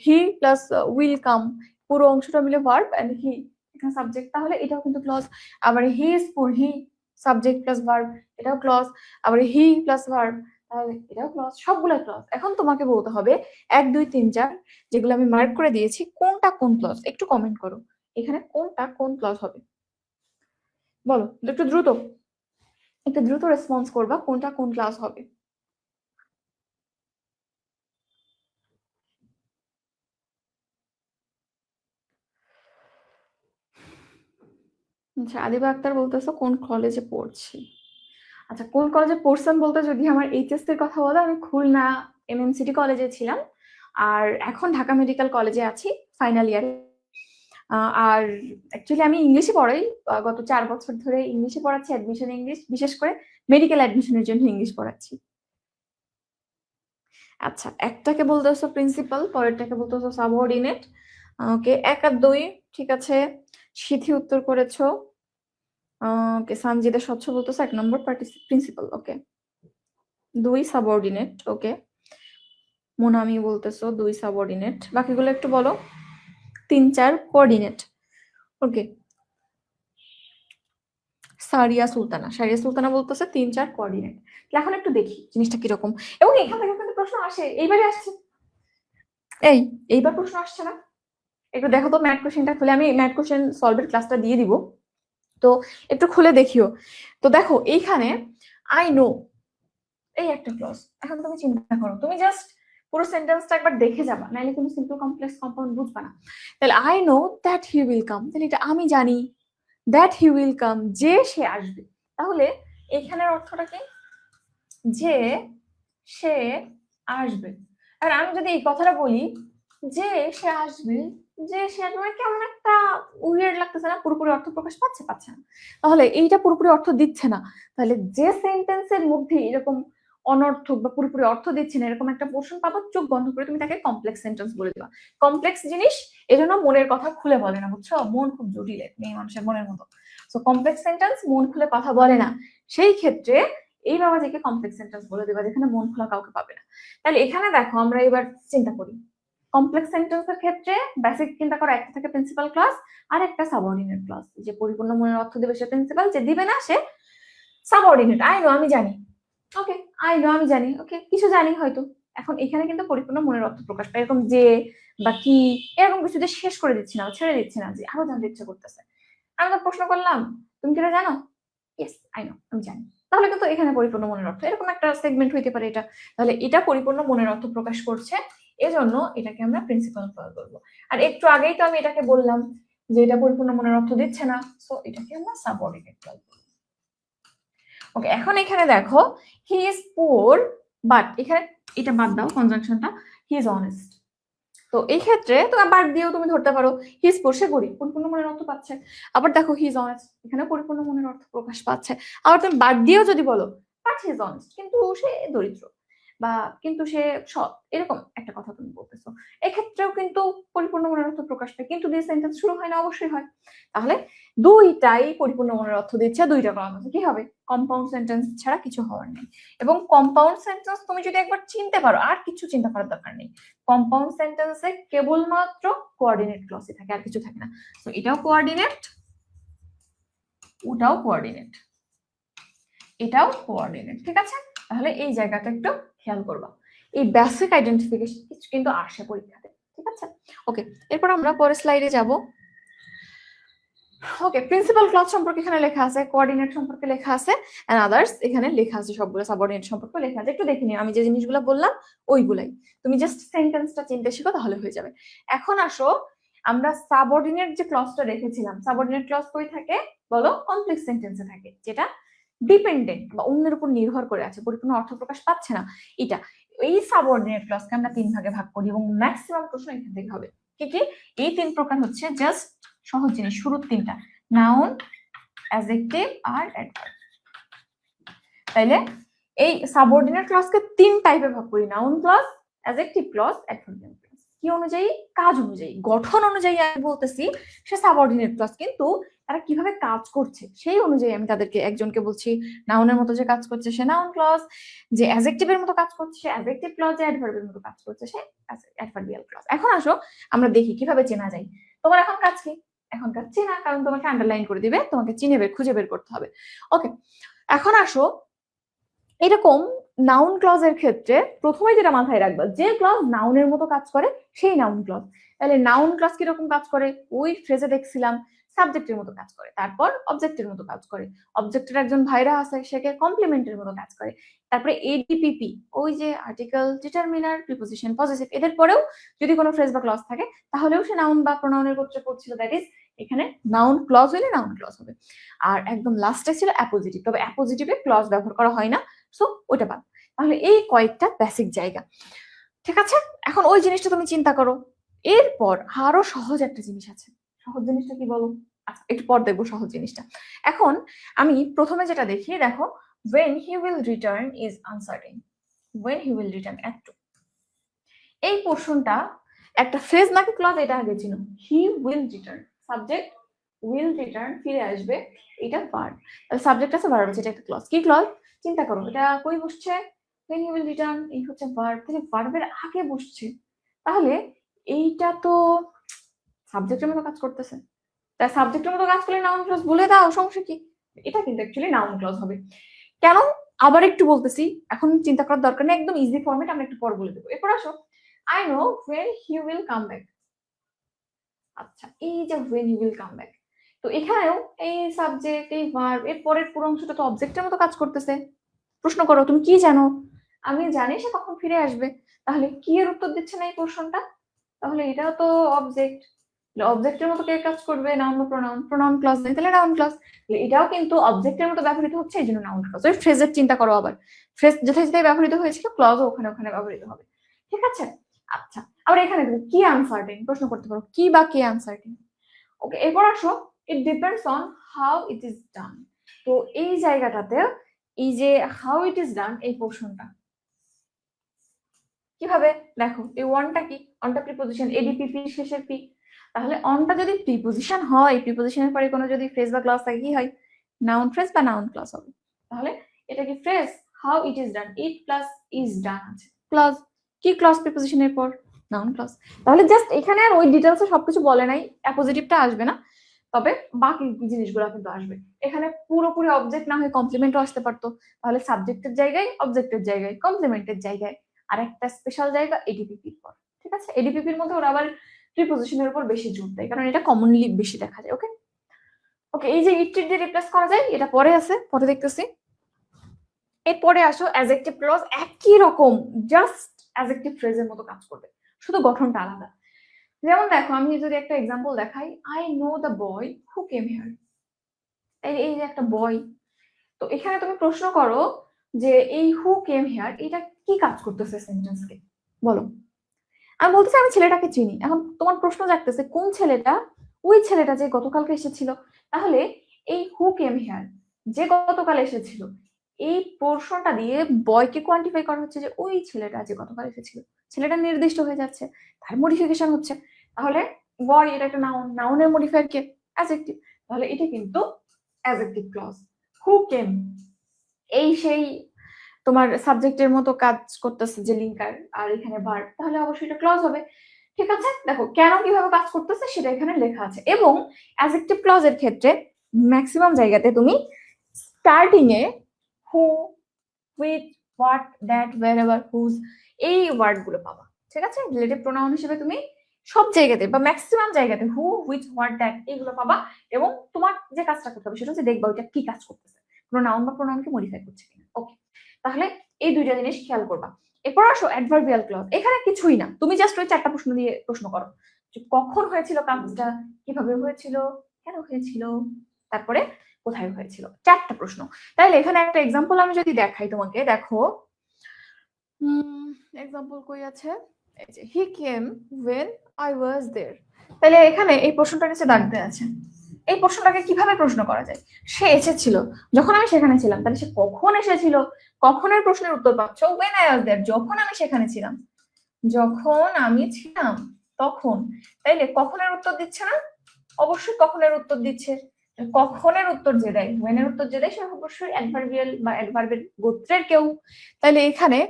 He plus will come, পুরো অংশটা মিলে ভার্ব, এন্ড হি এখানে সাবজেক্ট, তাহলে এটাও কিন্তু ক্লজ। আবার হি ইজ পুর, হি সাবজেক্ট প্লাস ভার্ব, এটাও ক্লজ। আবার হি প্লাস ভার্ব, তাহলে এটাও ক্লজ, সবগুলো ক্লজ। এখন তোমাকে বলতে হবে 1 2 3 4 যেগুলো আমি মার্ক করে দিয়েছি কোনটা কোন ক্লজ, একটু কমেন্ট করো এখানে কোনটা কোন ক্লজ হবে। বলো একটু দ্রুত, একটু দ্রুত রেসপন্স করবা, কোনটা কোন ক্লাস হবে। আচ্ছা, আদিবা আক্তার বলতেছো কোন কলেজে পড়ছি। আচ্ছা, কোন কলেজে পড়ছেন বলতে যদি আমার এইচএসসি এর কথা বলো, আমি খুলনা এমএমসিটি কলেজে ছিলাম, আর এখন ঢাকা মেডিকেল কলেজে আছি ফাইনাল ইয়ারে। আর অ্যাকচুয়ালি আমি ইংলিশে পড়াই, গত 4 বছর ধরে ইংলিশে পড়াচ্ছি, অ্যাডমিশন ইংলিশ, বিশেষ করে মেডিকেল অ্যাডমিশনের জন্য ইংলিশ পড়াচ্ছি। আচ্ছা, একটাকে বলতেছো প্রিন্সিপাল, পরেরটাকে বলতেছো সাবঅর্ডিনেট। ওকে, 1 আর 2 ঠিক আছে। সিথি উত্তর করেছো। ওকে, সানজিদা স্বচ্ছ বলতেছো 1 নম্বর প্রিন্সিপাল। ওকে, 2 সাবঅর্ডিনেট। ওকে, মোনামি বলতেছো 2 সাবঅর্ডিনেট। বাকিগুলো একটু বলো। 3, 4 কোঅর্ডিনেট। ওকে, সারিয়া সুলতানা বলতেছে 3, 4 কোঅর্ডিনেট। এখন একটু দেখি জিনিসটা কিরকম, এবং এখান থেকে কিন্তু প্রশ্ন আসে, এইবারে আসছে। এইবার প্রশ্ন আসছে না? একটু দেখো তো ম্যাথ কোশ্চেনটা খুলে, আমি ম্যাথ কোশ্চেন সলভের ক্লাসটা দিয়ে দিব, তো একটু খুলে দেখিও। তো দেখো এইখানে আই নো, এই একটা ক্লজ। এখন তুমি চিন্তা করো, তুমি জাস্ট পুরো সেন্টেন্সটা একবার দেখে যাবা, নাইলে তুমি সিম্পল কমপ্লেক্স কম্পাউন্ড বুঝবা না। তাহলে I know that he will come, তাহলে এটা আমি জানি দ্যাট হি উইল কাম, যে সে আসবে। তাহলে এখানের অর্থটা কি? যে সে আসবে। আর আমি যদি এই কথাটা বলি যে সে আসবে, যে সে আসবে, কেমন একটা উইয়ার্ড লাগতেছে না? পুরোপুরি অর্থ প্রকাশ পাচ্ছে না। তাহলে এইটা পুরোপুরি অর্থ দিচ্ছে না। তাহলে যে সেন্টেন্সের মধ্যে এরকম অনর্থক বা পুরোপুরি অর্থ দিচ্ছে না এরকম একটা পোর্শন পাবো, চোখ বন্ধ করে তুমি তাকে কমপ্লেক্স সেন্টেন্স বলে দিবা। কমপ্লেক্স জিনিস এজন্য মনের কথা খুলে বলে না, বুঝছো? মন খুব জটিল, মেয়ে মানুষের মনের মতো। সো কমপ্লেক্স সেন্টেন্স মন খুলে কথা বলে না, সেই ক্ষেত্রে এই বাবাজিকে কমপ্লেক্স সেন্টেন্স বলে দেবা, যেখানে মন খোলা কাউকে পাবে না। তাহলে এখানে দেখো আমরা এবার চিন্তা করি, কমপ্লেক্স সেন্টেন্সের ক্ষেত্রে বেসিক চিন্তা করো, একটা থাকে প্রিন্সিপাল ক্লজ আর একটা সাবঅর্ডিনেট ক্লজ। যে পরিপূর্ণ মনের অর্থ দেবে সে প্রিন্সিপাল, যে দিবে না সে সাবঅর্ডিনেট। আই নো, আমি জানি। ওকে, আই নো, আমি জানি। ওকে, কিছু জানি হয়তো। এখন এখানে কিন্তু পরিপূর্ণ মনের অর্থ প্রকাশ পায়, এরকম যে বা কি এরকম কিছু যে শেষ করে দিচ্ছি না, ছেড়ে দিচ্ছি না, যে আরো জানতে ইচ্ছে করতেছে। আমি তো প্রশ্ন করলাম, তুমি কি এটা জানো? ইয়েস, আই নো, আমি জানি। তাহলে কিন্তু এখানে পরিপূর্ণ মনের অর্থ এরকম একটা সেগমেন্ট হইতে পারে এটা। তাহলে এটা পরিপূর্ণ মনের অর্থ প্রকাশ করছে, এজন্য এটাকে আমরা প্রিন্সিপাল ক্লজ বলবো। আর একটু আগেই তো আমি এটাকে বললাম যে এটা পরিপূর্ণ মনের অর্থ দিচ্ছে না, সো এটাকে আমরা সাবঅর্ডিনেট ক্লজ বলবো। ওকে, এখন এখানে দেখো হি ইজ পুয়ার, বাট এখানে এটা বাদ দাও কনজাংশনটা, হি ইজ অনেস্ট। তো এই ক্ষেত্রে তো বাদ দিয়েও তুমি ধরতে পারো হি ইজ পুয়ার, সে গরিব, পরিপূর্ণ মনের অর্থ পাচ্ছে। আবার দেখো হি ইজ অনেস্ট, এখানে পরিপূর্ণ মনের অর্থ প্রকাশ পাচ্ছে। আবার তুমি বাদ দিয়েও যদি বলো বাট হি ইজ অনেস্ট, কিন্তু সে দরিদ্র, বা কিন্তু সে সৎ, এরকম একটা কথা তুমি বলতেছো, এক্ষেত্রেও কিন্তু পরিপূর্ণ মনের অর্থ প্রকাশ পায়, কিন্তু দিয়ে সেন্টেন্স শুরু হয় না? অবশ্যই হয়। তাহলে দুইটাই পরিপূর্ণ মনের অর্থ দিচ্ছে, দুইটা কলাম আছে, কি হবে? কম্পাউন্ড সেন্টেন্স ছাড়া কিছু হওয়ার নেই। এবং কম্পাউন্ড সেন্টেন্স তুমি যদি একবার চিনতে পারো, আর কিছু চিন্তা করার দরকার নেই। কম্পাউন্ড সেন্টেন্সে কেবলমাত্র কোঅর্ডিনেট ক্লজই থাকে, আর কিছু থাকে না। তো এটাও কোঅর্ডিনেট, ওটাও কোঅর্ডিনেট, এটাও কোঅর্ডিনেট, ঠিক আছে? তাহলে এই জায়গাটা একটু খেয়াল করবা, এই বেসিক আইডেন্টিফিকেশন কিছু কিন্তু আসে পরীক্ষাতে, ঠিক আছে? ওকে, এরপর আমরা পরের স্লাইডে যাব। ওকে, প্রিন্সিপাল ক্লজ সম্পর্কে এখানে লেখা আছে, কোঅর্ডিনেট সম্পর্কে লেখা আছে, এন্ড আদার্স এখানে লেখা আছে, সবগুলো সাবঅর্ডিনেট সম্পর্কে লেখা আছে। একটু দেখে নিও, আমি যে জিনিসগুলো বললাম ওইগুলাই, তুমি জাস্ট সেন্টেন্সটা চিনতে শিখো তাহলে হয়ে যাবে। এখন আসো, আমরা সাবঅর্ডিনেট যে ক্লজটা রেখেছিলাম, সাবঅর্ডিনেট ক্লজ কই থাকে বলো? কমপ্লেক্স সেন্টেন্সে থাকে, যেটা ডিপেন্ডেন্ট বা অন্যের উপর নির্ভর করে আছে, পরিপূর্ণ অর্থ প্রকাশ পাচ্ছে না। এটা এই সাবঅর্ডিনেট ক্লজকে আমরা 3 ভাগে ভাগ করি, এবং ম্যাক্সিমাম প্রশ্ন এখান থেকে হবে। কি কি এই 3 প্রকার হচ্ছে? জাস্ট সহজ জিনিস, শুরুর 3টা, নাউন, অ্যাডজেক্টিভ আর অ্যাডভার্ব। তাইলে এই সাবঅর্ডিনেট ক্লজকে 3 টাইপে ভাগ করি, noun clause, adjective clause, adverbial clause. কি অনুযায়ী? কাজ অনুযায়ী, গঠন অনুযায়ী আমি বলতেছি সে সাবঅর্ডিনেট ক্লজ, কিন্তু তারা কিভাবে কাজ করছে সেই অনুযায়ী আমি তাদেরকে, একজনকে বলছি নাউনের মতো যে কাজ করছে সে নাউন ক্লজ, যে অ্যাডজেক্টিভের মতো কাজ করছে সে অ্যাডজেক্টিভ ক্লজ, যে অ্যাডভার্বের মতো কাজ করছে সে অ্যাডভার্বিয়াল ক্লজ। এখন আসো আমরা দেখি কিভাবে চেনা যায়। তোমার এখন কাজ কি? এখন কাজ চেনা, কারণ তোমাকে আন্ডারলাইন করে দিবে, তোমাকে চিনে খুঁজে বের করতে হবে। ওকে, এখন আসো, এরকম নাউন ক্লজের ক্ষেত্রে প্রথমে যেটা মাথায় রাখবা, যে ক্লজ নাউনের মতো কাজ করে সেই নাউন ক্লজ। তাহলে নাউন ক্লজ কিরকম কাজ করে? ওই ফ্রেজে দেখছিলাম সাবজেক্টের মতো কাজ করে, তারপর অবজেক্টের মতো কাজ করে, অবজেক্টের একজন ভাইরা আছে সেকে কমপ্লিমেন্টের মতো কাজ করে, তারপরে এডিপিপি, ওই যে আর্টিকেল, ডিটারমিনার, প্রিপোজিশন, পজেসিভ, এদের পরেও যদি কোনো ফ্রেজ বা ক্লজ থাকে তাহলেও সে নাউন বা প্রোনাউনের গোত্রে পড়ছিল, দ্যাট ইজ এখানে নাউন ক্লজ হলে নাউন ক্লজ হবে। আর একদম লাস্টে ছিল অ্যাপোজিটিভ, তবে অ্যাপোজিটিভে ক্লজ ব্যবহার করা হয় না, সো ওটা বাদ। তাহলে এই কয়েকটা বেসিক জায়গা, ঠিক আছে? এখন ওই জিনিসটা তুমি চিন্তা করো। এরপর আরো সহজ একটা জিনিস আছে, সহজ জিনিসটা কি বলো? আচ্ছা একটু পর দেখবো সহজ জিনিসটা। এখন আমি প্রথমে যেটা দেখি, দেখো when he will return is uncertain, when he will return একটু এই পোর্শনটা একটা ফ্রেজ নাকি ক্লজ এটা আগে ছিল। He will return, subject will return, ফিরে আসবে, এটা ভার্ব। সাবজেক্ট আছে, ভার্ব আছে, এটা একটা ক্লজ। কি ক্লজ? চিন্তা করো, এটা কই বসছে? when he will return, এই হচ্ছে ভার্ব, তাহলে ভার্বের আগে বসছে, তাহলে এইটা তো সাবজেক্টের মতো কাজ করতেছে। তাই সাবজেক্টের মতো কাজ করলে নাউন ক্লজ বলে দাও, সমস্যা কি? এটা কিন্তু অ্যাকচুয়ালি নাউন ক্লজ হবে। কেন? আবার একটু বলতেছি, এখন চিন্তা করার দরকার নেই, একদম ইজি ফরম্যাট, আমরা একটু পর বলে দেবো। এরপর আসো, I know when he will come back। আচ্ছা এই যে when he will come back, তো এখানেও এই সাবজেক্ট, এই ভার্ব, এর পরের পুরো অংশটা তো অবজেক্টের মতো কাজ করতেছে। প্রশ্ন করো তুমি কি জানো? আমি জানি সে কখন ফিরে আসবে, তাহলে কি এর উত্তর দিচ্ছে না এই পোর্শনটা? তাহলে এটাও তো অবজেক্ট, অবজেক্টের মতো কে কাজ করবে? নাউন বা প্রোনাউন, প্রোনাউন ক্লজ নেই তাহলে নাউন ক্লজ, এটাও কিন্তু অবজেক্টের মতো ব্যবহৃত হচ্ছে, এই জন্য নাউন ক্লজ। ওই ফ্রেজের চিন্তা করো, আবার ফ্রেজ যেথায় যেথায় ব্যবহৃত হয়েছিল ক্লজও ওখানে ওখানে ব্যবহৃত হবে, ঠিক আছে? আচ্ছা আবার এখানে তুমি কি আনসার্টেন প্রশ্ন করতে পারো, কি বা কে আনসার্টেন। ওকে এরপর আসো, it depends on how it is done. তো এই জায়গাটাতে এই যে হাউ ইট ইজ ডান এই পোর্শনটা কিভাবে? দেখো এই ওয়ানটা কি? অনটা প্রিপোজিশন, এডিপিপি শেষের পি, তাহলে অনটা যদি প্রিপোজিশন হয়, প্রিপোজিশনের পরে কোনো যদি ফ্রেজ বা ক্লজ থাকে কি হয়? নাউন ফ্রেজ বা নাউন ক্লজ হবে। তাহলে এটা কি phrase? How it is done, it plus is done আছে, ক্লজ। কি ক্লজ? প্রিপোজিশনের পর নাউন ক্লজ। তাহলে জাস্ট এখানে আর ওই ডিটেলসে সবকিছু বলে নাই, অ্যাপোজিটিভটা আসবে না, তবে বাকি জিনিসগুলো কিন্তু আসবে। এখানে পুরোপুরি অবজেক্ট না হয়ে কমপ্লিমেন্টও আসতে পারতো, তাহলে সাবজেক্টের জায়গায়, অবজেক্টের জায়গায়, কমপ্লিমেন্টের জায়গায়, আর একটা স্পেশাল জায়গা এডিপিপির পর, ঠিক আছে? এডিপিপির মধ্যে ওরা আবার প্রিপোজিশনের উপর বেশি জোর দেয়, কারণ এটা কমনলি বেশি দেখা যায়। ওকে ওকে, এই যে ইট দিয়ে রিপ্লেস করা যায়, এটা পরে আছে, পরে দেখতেছি। এরপরে আসো অ্যাডজেক্টিভ ক্লজ, একই রকম, জাস্ট অ্যাডজেক্টিভ ফ্রেজের মতো কাজ করবে, শুধু গঠনটা আলাদা। যেমন দেখো আমি যদি একটা এক্সাম্পল দেখাই, I know the boy who came here, এই যে একটা বয়, তো এখানে তুমি প্রশ্ন করো যে এই হু কেম হিয়ার এটা কি কাজ করতেছে সেন্টেন্সকে, বলো। আমি বলতেছি আমি ছেলেটাকে চিনি, এখন তোমার প্রশ্ন জাগতেছে কোন ছেলেটা? ওই ছেলেটা যে গতকালকে এসেছিল। তাহলে এই হু কেম হিয়ার, যে গতকাল এসেছিল, এই পোর্শনটা দিয়ে বয়কে কোয়ান্টিফাই করা হচ্ছে যে ওই ছেলেটা যে গতকাল এসেছিল, ছেলেটা নির্দিষ্ট হয়ে যাচ্ছে, তার মডিফিকেশন হচ্ছে। তাহলে বয় এটা একটা নাউন, নাউনের মডিফায়ার কে? অ্যাডজেক্টিভ, তাহলে এটা কিন্তু অ্যাডজেক্টিভ ক্লজ। হু কেম এই সেই তোমার সাবজেক্টের মতো কাজ করতেছে যে লিঙ্কার, আর এখানে ভার্ব, তাহলে অবশ্যই এটা ক্লজ হবে, ঠিক আছে? দেখো কেন কিভাবে কাজ করতেছে সেটা এখানে লেখা আছে। এবং অ্যাডজেক্টিভ ক্লজের ক্ষেত্রে ম্যাক্সিমাম জায়গাতে তুমি স্টার্টিং এ who, with, what, that, wherever, whose এই ওয়ার্ড গুলো পাবা, ঠিক আছে? রিলেটিভ প্রোনাউন হিসেবে তুমি সব জায়গাতে বা ম্যাক্সিমাম জায়গাতে হু, হুইচ, হোয়াট, দ্যাট এইগুলো পাবা। এবং তোমার যে কাজটা করতে হবে সেটা হচ্ছে দেখবা ওইটা কি কাজ করতেছে, কোনো নাউন বা প্রোনাউনকে মডিফাই করছে কিনা। ওকে, তাহলে এই দুইটা জিনিস খেয়াল করবা। এরপর আসো অ্যাডভার্বিয়াল ক্লজ, এখানে কিছুই না, তুমি জাস্ট ওই চারটা প্রশ্ন দিয়ে প্রশ্ন করো যে কখন হয়েছিল কাজটা, কিভাবে হয়েছিল, কেন হয়েছিল, তারপরে কোথায় হয়েছিল, চারটা প্রশ্ন। তাইলে এখানে একটা এক্সাম্পল আমি যদি দেখাই তোমাকে, দেখো এক্সাম্পল কই আছে, এই যে হি কেম when I was there। তাহলে এখানে এই প্রশ্নটা নিচে দাগ দেওয়া আছে, এই প্রশ্নটাকে কিভাবে প্রশ্ন করা যায়? সে এসেছিল যখন আমি সেখানে ছিলাম, তাহলে সে কখন এসেছিল? কখনের প্রশ্নের উত্তর পাচ্ছ when I was there, যখন আমি সেখানে ছিলাম, যখন আমি ছিলাম তখন, তাইলে কখনের উত্তর দিচ্ছে না? অবশ্যই কখনের উত্তর দিচ্ছে। কখনের উত্তর যে দেয়, when এর উত্তর যে দেয় সে অবশ্যই অ্যাডভার্বিয়াল বা অ্যাডভার্বের গোত্রের কেউ। তাইলে এখানে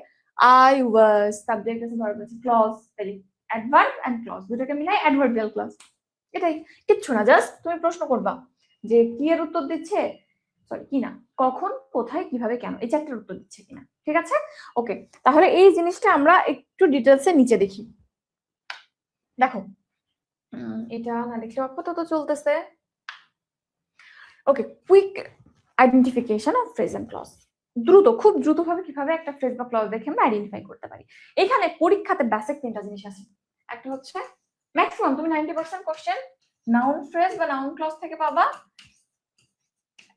I was, সাবজেক্ট আছে, ভার্ব আছে, ক্লজ, তাইলে অ্যাডভার্ব এন্ড ক্লজ দুটোকে মিলাই অ্যাডভার্বিয়াল ক্লজ। এটাই, কিচ্ছু না, জাস্ট তুমি প্রশ্ন করবা যে কি এর উত্তর দিচ্ছে, সরি কি না, কখন, কোথায়, কিভাবে, কেন, এই চারটার উত্তর দিচ্ছে কিনা, ঠিক আছে? ওকে, তাহলে এই জিনিসটা আমরা একটু ডিটেলসে নিচে দেখি। দেখো এটা না দেখলে আপাতত চলতেছে। Okay, quick identification of phrase and clause, দ্রুত, খুব দ্রুতভাবে কিভাবে একটা ফ্রেজ বা ক্লজ দেখে আমরা আইডেন্টিফাই করতে পারি। এখানে পরীক্ষাতে বেসিক তিনটা জিনিস আছে। একটা হচ্ছে ম্যাক্সিমাম তুমি 90% কোশ্চেন নাউন ফ্রেজ বা নাউন ক্লজ থেকে পাবা,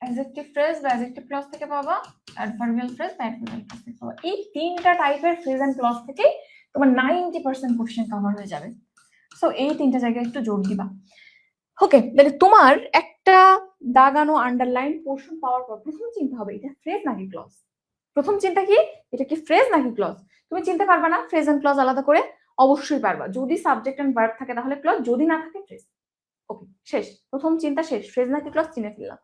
অ্যাডজেক্টিভ ফ্রেজ বা অ্যাডজেক্টিভ ক্লজ থেকে পাবা, অ্যাডভার্বিয়াল ফ্রেজ বা অ্যাডভার্বিয়াল ক্লজ থেকে পাবা। এই তিনটা টাইপের ফ্রেজ এন্ড ক্লজ থেকে তোমার 90% কোশ্চেন কভার হয়ে যাবে। সো এই তিনটা জায়গায় একটু জোর দিবা। ওকে, তাহলে তোমার একটা দাগানো আন্ডারলাইন পোর্শন পাওয়ার পর প্রথম চিন্তা হবে এটা ফ্রেজ নাকি ক্লজ। প্রথম চিন্তা কি, এটা কি ফ্রেজ নাকি ক্লজ। তুমি চিনতে পারবা না ফ্রেজ এন্ড ক্লজ আলাদা করে? অবশ্যই পারবা, যদি সাবজেক্ট এন্ড ভার্ব থাকে তাহলে ক্লজ, যদি না থাকে ফ্রেজ। ওকে, শেষ, প্রথম চিন্তা শেষ, ফ্রেজ নাকি ক্লজ চিনে ফেললাম।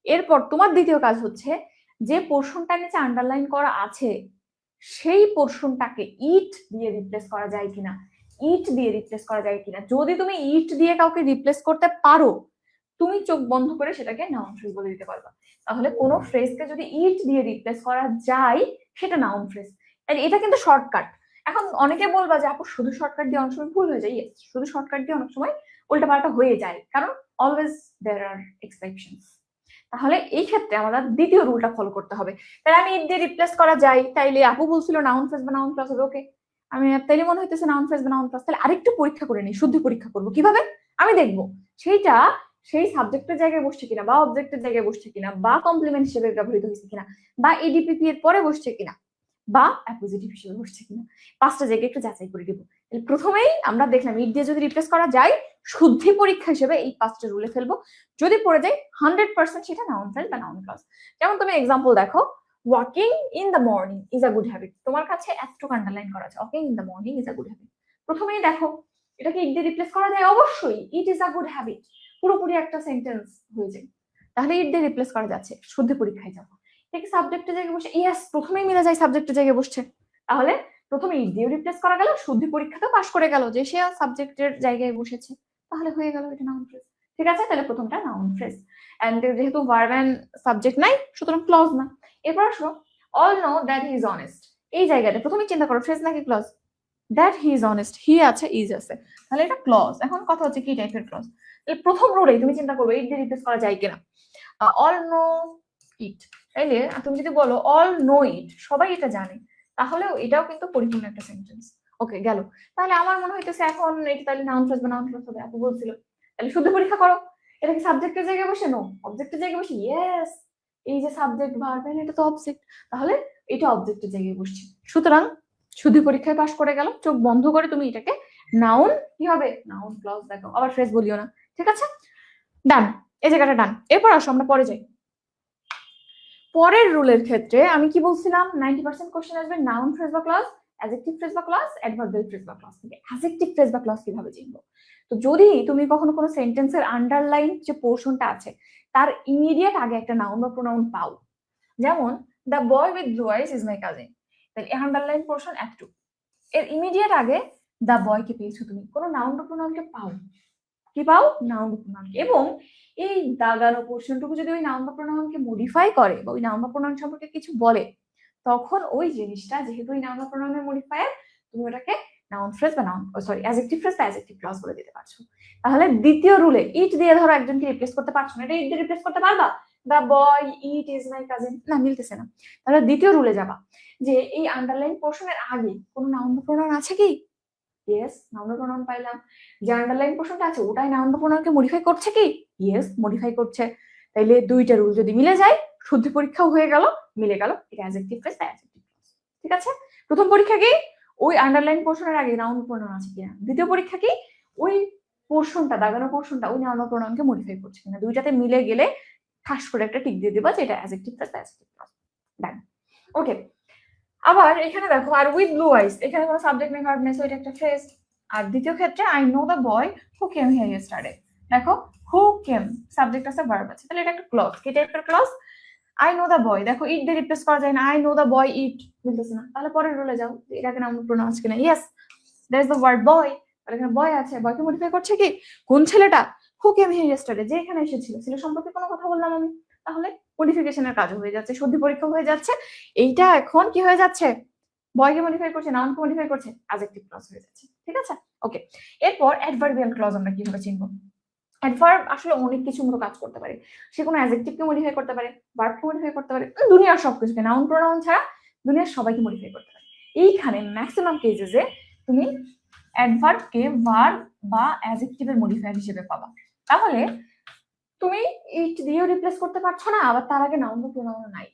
এরপর তোমার দ্বিতীয় কাজ হচ্ছে যে পোর্শনটা নিচে আন্ডারলাইন করা আছে সেই পোর্শনটাকে ইট দিয়ে রিপ্লেস করা যায় কিনা, ইট দিয়ে রিপ্লেস করা যায় কিনা। যদি তুমি ইট দিয়ে কাউকে রিপ্লেস করতে পারো তুমি চোখ বন্ধ করে সেটাকে নাউন ফ্রেজ বলে দিতে পারবা। তাহলে কোনো ফ্রেজকে যদি ইট দিয়ে রিপ্লেস করা যায় সেটা নাউন ফ্রেজ। এটা কিন্তু শর্টকাট। এখন অনেকে বলবা যে আপু শুধু শর্টকাট দিয়ে অনেক সময় ভুল হয়ে যায়। শুধু শর্টকাট দিয়ে অনেক সময় উল্টাপাল্টা হয়ে যায়, কারণ অলওয়েজ দেয়ার আর এক্সেপশনস। তাহলে এই ক্ষেত্রে আমাদের দ্বিতীয় রুলটা ফলো করতে হবে। তাহলে আমি ইট দিয়ে রিপ্লেস করা যায়, তাইলে আপু বলছিল নাউন ফ্রেজ বা নাউন ক্লজ হবে। ওকে, আমি তাইলে মনে হইতেছে নাউন ফ্রেজ বা নাউন ক্লজ। তাহলে আরেকটু পরীক্ষা করে নিই, শুদ্ধ পরীক্ষা করবো কিভাবে। আমি দেখবো সেইটা সেই সাবজেক্টের জায়গায় বসছে কিনা, বা অবজেক্টের জায়গায় বসছে কিনা, বা কমপ্লিমেন্ট হিসেবে ব্যবহৃত হয়েছে কিনা, বা এডিপিপি এর পরে বসছে কিনা, বা অ্যাপোজিটিভ হিসেবে বসছে কিনা। পাঁচটা জায়গায় একটু যাচাই করে দিব। প্রথমেই আমরা দেখলাম ইট দিয়ে যদি রিপ্লেস করা যায় শুদ্ধি পরীক্ষা হিসেবে এই পাঁচটা রুলে ফেলবো। যদি পড়ে যায় 100% সেটা নাউন ফ্রেজ বা নাউন ক্লজ। যেমন তুমি এক্সাম্পল দেখো, walking in the morning is a good habit. তোমার কাছে এতটুকু আন্ডারলাইন করা আছে, walking in the morning is a good habit. প্রথমেই দেখো এটাকে ইট দিয়ে রিপ্লেস করা যায়, অবশ্যই it is a good habit পুরোপুরি একটা সেন্টেন্স হয়ে যায়। তাহলে ইট দিয়ে রিপ্লেস করা যাচ্ছে, শুদ্ধি পরীক্ষায় যাবো। এটা সাবজেক্টের জায়গায় বসে, ইয়েস প্রথমেই মিলে যায় সাবজেক্টের জায়গায় বসছে। তাহলে প্রথমে ইট দিয়ে রিপ্লেস করা গেল, শুদ্ধি পরীক্ষাতেও পাশ করে গেল যে সে সাবজেক্টের জায়গায় বসেছে, তাহলে হয়ে গেল এটা নাউন ফ্রেজ। ঠিক আছে, তাহলে প্রথমটা নাউন ফ্রেজ। এন্ড যেহেতু ভার্ব এন্ড সাবজেক্ট নাই সুতরাং ক্লজ না। এরপর আসো, all know that he is honest. এই জায়গাটা প্রথমে চিন্তা করো ফ্রেজ নাকি clause. That he is honest, he আছে ইজ আছে, তাহলে এটা ক্লজ। এখন কথা হচ্ছে কি টাইপের ক্লজ। প্রথম রুলেই তুমি চিন্তা করবে ইট দিয়ে রিপ্লেস করা যায় কিনা। অল নো ইট, তাইলে তুমি যদি বলো অল নো ইট, সবাই এটা জানে, তাহলেও এটাও কিন্তু পরিপূর্ণ একটা সেন্টেন্স। ওকে গেল। তাহলে আমার মনে হইতেছে এখন এটা তাহলে নাউন ফ্রেজ বা নাউন ক্লজ হবে। আপু বলছিল তাহলে শুদ্ধ পরীক্ষা করো, এটা কি সাবজেক্টের জায়গায় বসে? নো। অবজেক্টের জায়গায় বসে? ইয়েস। এই যে সাবজেক্ট ভার্ব এটা তো অবজেক্ট, তাহলে এটা অবজেক্টের জায়গায় বসছে। সুতরাং শুদ্ধ পরীক্ষায় পাশ করে গেল। চোখ বন্ধ করে তুমি এটাকে নাউন কি হবে, নাউন ক্লজ দেখো, আবার ফ্রেজ বলিও না। ঠিক আছে, ডান, এই জায়গাটা ডান। এরপর আসো আমরা পরে যাই। পরের রুলের ক্ষেত্রে আমি কি বলছিলাম, 90% কোশ্চেন আসবে নাউন ফ্রেজ বা ক্লজ, অ্যাডজেক্টিভ ফ্রেজ বা ক্লজ, অ্যাডভার্বিয়াল ফ্রেজ বা ক্লজ থেকে। অ্যাডজেক্টিভ ফ্রেজ বা ক্লজ কিভাবে চিনবো? তো যদি তুমি কখনো কোনো সেন্টেন্সের আন্ডারলাইন যে পোর্শনটা আছে তার ইমিডিয়েট আগে একটা নাউন বা প্রোনাউন পাও, যেমন the boy with blue eyes is my cousin, তাহলে আন্ডারলাইন পোর্শন এতটুকু, এর ইমিডিয়েট আগে দ্য বয়কে পেয়েছো, তুমি কোনো নাউন বা প্রোনাউনকে পাও। কি পাও? নাউন বা প্রোনাউনকে। এবং এই দাগানো পোর্শনটুকু যদি ওই নাউন বা প্রোনাউনকে মডিফাই করে বা ওই নাউন বা প্রোনাউন সম্পর্কে কিছু বলে, তখন ওই জিনিসটা যেহেতু ওই নাউন বা প্রোনাউনের মডিফায়ার, তুমি ওটাকে নাউন ফ্রেজ বা নাউন সরি অ্যাডজেক্টিভ ফ্রেজ বা অ্যাডজেক্টিভ ক্লজ বলে দিতে পারছো। তাহলে দ্বিতীয় রুলে ইট দিয়ে ধরো একজনকে রিপ্লেস করতে পারছো না, এটা ইট দিয়ে রিপ্লেস করতে পারবা? The boy it is my cousin, না মিলতেছে না। তাহলে দ্বিতীয় রুলে যাবা যে এই আন্ডারলাইন পোর্শনের আগে কোনো নাউন বা প্রোনাউন আছে কি? ইয়েস, নাউন বা প্রোনাউন পাইলাম। যে আন্ডারলাইন পোর্শনটা আছে ওটাই নাউন বা প্রোনাউনকে মডিফাই করছে কি? ইয়েস, মডিফাই করছে। তাইলে দুইটা রুল যদি মিলে যায় শুদ্ধ পরীক্ষাও হয়ে গেল, মিলে গেল, এটা অ্যাডজেক্টিভ ফ্রেজ বা অ্যাডজেক্টিভ ক্লজ। ঠিক আছে, প্রথম পরীক্ষা কি ওই আন্ডারলাইন পোর্শনের আগে নাউন প্রোনাউন আছে কিনা, দ্বিতীয় পরীক্ষা কি ওই পোর্শনটা দাগানো পোর্শনটা ওই নাউন প্রোনাউনকে মডিফাই করছে কিনা। দুইটাতে মিলে গেলে ঠাস করে একটা টিক দিয়ে দেবা যে এটা অ্যাডজেক্টিভ ফ্রেজ বা অ্যাডজেক্টিভ ক্লজ। ডান। ওকে, আবার এখানে দেখো আর উইথ ব্লু আইস, এখানে কোনো সাবজেক্ট নেই ভার্ব নেই, সো এটা একটা ফ্রেজ। আর দ্বিতীয় ক্ষেত্রে I know the boy who came here yesterday, দেখো হু কেম সাবজেক্ট আছে ভার্ব আছে, তাহলে এটা একটা ক্লজ। কি টাইপের clause? I know the boy, দেখো ইট দিয়ে রিপ্লেস করা যায় না, I know the boy it, বুঝতেছ না? তাহলে পরের রুলে যাও, এটাকে নাউন প্রোনাউন্স কিনা। Yes, there is the word boy, তাহলে এখানে বয় আছে, বয়কে মডিফাই করছে কি কোন ছেলেটা? হু কেম হিয়ার ইয়েস্টারডে, যে এখানে এসেছিল, ছেলে সম্পর্কে কোনো কথা বললাম আমি, তাহলে মডিফিকেশনের কাজ হয়ে যাচ্ছে, শুদ্ধি পরীক্ষা হয়ে যাচ্ছে। এইটা এখন কি হয়ে যাচ্ছে, বয়কে মডিফাই করছে, নাউনকে মডিফাই করছে, অ্যাডজেক্টিভ ক্লজ হয়ে যাচ্ছে। ঠিক আছে, ওকে। এরপর অ্যাডভার্বিয়াল ক্লজ আমরা কিভাবে চিনবো? অ্যাডভার্ব আসলে অনেক কিছু মতো কাজ করতে পারে, সে কোনো অ্যাডজেক্টিভকে মডিফাই করতে পারে, ভার্বকে মডিফাই করতে পারে, দুনিয়ার সবকিছুকে, নাউন প্রোনাউন ছাড়া দুনিয়ার সবাইকে মডিফাই করতে পারে। এইখানে ম্যাক্সিমাম কেসেসে তুমি অ্যাডভার্বকে ভার্ব বা অ্যাডজেক্টিভের মডিফায়ার হিসেবে পাবা। তাহলে তুমি ইট দিয়েও রিপ্লেস করতে পারছো না, আবার তার আগে নাউন বা প্রোনাউন নাই।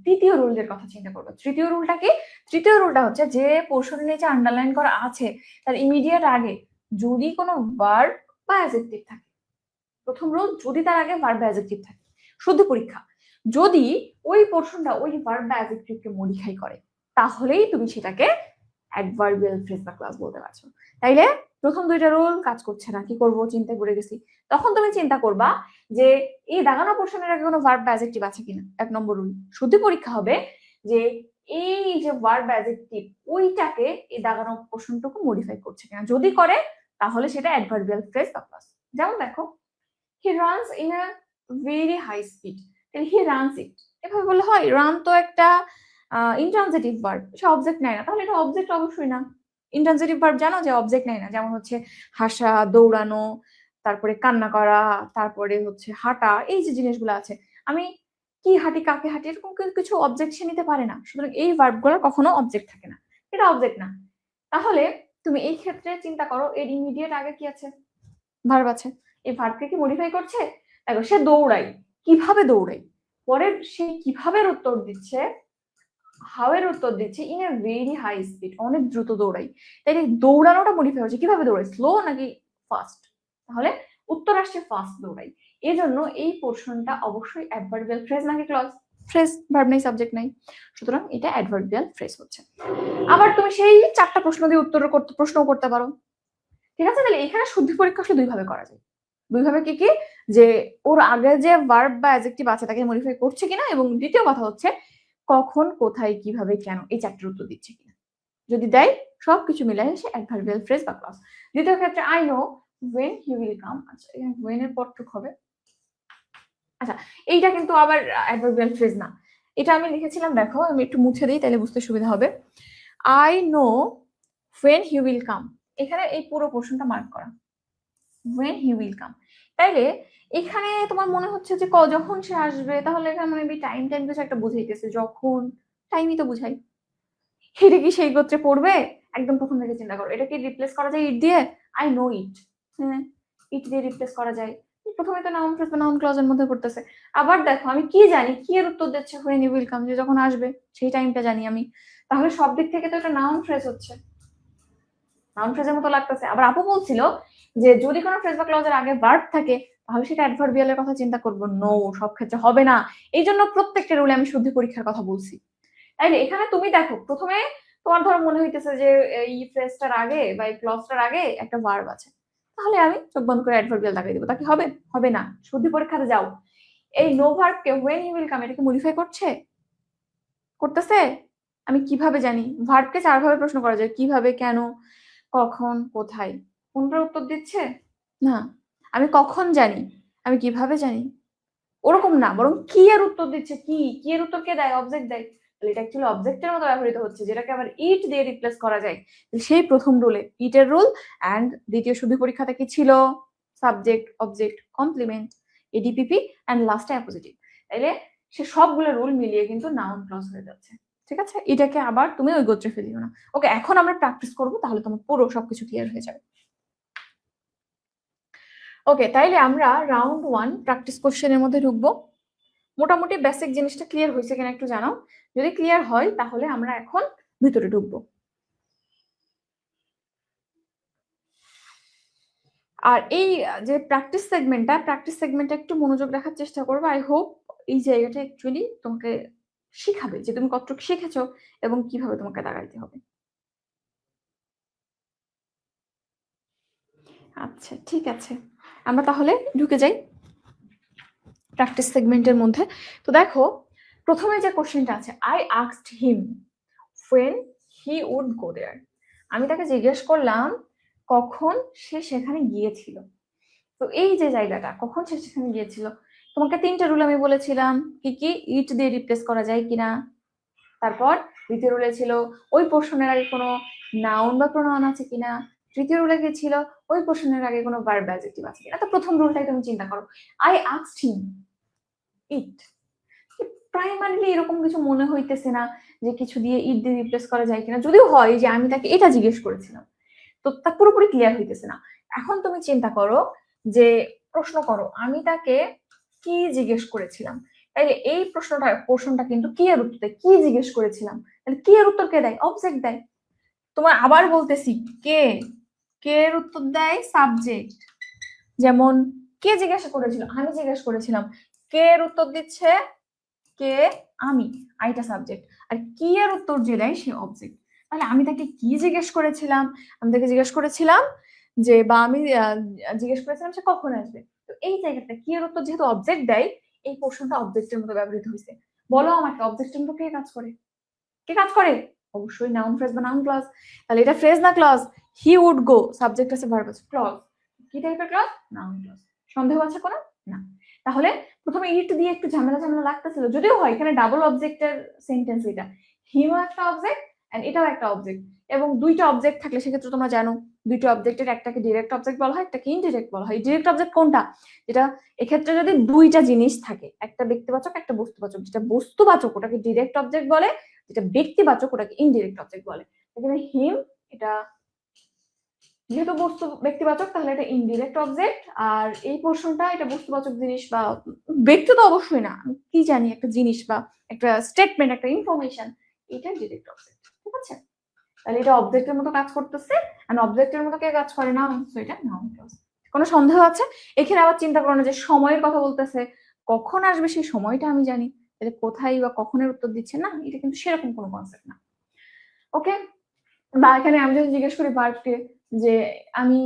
তৃতীয় রুলের কথা চিন্তা করবো। তৃতীয় রুলটা কি? তৃতীয় রুলটা হচ্ছে যে পোর্শনের নিচে আন্ডারলাইন করা আছে তার ইমিডিয়েট আগে যদি কোনো ভার্ব বা অ্যাডজেক্টিভ থাকে, প্রথম রুল, যদি তার আগে ভার্ব বা অ্যাডজেক্টিভ থাকে। শুদ্ধ পরীক্ষা, যদি ওই পোর্শনটা ওই ভার্ব বা অ্যাডজেক্টিভকে মডিফাই করে তাহলেই তুমি সেটাকে অ্যাডভার্বিয়াল ফ্রেজ বা ক্লজ বলতে পারছো। তাইলে প্রথম দুইটা রুল কাজ করছে না, কি করব চিন্তায় পড়ে গেছি। তখন তুমি চিন্তা করবা যে এই দাগানো পোর্শনের আগে কোনো ভার্ব বা অ্যাডজেক্টিভ আছে কিনা। 1 নম্বর রুল। শুদ্ধ পরীক্ষা হবে যে এই যে ভার্ব বা অ্যাডজেক্টিভ ওইটাকে এই দাগানো পোর্শনটুকু মডিফাই করছে কিনা। যদি করে তাহলে সেটা অ্যাডভার্বিয়াল ফ্রেজ বা ক্লজ। যেমন দেখো, he runs in a very high speed, তাহলে হি রানস ইট এভাবে বললে হয়? রান তো একটা ইনট্রানজিটিভ ভার্ব, সে অবজেক্ট নেয় না, তাহলে এটা অবজেক্ট অবশ্যই না। ইনট্রানজিটিভ ভার্ব জানো যে অবজেক্ট নেয় না, যেমন হচ্ছে হাসা, দৌড়ানো, তারপরে কান্না করা, তারপরে হচ্ছে হাঁটা, এই যে জিনিসগুলো আছে, আমি কি হাঁটি, কাকে হাঁটি, এরকম কিছু অবজেক্ট সে নিতে পারে না। সুতরাং এই ভার্বগুলোর কখনো অবজেক্ট থাকে না, এটা অবজেক্ট না। তাহলে তুমি এই ক্ষেত্রে চিন্তা করো, এর ইমিডিয়েট আগে কি আছে? ভার্ব আছে। এই ভার্বকে কি মডিফাই করছে? দেখো, সে দৌড়াই, কিভাবে দৌড়াই, পরের সে কিভাবে উত্তর দিচ্ছে, হাউ এর উত্তর দিচ্ছে in a very high speed, অনেক দ্রুত দৌড়াই। তাইলে দৌড়ানোটা মডিফাই হচ্ছে, কিভাবে দৌড়াই, স্লো নাকি ফাস্ট? তাহলে উত্তর আসছে ফাস্ট দৌড়াই। এই জন্য এই পোর্শনটা অবশ্যই অ্যাডভার্বিয়াল ফ্রেজ নাকি ক্লজ? ফ্রেজ, ভার্ব নাই, সাবজেক্ট নাই, সুতরাং এটা অ্যাডভার্বিয়াল ফ্রেজ হচ্ছে। আবার তুমি সেই 4টা প্রশ্ন দিয়ে প্রশ্নও করতে পারো, ঠিক আছে? তাহলে এখানে শুদ্ধ পরীক্ষা আসলে 2 ভাবে করা যায়। 2 ভাবে কি কি, যে ওর আগে যে ভার্ব বা অ্যাডজেক্টিভ আছে তাকে মডিফাই করছে কিনা, এবং দ্বিতীয় কথা হচ্ছে কখন, কোথায়, কিভাবে, কেন, এই 4টির উত্তর দিচ্ছে কিনা। যদি দেয় সবকিছু মিলাই সে অ্যাডভার্বিয়াল ফ্রেজ বা ক্লজ। দ্বিতীয় ক্ষেত্রে I know when he will come, আচ্ছা এখানে when এর পরটুক হবে। আচ্ছা, এইটা কিন্তু আবার অ্যাডভার্বিয়াল ফ্রেজ না, এটা আমি লিখেছিলাম, দেখো আমি একটু মুছে দিই তাহলে বুঝতে সুবিধা হবে। I know when he will come, এখানে এই পুরো পোর্শনটা মার্ক করা when he will come। তাইলে এখানে তোমার মনে হচ্ছে যে যখন সে আসবে, তাহলে এখানে মেবি টাইম কিছু একটা বুঝাইতেছে, যখন, টাইমই তো বুঝাই। এটা কি সেই গোত্রে পড়বে? একদম প্রথম থেকে চিন্তা করো, এটা কি রিপ্লেস করা যায় ইট দিয়ে? আই নো ইট, হ্যাঁ ইট দিয়ে রিপ্লেস করা যায়। প্রথমে তো নাউন ফ্রেজ বা নাউন ক্লজের মধ্যে পড়তেছে। আবার দেখো, আমি কি জানি, কি এর উত্তর দিচ্ছে when he will come, যে যখন আসবে সেই টাইমটা জানি আমি, তাহলে সব দিক থেকে তো এটা নাউন ফ্রেজ হচ্ছে, নাউন ফ্রেজের মতো লাগতেছে। আবার আপু বলছিল যে যদি কোনো ফ্রেজ বা ক্লজের আগে ভার্ব থাকে তাহলে সেটা অ্যাডভার্বিয়ালের কথা চিন্তা করবো। নো, সব ক্ষেত্রে হবে না। এই জন্য প্রত্যেকটা রুলে আমি শুদ্ধ পরীক্ষার কথা বলছি। তাইলে এখানে তুমি দেখো, প্রথমে তোমার ধরো মনে হইতেছে যে এই ফ্রেজটার আগে বা এই ক্লজটার আগে একটা ভার্ব আছে, তাহলে আমি চোখ বন্ধ করে অ্যাডভার্বিয়াল লাগাই দিব, তাকে হবে? হবে না। শুদ্ধ পরীক্ষাতে যাও, এই নো ভার্বকে when he will come এটাকে মডিফাই করছে, করতেছে? আমি কিভাবে জানি? ভার্বকে 4 ভাবে প্রশ্ন করা যায়, কিভাবে, কেন, কখন, কোথায়। কোনটার উত্তর দিচ্ছে? না। আমি কখন জানি, আমি কিভাবে জানি, ওরকম না, বরং কি এর উত্তর দিচ্ছে। কি এর উত্তর কে দেয়? অবজেক্ট দেয়। তাহলে এটা অ্যাকচুয়ালি অবজেক্টের মতো ব্যবহৃত হচ্ছে, যেটাকে আবার ইট দিয়ে রিপ্লেস করা যায়। সেই প্রথম রুলে ইটের রুল, এন্ড দ্বিতীয় শুদ্ধ পরীক্ষাতে কি ছিল? সাবজেক্ট, অবজেক্ট, কমপ্লিমেন্ট, এডিপিপি, এন্ড লাস্টে অ্যাপোজিটিভ। তাইলে সে সবগুলো রুল মিলিয়ে কিন্তু নাউন ক্লজ হয়ে যাচ্ছে। ঠিক আছে, এটাকে আবার তুমি ওই গোত্রে ফেলিও না। ওকে, এখন আমরা প্র্যাকটিস করব, তাহলে তোমার পুরো সবকিছু ক্লিয়ার হয়ে যাবে। ওকে, তাইলে আমরা রাউন্ড 1 প্র্যাকটিস কোশ্চেনের মধ্যে ঢুকবো। মোটামুটি বেসিক জিনিসটা ক্লিয়ার হয়েছে কিনা একটু জানাও। যদি ক্লিয়ার হয় তাহলে আমরা এখন ভিতরে ঢুকবো। আর এই যে প্র্যাকটিস সেগমেন্টটা একটু মনোযোগ রাখার চেষ্টা করবো। আই হোপ এই জায়গাটা অ্যাকচুয়ালি তোমাকে শিখাবে যে তুমি কতটুকু শিখেছো এবং কিভাবে তোমাকে দাঁড়াইতে হবে। আচ্ছা, ঠিক আছে, আমরা তাহলে ঢুকে যাই প্র্যাকটিস সেগমেন্টের মধ্যে। তো দেখো, প্রথমে যে কোশ্চেনটা আছে, I asked him when he would go there, আমি তাকে জিজ্ঞেস করলাম কখন সে সেখানে গিয়েছিল। তো এই যে জায়গাটা, কখন সে সেখানে গিয়েছিল, তোমাকে 3টা রুল আমি বলেছিলাম, কি কি? ইট দিয়ে রিপ্লেস করা যায় কিনা, তারপর দ্বিতীয় রুলে ছিল ওই পোর্শনের আগে কোনো নাউন বা প্রোনাউন আছে কিনা, তৃতীয় রুলে কি ছিল ওই পোর্শনের আগে কোনো ভার্ব বা অ্যাডজেক্টিভ আছে কিনা। তো প্রথম রুলটাই তুমি চিন্তা করো, I asked him it. Primarily এরকম কিছু মনে হইতেছে না যে কিছু দিয়ে ইট দিয়ে রিপ্লেস করা যায় কিনা, যদিও হয় যে আমি তাকে এটা জিজ্ঞেস করেছিলাম, তো তা পুরোপুরি ক্লিয়ার হইতেছে না। এখন তুমি চিন্তা করো, যে প্রশ্ন করো আমি তাকে কি জিজ্ঞেস করেছিলাম। তাইলে এই পোর্শনটা কিন্তু কি এর উত্তর দেয়, কি জিজ্ঞেস করেছিলাম, তাহলে কি এর উত্তর কে দেয়? অবজেক্ট দেয়। তোমার আবার বলতেছি, কে এর উত্তর দেয় সাবজেক্ট। যেমন কে জিজ্ঞাসা করেছিল? আমি জিজ্ঞাসা করেছিলাম। কে এর উত্তর দিচ্ছে? কে? আমি। আইটা সাবজেক্ট। আর কি এর উত্তর যে দেয় সে অবজেক্ট। তাহলে আমি তাকে কি জিজ্ঞেস করেছিলাম? আমি তাকে জিজ্ঞেস করেছিলাম যে, বা আমি জিজ্ঞেস করেছিলাম সে কখন আসবে। তো এই জায়গাটা কি এর উত্তর যেহেতু অবজেক্ট দেয়, এই পোর্শনটা অবজেক্টের মতো ব্যবহৃত হয়েছে। বলো আমাকে অবজেক্টের মতো কে কাজ করে? কে কাজ করে? অবশ্যই নাউন ফ্রেজ বা নাউন ক্লজ। তাহলে এটা ফ্রেজ না clause? He would go, subject আছে ভার্ব আছে, ক্লজ। কি টাইপের ক্লজ? Noun clause. সন্দেহ আছে কোনো? না। তাহলে প্রথমে ইট দিয়ে একটু ঝামেলা ঝামেলা লাগতেছিল, যদিও হয় এখানে ডাবল অবজেক্টের সেন্টেন্স এটা। হিমও একটা অবজেক্ট এন্ড এটাও একটা অবজেক্ট, এবং দুইটা অবজেক্ট থাকলে সেক্ষেত্রে তোমরা জানো দুইটা অবজেক্টের একটাকে ডিরেক্ট অবজেক্ট বলা হয়, একটাকে ইনডিরেক্ট বলা হয়। ডিরেক্ট অবজেক্ট কোনটা? যেটা এক্ষেত্রে যদি দুইটা জিনিস থাকে, একটা ব্যক্তিবাচক একটা বস্তুবাচক, যেটা বস্তুবাচক ওটাকে ডিরেক্ট অবজেক্ট বলে, যেটা ব্যক্তিবাচক ওটাকে ইনডিরেক্ট অবজেক্ট বলে। এখানে হিম এটা যেহেতু বস্তু ব্যক্তিবাচক তাহলে এটা ইনডিরেক্ট অবজেক্ট, আর এই পোর্শনটা এটা বস্তুবাচক জিনিস বা ব্যক্তি তো অবশ্যই না, আমি কি জানি একটা জিনিস বা একটা স্টেটমেন্ট একটা ইনফরমেশন, এটা ডিরেক্ট অবজেক্ট। ঠিক আছে, তাহলে এটা অবজেক্টের মতো কাজ করতেছে, আর অবজেক্টের মতো কে কাজ করে? নাউন। সো এটা নাউন ক্লজ। কোনো সন্দেহ আছে? এখানে আবার চিন্তা করো না যে সময়ের কথা বলতেছে, কখন আসবে সেই সময়টা আমি জানি, তাহলে কোথায় বা কখনের উত্তর দিচ্ছে না, এটা কিন্তু সেরকম কোনো কনসেপ্ট না। ওকে, বা এখানে আমি যদি জিজ্ঞেস করি ভার্বকে যে আমি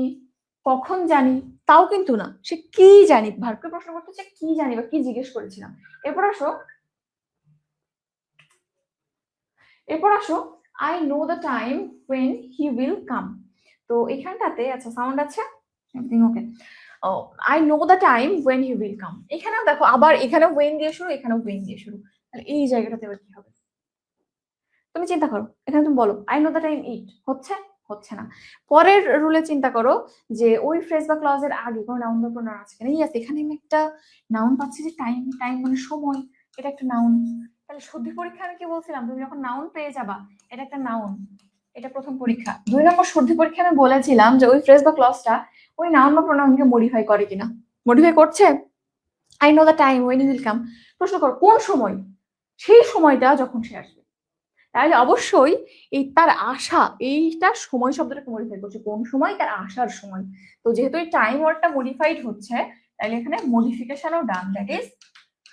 কখন জানি, তাও কিন্তু না, সে কি জানি, ভার্বকে প্রশ্ন করতেছে কি জানি বা কি জিজ্ঞেস করেছিলাম। এরপর আসো I know the time when he will come। তো এখানটাতে আচ্ছা সাউন্ড আছে, everything okay. I know the time when he will come, এখানেও দেখো আবার এখানেও when দিয়ে শুরু, এখানেও when দিয়ে শুরু, তাহলে এই জায়গাটাতে এবার কি হবে? তুমি চিন্তা করো, এখানে তুমি বলো I know the time it, হচ্ছে? হচ্ছে না। পরের রুলে চিন্তা করো যে ওই ফ্রেজ বা ক্লজের আগে কোনো নাউন বা প্রোনাউন আছে কিনা। ইয়েস, এখানে আমি একটা নাউন পাচ্ছি যে টাইম। টাইম মানে সময়, এটা একটা নাউন। তাহলে সন্ধি পরীক্ষা আমি কি বলছিলাম, তুমি যখন নাউন পেয়ে যাবা এটা একটা নাউন, এটা প্রথম পরীক্ষা। 2 নম্বর সন্ধি পরীক্ষা আমি বলেছিলাম যে ওই ফ্রেজ বা ক্লজটা ওই নাউন বা প্রোনাউনকে মডিফাই করে কিনা। মডিফাই করছে। I know the time when he will come, প্রশ্ন করো কোন সময়? সেই সময়টা যখন সে আসবে। তাহলে অবশ্যই এই তার আশা, এইটা সময় শব্দটাকে মডিফাই করছে, কোন সময়? তার আসার সময়। তো যেহেতু এই টাইম ওয়ার্ডটা মডিফাইড হচ্ছে, তাহলে এখানে মডিফিকেশনও ডান, দ্যাট ইজ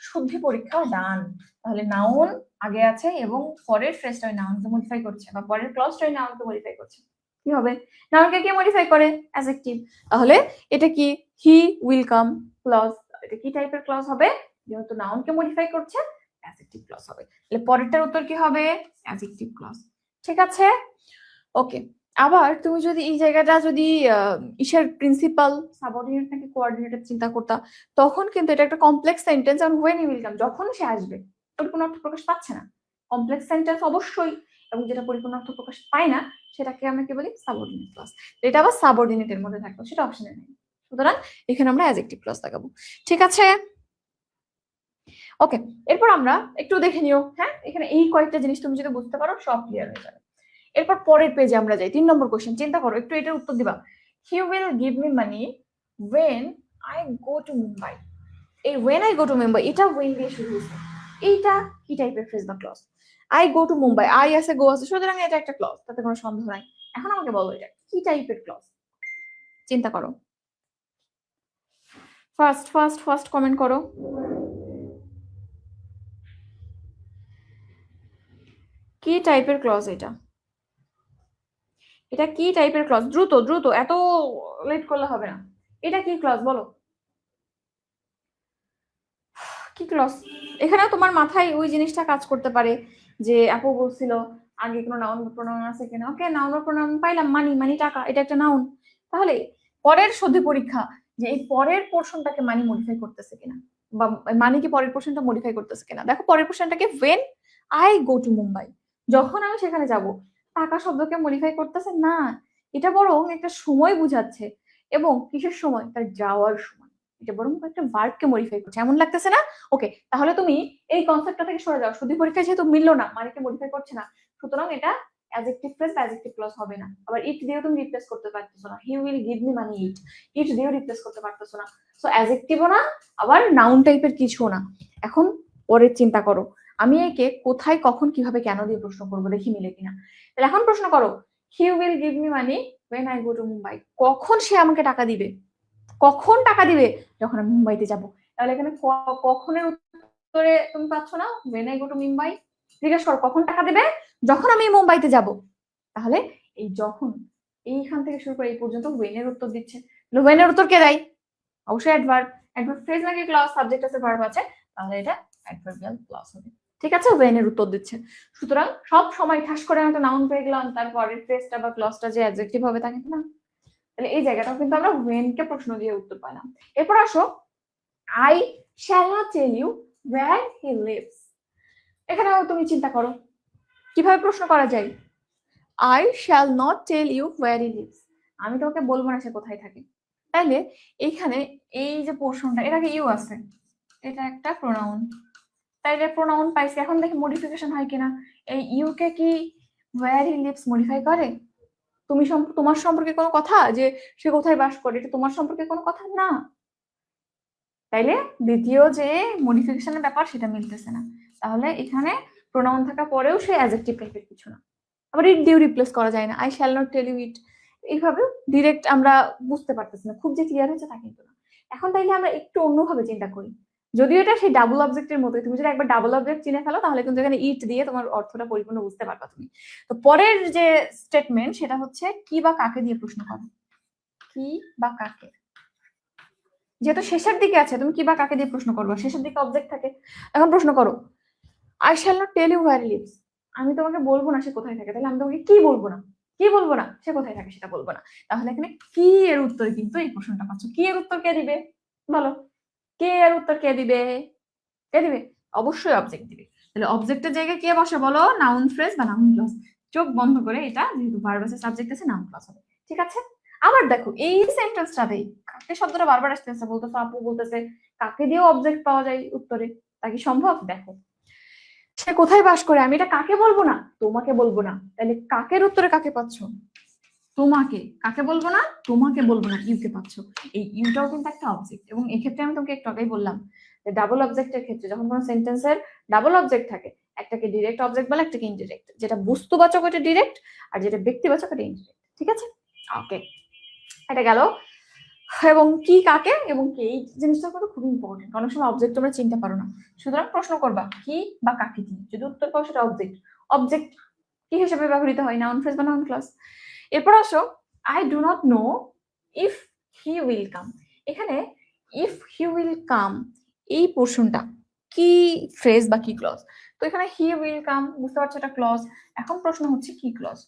শুদ্ধি পরীক্ষাও ডান। তাহলে নাউন আগে আছে এবং পরের ফ্রেজটা ওই নাউনকে মডিফাই করছে, বা পরের ক্লজটা ওই নাউনকে মডিফাই করছে। কি হবে? নাউনকে কি মডিফাই করে? অ্যাডজেক্টিভ। তাহলে এটা কি? হি উইল কাম ক্লজ, এটা কি টাইপের ক্লজ হবে? যেহেতু নাউনকে মডিফাই করছে, অ্যাডজেক্টিভ ক্লজ হবে। তাহলে পরেরটার উত্তর কি হবে? Adjective clause. ঠিক আছে, ওকে। আবার তুমি যদি এই জায়গাটা যদি ইসের প্রিন্সিপাল সাবঅর্ডিনেট নাকি কোঅর্ডিনেটর চিন্তা করতা, তখন কিন্তু এটা একটা কমপ্লেক্স সেন্টেন্স, আর হোয়েন হি উইল কাম যখন সে আসবে, পরিপূর্ণ অর্থ প্রকাশ পাচ্ছে না। কমপ্লেক্স সেন্টেন্স অবশ্যই, এবং যেটা পরিপূর্ণ অর্থ প্রকাশ পায় না সেটাকে আমরা কি বলি? Subordinate clause. এটা আবার সাবঅর্ডিনেটের মধ্যে থাকবে, সেটা অপশনে নেই। সুতরাং এখানে আমরা অ্যাডজেক্টিভ ক্লজ লাগাবো। ঠিক আছে, ওকে। এরপর আমরা একটু দেখে নিও, হ্যাঁ, এখানে এই কয়েকটা জিনিস তুমি যদি বুঝতে পারো সব ক্লিয়ার হয়ে যাবে। এরপর পরের পেজে আমরা যাই, 3 নম্বর কোশ্চেন। চিন্তা করো একটু, এটার উত্তর দিবা। হি will give me money when I go to Mumbai। এই when I go to Mumbai, এটা when দিয়ে শুরু হয়েছে। এইটা কি টাইপের ফ্রেজ বা clause? I go to Mumbai, I আছে গো আছে, সুতরাং এটা একটা ক্লজ, তাতে কোনো সন্দেহ নাই। এখন আমাকে বলো এটা কি টাইপের ক্লজ? চিন্তা করো, ফার্স্ট কমেন্ট করো। কি টাইপের ক্লজ এটা? এটা কি টাইপের ক্লজ? দ্রুত দ্রুত, এত লেট করলে হবে না। এটা কি ক্লজ বলো? কি ক্লজ? এখানেও তোমার মাথায় ওই জিনিসটা কাজ করতে পারে যে আপু বলছিল আগে কোনো নাউন বা প্রোনাউন আছে কিনা। ওকে, নাউন বা প্রোনাউন পাইলাম, মানি, মানি টাকা, এটা একটা নাউন। তাহলে পরের সন্ধি পরীক্ষা যে এই পরের পোর্শনটাকে মানি মডিফাই করতেছে কিনা, বা মানি কি পরের পোর্শনটা মডিফাই করতেছে কিনা। দেখো পরের পোর্শনটাকে when I go to Mumbai, যখন আমি সেখানে যাব। টাকা শব্দকে মডিফাই করতেছে না, এটা বরং একটা সময় বুঝাচ্ছে, এবং কিসের সময়? তার যাওয়ার সময়। এটা বরং একটা ভার্বকে মডিফাই করছে, এমন লাগতেছে না? ওকে, তাহলে তুমি এই কনসেপ্টটা থেকে সরে যাও। শুধু পরীক্ষায় যেহেতু মিললো না, মানিকে মডিফাই করছে না, সুতরাং এটা অ্যাডজেক্টিভ ফ্রেজ বা অ্যাডজেক্টিভ ক্লজ হবে না। আবার ইট দিয়েও তুমি রিপ্লেস করতে পারতেছো না। He will give me money it, it দিয়েও রিপ্লেস করতে পারতেছো না। সো অ্যাডজেক্টিভও না, আবার নাউন টাইপের কিছুও না। এখন পরের চিন্তা করো, আমি একে কোথায় কখন কিভাবে কেন দিয়ে প্রশ্ন করবো, দেখি মিলে কিনা। তাহলে এখন প্রশ্ন করো, হি will give me money when I go to Mumbai, কখন সে আমাকে টাকা দিবে? কখন টাকা দিবে? যখন আমি মুম্বাইতে যাব। তাহলে এখানে কখনের উত্তরে তুমি পাচ্ছ না, when I go to Mumbai. জিজ্ঞেস করো কখন টাকা দেবে? যখন আমি মুম্বাইতে যাব। তাহলে এই যখন এইখান থেকে শুরু করে এই পর্যন্ত when এর উত্তর দিচ্ছে। when এর উত্তর কে দেয়? অবশ্যই অ্যাডভার্ব। অ্যাডভার্ব ফ্রেজ নাকি ক্লজ, সাবজেক্ট আছে, ভার্ব আছে, তাহলে এটা অ্যাডভার্বিয়াল ক্লজ হবে। ঠিক আছে, when এর উত্তর দিচ্ছে। সুতরাং সব সময় ঠাস করে একটা নাউন পেয়ে গেলাম, তারপরের ফ্রেজটা বা ক্লজটা যে অ্যাডজেক্টিভ হবে তা কিন্তু না। তাহলে এই জায়গাটাও কিন্তু আমরা when কে প্রশ্ন দিয়ে উত্তর পেলাম। এরপর আসো, I shall not tell you where he lives। এখানেও তুমি চিন্তা করো কিভাবে প্রশ্ন করা যায়। I shall not tell you where he lives, আমি তোকে বলবো না সে কোথায় থাকে। তাইলে এইখানে এই যে পোর্শনটা, এটাকে ইউ আছে, এটা একটা প্রোনাউন, তাইলে প্রোনাউন পাইছি। এখন দেখি মডিফিকেশন হয় কিনা। এই ইউ কে কি where he lives মডিফাই করে? তুমি তোমার সম্পর্কে কোনো কথা যে সে কোথায় বাস করে, এটা তোমার সম্পর্কে কোনো কথা না। তাইলে দ্বিতীয় যে মডিফিকেশনের ব্যাপার সেটা মিলতেছে না। তাহলে এখানে প্রোনাউন থাকা পরেও সে অ্যাডজেক্টিভ টাইপের কিছু না। আবার ইট দিয়েও রিপ্লেস করা যায় না, I shall not tell you it. এইভাবে ডিরেক্ট আমরা বুঝতে পারতেছি না, খুব যে ক্লিয়ার হয়েছে তা কিন্তু না। এখন তাইলে আমরা একটু অন্যভাবে চিন্তা করি, যদিও এটা সেই ডাবল অবজেক্টের মতোই। তুমি যদি একবার ডাবল অবজেক্ট চিনে ফেলো তাহলে কিন্তু এখানে ইট দিয়ে তোমার অর্থটা পরিপূর্ণ বুঝতে পারবা তুমি। তো পরের যে স্টেটমেন্ট সেটা হচ্ছে কি বা কাকে দিয়ে প্রশ্ন করো। কি বা কাকে, যেহেতু শেষের দিকে আছে তুমি কি বা কাকে দিয়ে প্রশ্ন করবো, শেষের দিকে অবজেক্ট থাকে। এখন প্রশ্ন করো, I shall not tell you where lives, আমি তোমাকে বলবো না সে কোথায় থাকে। তাহলে আমি তোমাকে কি বলবো না, কি বলবো না, সে কোথায় থাকে সেটা বলবো না। তাহলে এখানে কি এর উত্তরে কিন্তু এই প্রশ্নটা পাচ্ছ। কি এর উত্তর কে দিবে বলো? কে এর উত্তর কে দিবে? কে দিবে? অবশ্যই অবজেক্ট দিবে। তাহলে অবজেক্টের জায়গায় কে বসে বলো? নাউন ফ্রেজ বা নাউন ক্লজ। চোখ বন্ধ করে এটা যেহেতু ভার্ব আছে, সাবজেক্ট আছে, নাউন ক্লজ হবে। ঠিক আছে, আবার দেখো এই সেন্টেন্সটাতেই কাকে শব্দটা বারবার আসতেছে, বলতেছে আপু বলতেছে কাকে দিয়েও অবজেক্ট পাওয়া যায় উত্তরে। তা কি সম্ভব? দেখো সে কোথায় বাস করে, আমি এটা কাকে বলবো না, তোমাকে বলবো না। তাহলে কাকের উত্তরে কাকে পাচ্ছ? তোমাকে। কাকে বলবো না? তোমাকে বলবো না, ইউকে পাচ্ছ। এই ইউটাও কিন্তু একটা অবজেক্ট, এবং এক্ষেত্রে আমি তোমাকে একটু আগেই বললাম যে ডাবল অবজেক্টের ক্ষেত্রে যখন কোনো সেন্টেন্সের ডাবল অবজেক্ট থাকে, একটাকে ডিরেক্ট অবজেক্ট বলে, একটাকে ইনডিরেক্ট। যেটা বস্তুবাচক এটা ডিরেক্ট, আর যেটা ব্যক্তিবাচক এটা ইনডিরেক্ট। ঠিক আছে, ওকে, এটা গেল। এবং কি কাকে এবং কে, এই জিনিসটা কিন্তু খুব ইম্পর্টেন্ট। অনেক সময় অবজেক্ট তোমরা চিনতে পারো না, সুতরাং প্রশ্ন করবা কি বা কাকে দিয়ে, যদি উত্তর পাও সেটা অবজেক্ট। অবজেক্ট কি হিসেবে ব্যবহৃত হয়? নাউন ফ্রেজ বা নাউন ক্লজ। এরপর আসো, I do not know if he will come. এখানে ইফ হি উইল কাম এই পোর্শনটা কি ফ্রেজ বা কি ক্লজ? তো এখানে হি উইল কাম বুঝতে পারছো এটা ক্লজ। এখন প্রশ্ন হচ্ছে কি ক্লজ।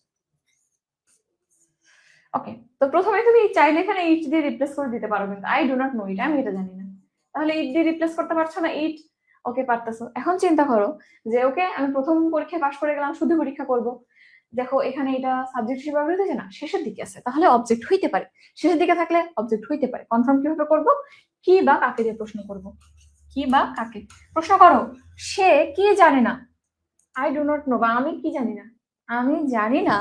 ওকে, তো প্রথমে তুমি চাইলে এখানে ইট দিয়ে রিপ্লেস করে দিতে পারো, কিন্তু আই ডু নট নো ইট, আমি এটা জানি না। তাহলে ইট দিয়ে রিপ্লেস করতে পারছো না, ইট। ওকে পারতেছো। এখন চিন্তা করো যে ওকে আমি প্রথম পরীক্ষায় পাশ করে গেলাম, শুধু পরীক্ষা করব। দেখো এখানে এটা সাবজেক্ট হিসেবে ব্যবহৃত হয়েছে না, শেষের দিকে আছে, তাহলে অবজেক্ট হইতে পারে। শেষের দিকে থাকলে অবজেক্ট হইতে পারে। কনফার্ম কিভাবে করব? কি বা কাকে দিয়ে প্রশ্ন করব। কি বা কাকে প্রশ্ন করো। সে কি জানে না, আই ডু নট নো, বা আমি কি জানি না, আমি জানি না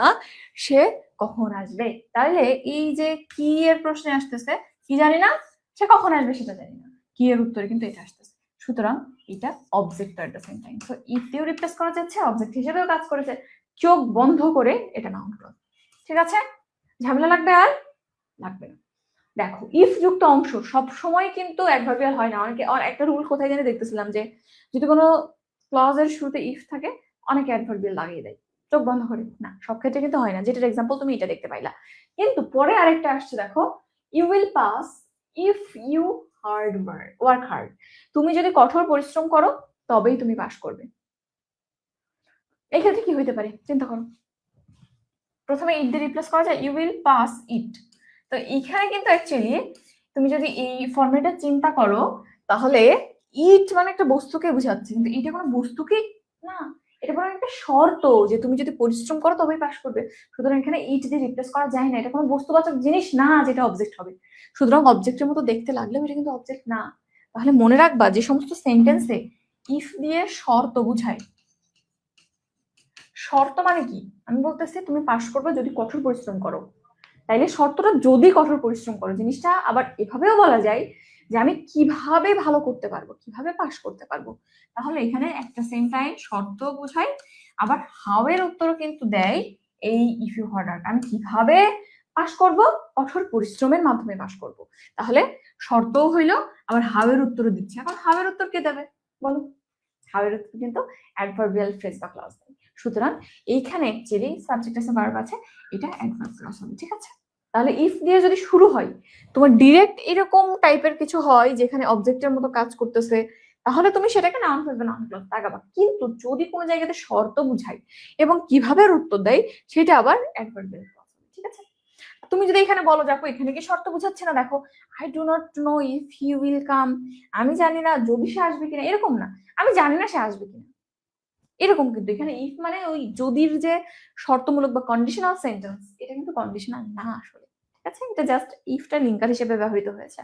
সে কখন আসবে। তাহলে এই যে কি এর প্রশ্নে আসতেছে, কি জানি না, সে কখন আসবে সেটা জানি না, কি এর উত্তরে কিন্তু এটা আসতেছে। সুতরাং এটা object at the same time. So if দিয়েও রিপ্লেস করা যাচ্ছে, অবজেক্ট হিসেবেও কাজ করেছে, চোখ বন্ধ করে এটা নাউন ক্লজ। ঠিক আছে, ঝামেলা লাগবে আর লাগবে না। দেখো ইফ যুক্ত অংশ সব সময় কিন্তু অ্যাডভার্বিয়াল হয় না। অনেকে একটা রুল কোথায় জানি দেখতেছিলাম যে যদি কোনো ক্লজের শুরুতে ইফ থাকে অনেকে অ্যাডভার্বিয়াল লাগিয়ে দেয় চোখ বন্ধ করে। না, সব ক্ষেত্রে কিন্তু হয় না, যেটার এক্সাম্পল তুমি এটা দেখতে পাইলা। কিন্তু পরে আরেকটা আসছে দেখো, you will pass if you work hard. তুমি যদি কঠোর পরিশ্রম করো তবেই তুমি পাস করবে। এই ক্ষেত্রে কি হইতে পারে চিন্তা করো। প্রথমে ইট দিয়ে রিপ্লেস করা যায়, ইউ উইল পাস ইট। তো এখানে কিন্তু অ্যাকচুয়ালি তুমি যদি এই ফরম্যাটে চিন্তা করো তাহলে ইট মানে একটা বস্তুকে বোঝাচ্ছে, কিন্তু এটা কোনো বস্তুকে না, এটা কোনো একটা শর্ত যে তুমি যদি পরিশ্রম করো তবেই পাস করবে। সুতরাং এখানে ইট দিয়ে রিপ্লেস করা যায় না, এটা কোনো বস্তুবাচক জিনিস না যেটা অবজেক্ট হবে। সুতরাং অবজেক্টের মতো দেখতে লাগলেও এটা কিন্তু অবজেক্ট না। তাহলে মনে রাখবা যে সমস্ত সেন্টেন্সে ইফ দিয়ে শর্ত বুঝায়। শর্ত মানে কি? আমি বলতেছি তুমি পাস করবে যদি কঠোর পরিশ্রম করো। তাইলে শর্তটা যদি কঠোর পরিশ্রম করো, জিনিসটা আবার এভাবেও বলা যায় যে আমি কিভাবে ভালো করতে পারবো, কিভাবে পাস করতে পারবো। তাহলে এখানে একটা সেম টাইম শর্ত বোঝায়, আবার হাউ এর উত্তরও কিন্তু দেয় এই ইফ ইউ হার্ড, আমি কিভাবে পাস করব, কঠোর পরিশ্রমের মাধ্যমে পাস করব। তাহলে শর্তও হইলো, আবার হাওয়ের উত্তরও দিচ্ছে। এখন হাওয়ের উত্তর কে দেবে বলো? হাওয়ের উত্তর কিন্তু অ্যাডভার্বিয়াল ফ্রেজ বা ক্লজ দেয়। সুতরাং এইখানে অ্যাকচুয়ালি সাবজেক্ট আছে, ভার্ব আছে, এটা অ্যাডভার্ব ক্লজ হবে। ঠিক আছে, তাহলে ইফ দিয়ে যদি শুরু হয়, তোমার ডিরেক্ট এরকম টাইপের কিছু হয় যেখানে অবজেক্টের মতো কাজ করতেছে, তাহলে তুমি সেটাকে নাউন ফেলবে, নাউন ক্লজ লাগাবা। কিন্তু যদি কোনো জায়গাতে শর্ত বুঝায় এবং কিভাবে উত্তর দেয়, সেটা আবার অ্যাডভার্বিয়াল ক্লজ হবে। ঠিক আছে, তুমি যদি এখানে বলো দেখো এখানে কি শর্ত বুঝাচ্ছে না, দেখো I do not know if he will come, আমি জানি না যদি সে আসবে কিনা, এরকম না, আমি জানি না সে আসবে কিনা, এরকম। কিন্তু এখানে ইফ মানে ওই যদির যে শর্তমূলক বা কন্ডিশনাল সেন্টেন্স, এটা কিন্তু কন্ডিশনাল না আসলে। ঠিক আছে, এটা জাস্ট ইফটা লিঙ্কার হিসেবে ব্যবহৃত হয়েছে।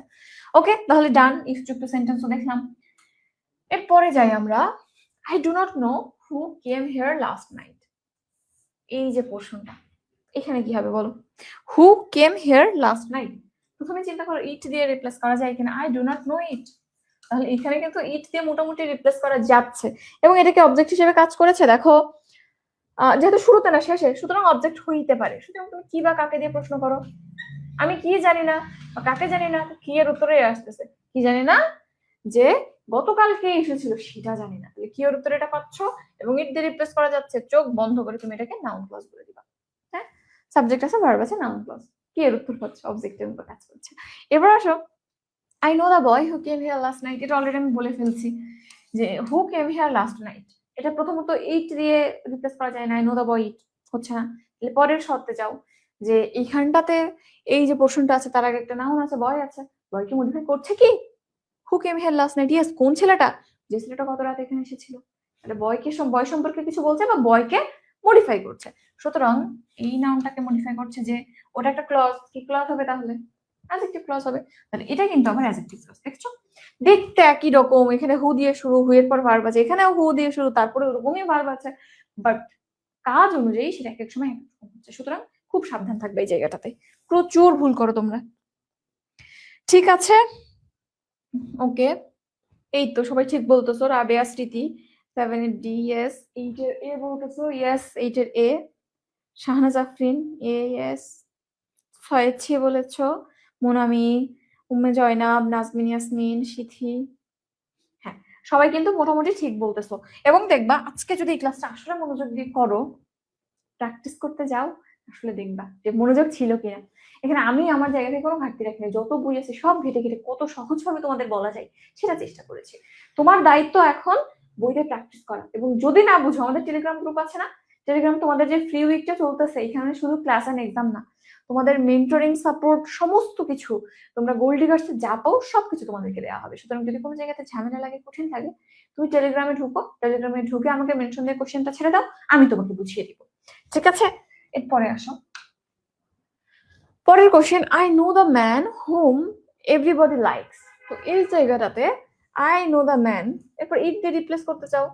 ওকে, তাহলে ডান, ইফ যুক্ত সেন্টেন্সও দেখলাম। এরপরে যাই আমরা, I do not know who came here last night. এই যে প্রশ্নটা, এখানে কি হবে বলো? হু কেম হিয়ার লাস্ট নাইট, প্রথমে চিন্তা করো ইট দিয়ে রিপ্লেস করা যায় কিনা, আই ডু নট নো ইট। তাহলে এখানে কিন্তু ইট দিয়ে মোটামুটি রিপ্লেস করা যাচ্ছে, এবং এটাকে অবজেক্ট হিসেবে কাজ করেছে। দেখো যেহেতু শুরুতে না শেষে, সুতরাং অবজেক্ট হইতে পারে। সুতরাং তুমি কি বা কাকে দিয়ে প্রশ্ন করো, আমি কি জানি না বা কাকে জানি না, কি এর উত্তরে আসতেছে কি জানি না, যে গতকাল কে এসেছিল সেটা জানি না, তাহলে কি এর উত্তরে এটা পাচ্ছ, এবং ইট দিয়ে রিপ্লেস করা যাচ্ছে, চোখ বন্ধ করে তুমি এটাকে নাউন ক্লজ বলে দিবা। হ্যাঁ, সাবজেক্ট আছে, ভার্ব আছে, নাউন ক্লজ, কি এর উত্তর পাচ্ছ, অবজেক্টের মতো কাজ করছে। এবার আসো, I know the boy who came here last night, এটা অলরেডি আমি বলে ফেলছি যে হু কেম হিয়ার লাস্ট নাইট, এটা প্রথমত ইট দিয়ে রিপ্লেস করা যায় না, আই নো দ্য বয় ইট হচ্ছে না। তাহলে পরের শর্তে যাও, যে এইখানটাতে এই যে পোর্শনটা আছে তার আগে একটা নাউন আছে, বয় আছে, বয়কে মডিফাই করছে কি, who came here last night, yes, কোন ছেলেটা, যে ছেলেটা গত রাতে এখানে এসেছিল। তাহলে বয়কে বয় সম্পর্কে কিছু বলছে বা বয়কে মডিফাই করছে, সুতরাং এই নাউনটাকে মডিফাই করছে, যে ওটা একটা ক্লজ, কি ক্লজ হবে তাহলে, অ্যাডজেক্টিভ ক্লজ হবে। তাহলে এটা কিন্তু আবার অ্যাডজেক্টিভ ক্লজ। দেখছো, দেখতে একই রকম, এখানে হু দিয়ে শুরু, হু এর পর ভার্ব আছে, এখানেও হু দিয়ে শুরু, তারপরে ওরকমই ভার্ব আছে, বাট কাজ অনুযায়ী সেটা এক এক সময় এক রকম হচ্ছে। সুতরাং খুব সাবধান থাকবে এই জায়গাটাতে, প্রচুর ভুল করো তোমরা। ঠিক আছে, ওকে, এই তো সবাই ঠিক বলতেছো। রাবেয়া স্মৃতি 7 এর ডি, ইয়েস। 8 এর এ বলতেছো, ইয়েস 8 এর এ। শাহনাজ আফরিন এ, ইয়েস। 6 বলেছো, মোনামি, উম্মে জয়নাব, নাজমিন ইয়াসমিন, সিথি। হ্যাঁ, সবাই কিন্তু মোটামুটি ঠিক বলতেছো। এবং দেখবা আজকে যদি এই ক্লাসটা আসলে মনোযোগ দিয়ে করো, প্র্যাকটিস করতে যাও, আসলে দেখবা যে মনোযোগ ছিল কিনা। এখানে আমি আমার জায়গা থেকে কোনো ঘাটতি রাখিনি, যত বই আছে সব ঘেটে ঘেটে কত সহজভাবে তোমাদের বলা যায় সেটা চেষ্টা করেছি। তোমার দায়িত্ব এখন বইতে প্র্যাকটিস করা, এবং যদি না বুঝো আমাদের টেলিগ্রাম গ্রুপ আছে না, টেলিগ্রাম তোমাদের যে ফ্রি উইকটা চলতেছে, এখানে শুধু ক্লাস এন্ড এক্সাম না, তোমাদের মেন্টরিং সাপোর্ট সমস্ত কিছু, তোমরা গোল্ড ডিগার্সে যা পাও সবকিছু তোমাদেরকে দেওয়া হবে। সুতরাং যদি কোনো জায়গাতে ঝামেলা লাগে, কঠিন লাগে, তুমি টেলিগ্রামে ঢুকো, টেলিগ্রামে ঢুকে আমাকে মেনশন দিয়ে কোশ্চেনটা ছেড়ে দাও, আমি তোমাকে বুঝিয়ে দিব। ঠিক আছে, এরপরে আসো পরের question, I know the man hmm everybody likes. তো এই জায়গাটাতে আই নো দ্য ম্যান, এরপর ইট দিয়ে রিপ্লেস করতে চাও,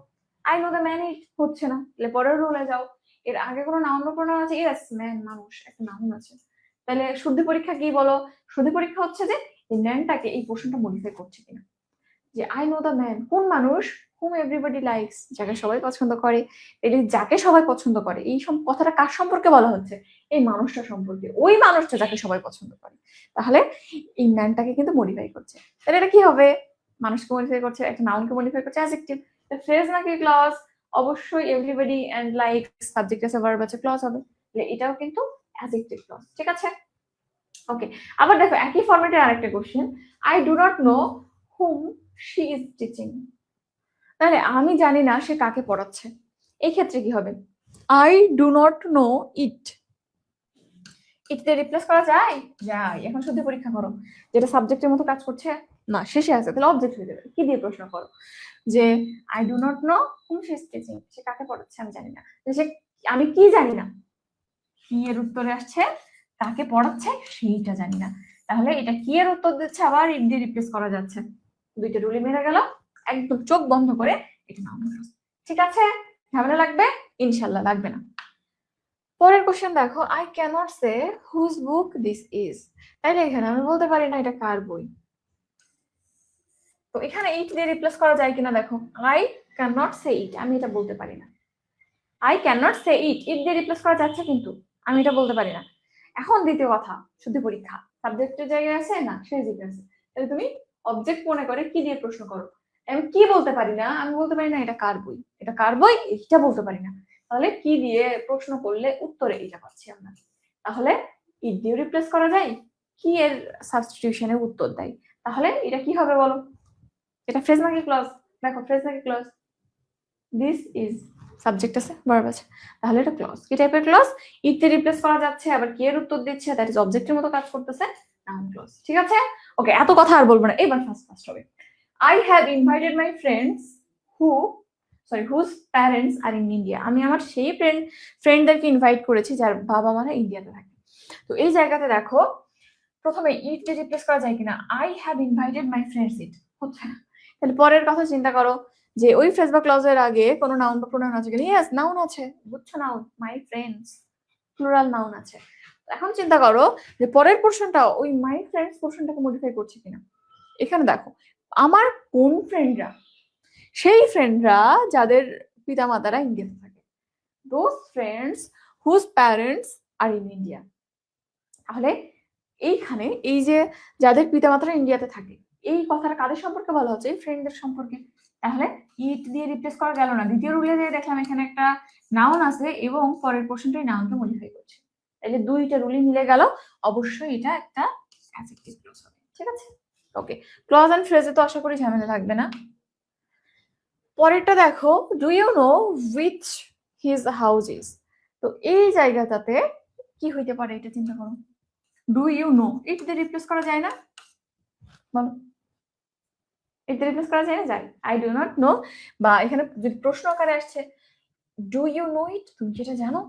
আই নো দ্য ম্যান ইট হচ্ছে না, তাহলে পরের রুলে যাও, এর আগে কোনো নাউন বা প্রোনাউন আছে, ইয়েস ম্যান মানুষ, একটা নাউন আছে, তাহলে শুদ্ধি পরীক্ষা কি বলো? শুদ্ধি পরীক্ষা হচ্ছে যে এই ম্যানটাকে এই পোর্শনটা মডিফাই করছে কিনা, যে আই নো দ্য ম্যান কোন মানুষ, হুম এভরিবডি লাইকস যাকে সবাই পছন্দ করে। এই যাকে সবাই পছন্দ করে, এই কথাটা কার সম্পর্কে বলা হচ্ছে? এই মানুষটা সম্পর্কে, ওই মানুষটা যাকে সবাই পছন্দ করে। তাহলে এই ম্যানটাকে কিন্তু মডিফাই করছে, তাহলে এটা কি হবে? মানুষকে মডিফাই করছে, একটা নাউনকে মডিফাই করছে, অ্যাডজেক্টিভ। ফ্রেজ নাকি ক্লজ? অবশ্যই এভরিবডি এন্ড লাইক সাবজেক্ট আছে, ভার্ব আছে, ক্লজ হবে। তাহলে এটাও কিন্তু অ্যাডজেক্টিভ ক্লজ। ঠিক আছে, ওকে। আবার দেখো একই ফরম্যাটের আরেকটা question, I do not know whom she is teaching. তাহলে আমি জানি না সে কাকে পড়াচ্ছে, এই ক্ষেত্রে কি হবে? আই ডু নট নো ইট, ইট দিয়ে রিপ্লেস করা যায়? যায়। এখন শুধু পরীক্ষা করো, যেটা সাবজেক্টের মতো কাজ করছে না, শেষে আছে, তাহলে অবজেক্ট হয়ে যাবে। কি দিয়ে প্রশ্ন করো যে I do not know whom she is teaching, সে কাকে পড়াচ্ছে আমি জানি না, সে আমি কি জানি না, কি এর উত্তরে আসছে কাকে পড়াচ্ছে সেইটা জানি না। তাহলে এটা কি এর উত্তর দিচ্ছে, আবার ইট দিয়ে রিপ্লেস করা যাচ্ছে, দুইটা রুলি মেরে গেল, একদম চোখ বন্ধ করে এটা নাও। ঠিক আছে, ঝামেলা লাগবে? ইনশাল্লাহ লাগবে না। পরের কোশ্চেন দেখো, I cannot say whose book this is. তাইলে এখানে আমি বলতে পারি না এটা কার বই, তো এখানে ইট দিয়ে রিপ্লেস করা যায় কিনা দেখো, আই ক্যানট সে ইট, আমি এটা বলতে পারি না। আই ক্যানট সে ইট, ইট দিয়ে রিপ্লেস করা যাচ্ছে কিন্তু আমি এটা বলতে পারি না। এখন দ্বিতীয় কথা, শুদ্ধ পরীক্ষা সাবজেক্টের জায়গায় আছে না, শেষ দিকে আছে, তাহলে তুমি অবজেক্ট মনে করে কি দিয়ে প্রশ্ন করো। আমি কি বলতে পারি না, আমি বলতে পারি না এটা কার বই, এটা কার বই এটা বলতে পারি না, তাহলে কি দিয়ে প্রশ্ন করলে উত্তরে এটা পাচ্ছি আমরা। তাহলে ইট দিয়ে রিপ্লেস করা যায়, কি এর সাবস্টিটিউশনে উত্তর দেয়, তাহলে এটা কি হবে বলো? এটা ফ্রেজ নাকি ক্লজ? দেখো ফ্রেজ নাকি ক্লজ? দিস ইজ সাবজেক্ট আছে, ভার্ব আছে, তাহলে এটা ক্লজ। কি টাইপের ক্লজ? ইট দিয়ে রিপ্লেস করা যাচ্ছে, আবার কি এর উত্তর দিচ্ছে, দ্যাট ইজ অবজেক্টের মতো কাজ করতেছে, নাউন ক্লজ। ঠিক আছে, ওকে, এত কথা আর বলবো না, এবার ফার্স্ট হবে। I have invited my friends whose parents are in India. আমি আমার সেই ফ্রেন্ডদেরকে ইনভাইট করেছি যার বাবা মারা ইন্ডিয়াতে থাকে। তো এই জায়গাতে দেখো প্রথমে ইট দিয়ে রিপ্লেস করা যায় কিনা, I have invited my friends, ইট হচ্ছে না। তাহলে পরের কথা চিন্তা করো যে ওই ফ্রেজ বা ক্লজের আগে কোনো নাউন বা প্রোনাউন আছে কিনা। ইয়েস, নাউন আছে, বুঝছো, noun, my friends, plural noun আছে। এখন চিন্তা করো যে পরের পোরশনটা ওই মাই ফ্রেন্ডস পোরশনটাকে মডিফাই করছে কিনা। এখানে দেখো আমার কোন ফ্রেন্ডরা, সেই ফ্রেন্ডরা যাদের পিতামাতারা ইন্ডিয়াতে থাকে, those friends whose parents are in India. তাহলে এইখানে এই যে যাদের পিতামাতারা ইন্ডিয়াতে থাকে, এই কথাটা কাদের সম্পর্কে বলা হচ্ছে? এই ফ্রেন্ডদের সম্পর্কে। তাহলে ইট দিয়ে রিপ্লেস করা গেল না। দ্বিতীয় রুলে দিয়ে দেখলাম এখানে একটা নাউন আছে এবং পরের পোরশনটাই নাউনকে মডিফাই করছে, তাহলে দুইটা রুলই মিলে গেল, অবশ্যই এটা একটা অ্যাডজেক্টিভ ক্লজ হবে। ঠিক আছে, ওকে, ক্লজ এন্ড ফ্রেজে তো আশা করি ঝামেলা থাকবে না। পরেরটা দেখো, do you know which his house is. তো এই জায়গাটাতে কি হইতে পারে এটা চিন্তা করো। ডু ইউ নো, ইট দিয়ে রিপ্লেস করা যায় না? বলো, ইট দিয়ে রিপ্লেস করা যায় না? যায়। আই ডু নট নো, বা এখানে যদি প্রশ্ন আকারে আসছে ডু ইউ নো ইট, তুমি কি এটা জানো?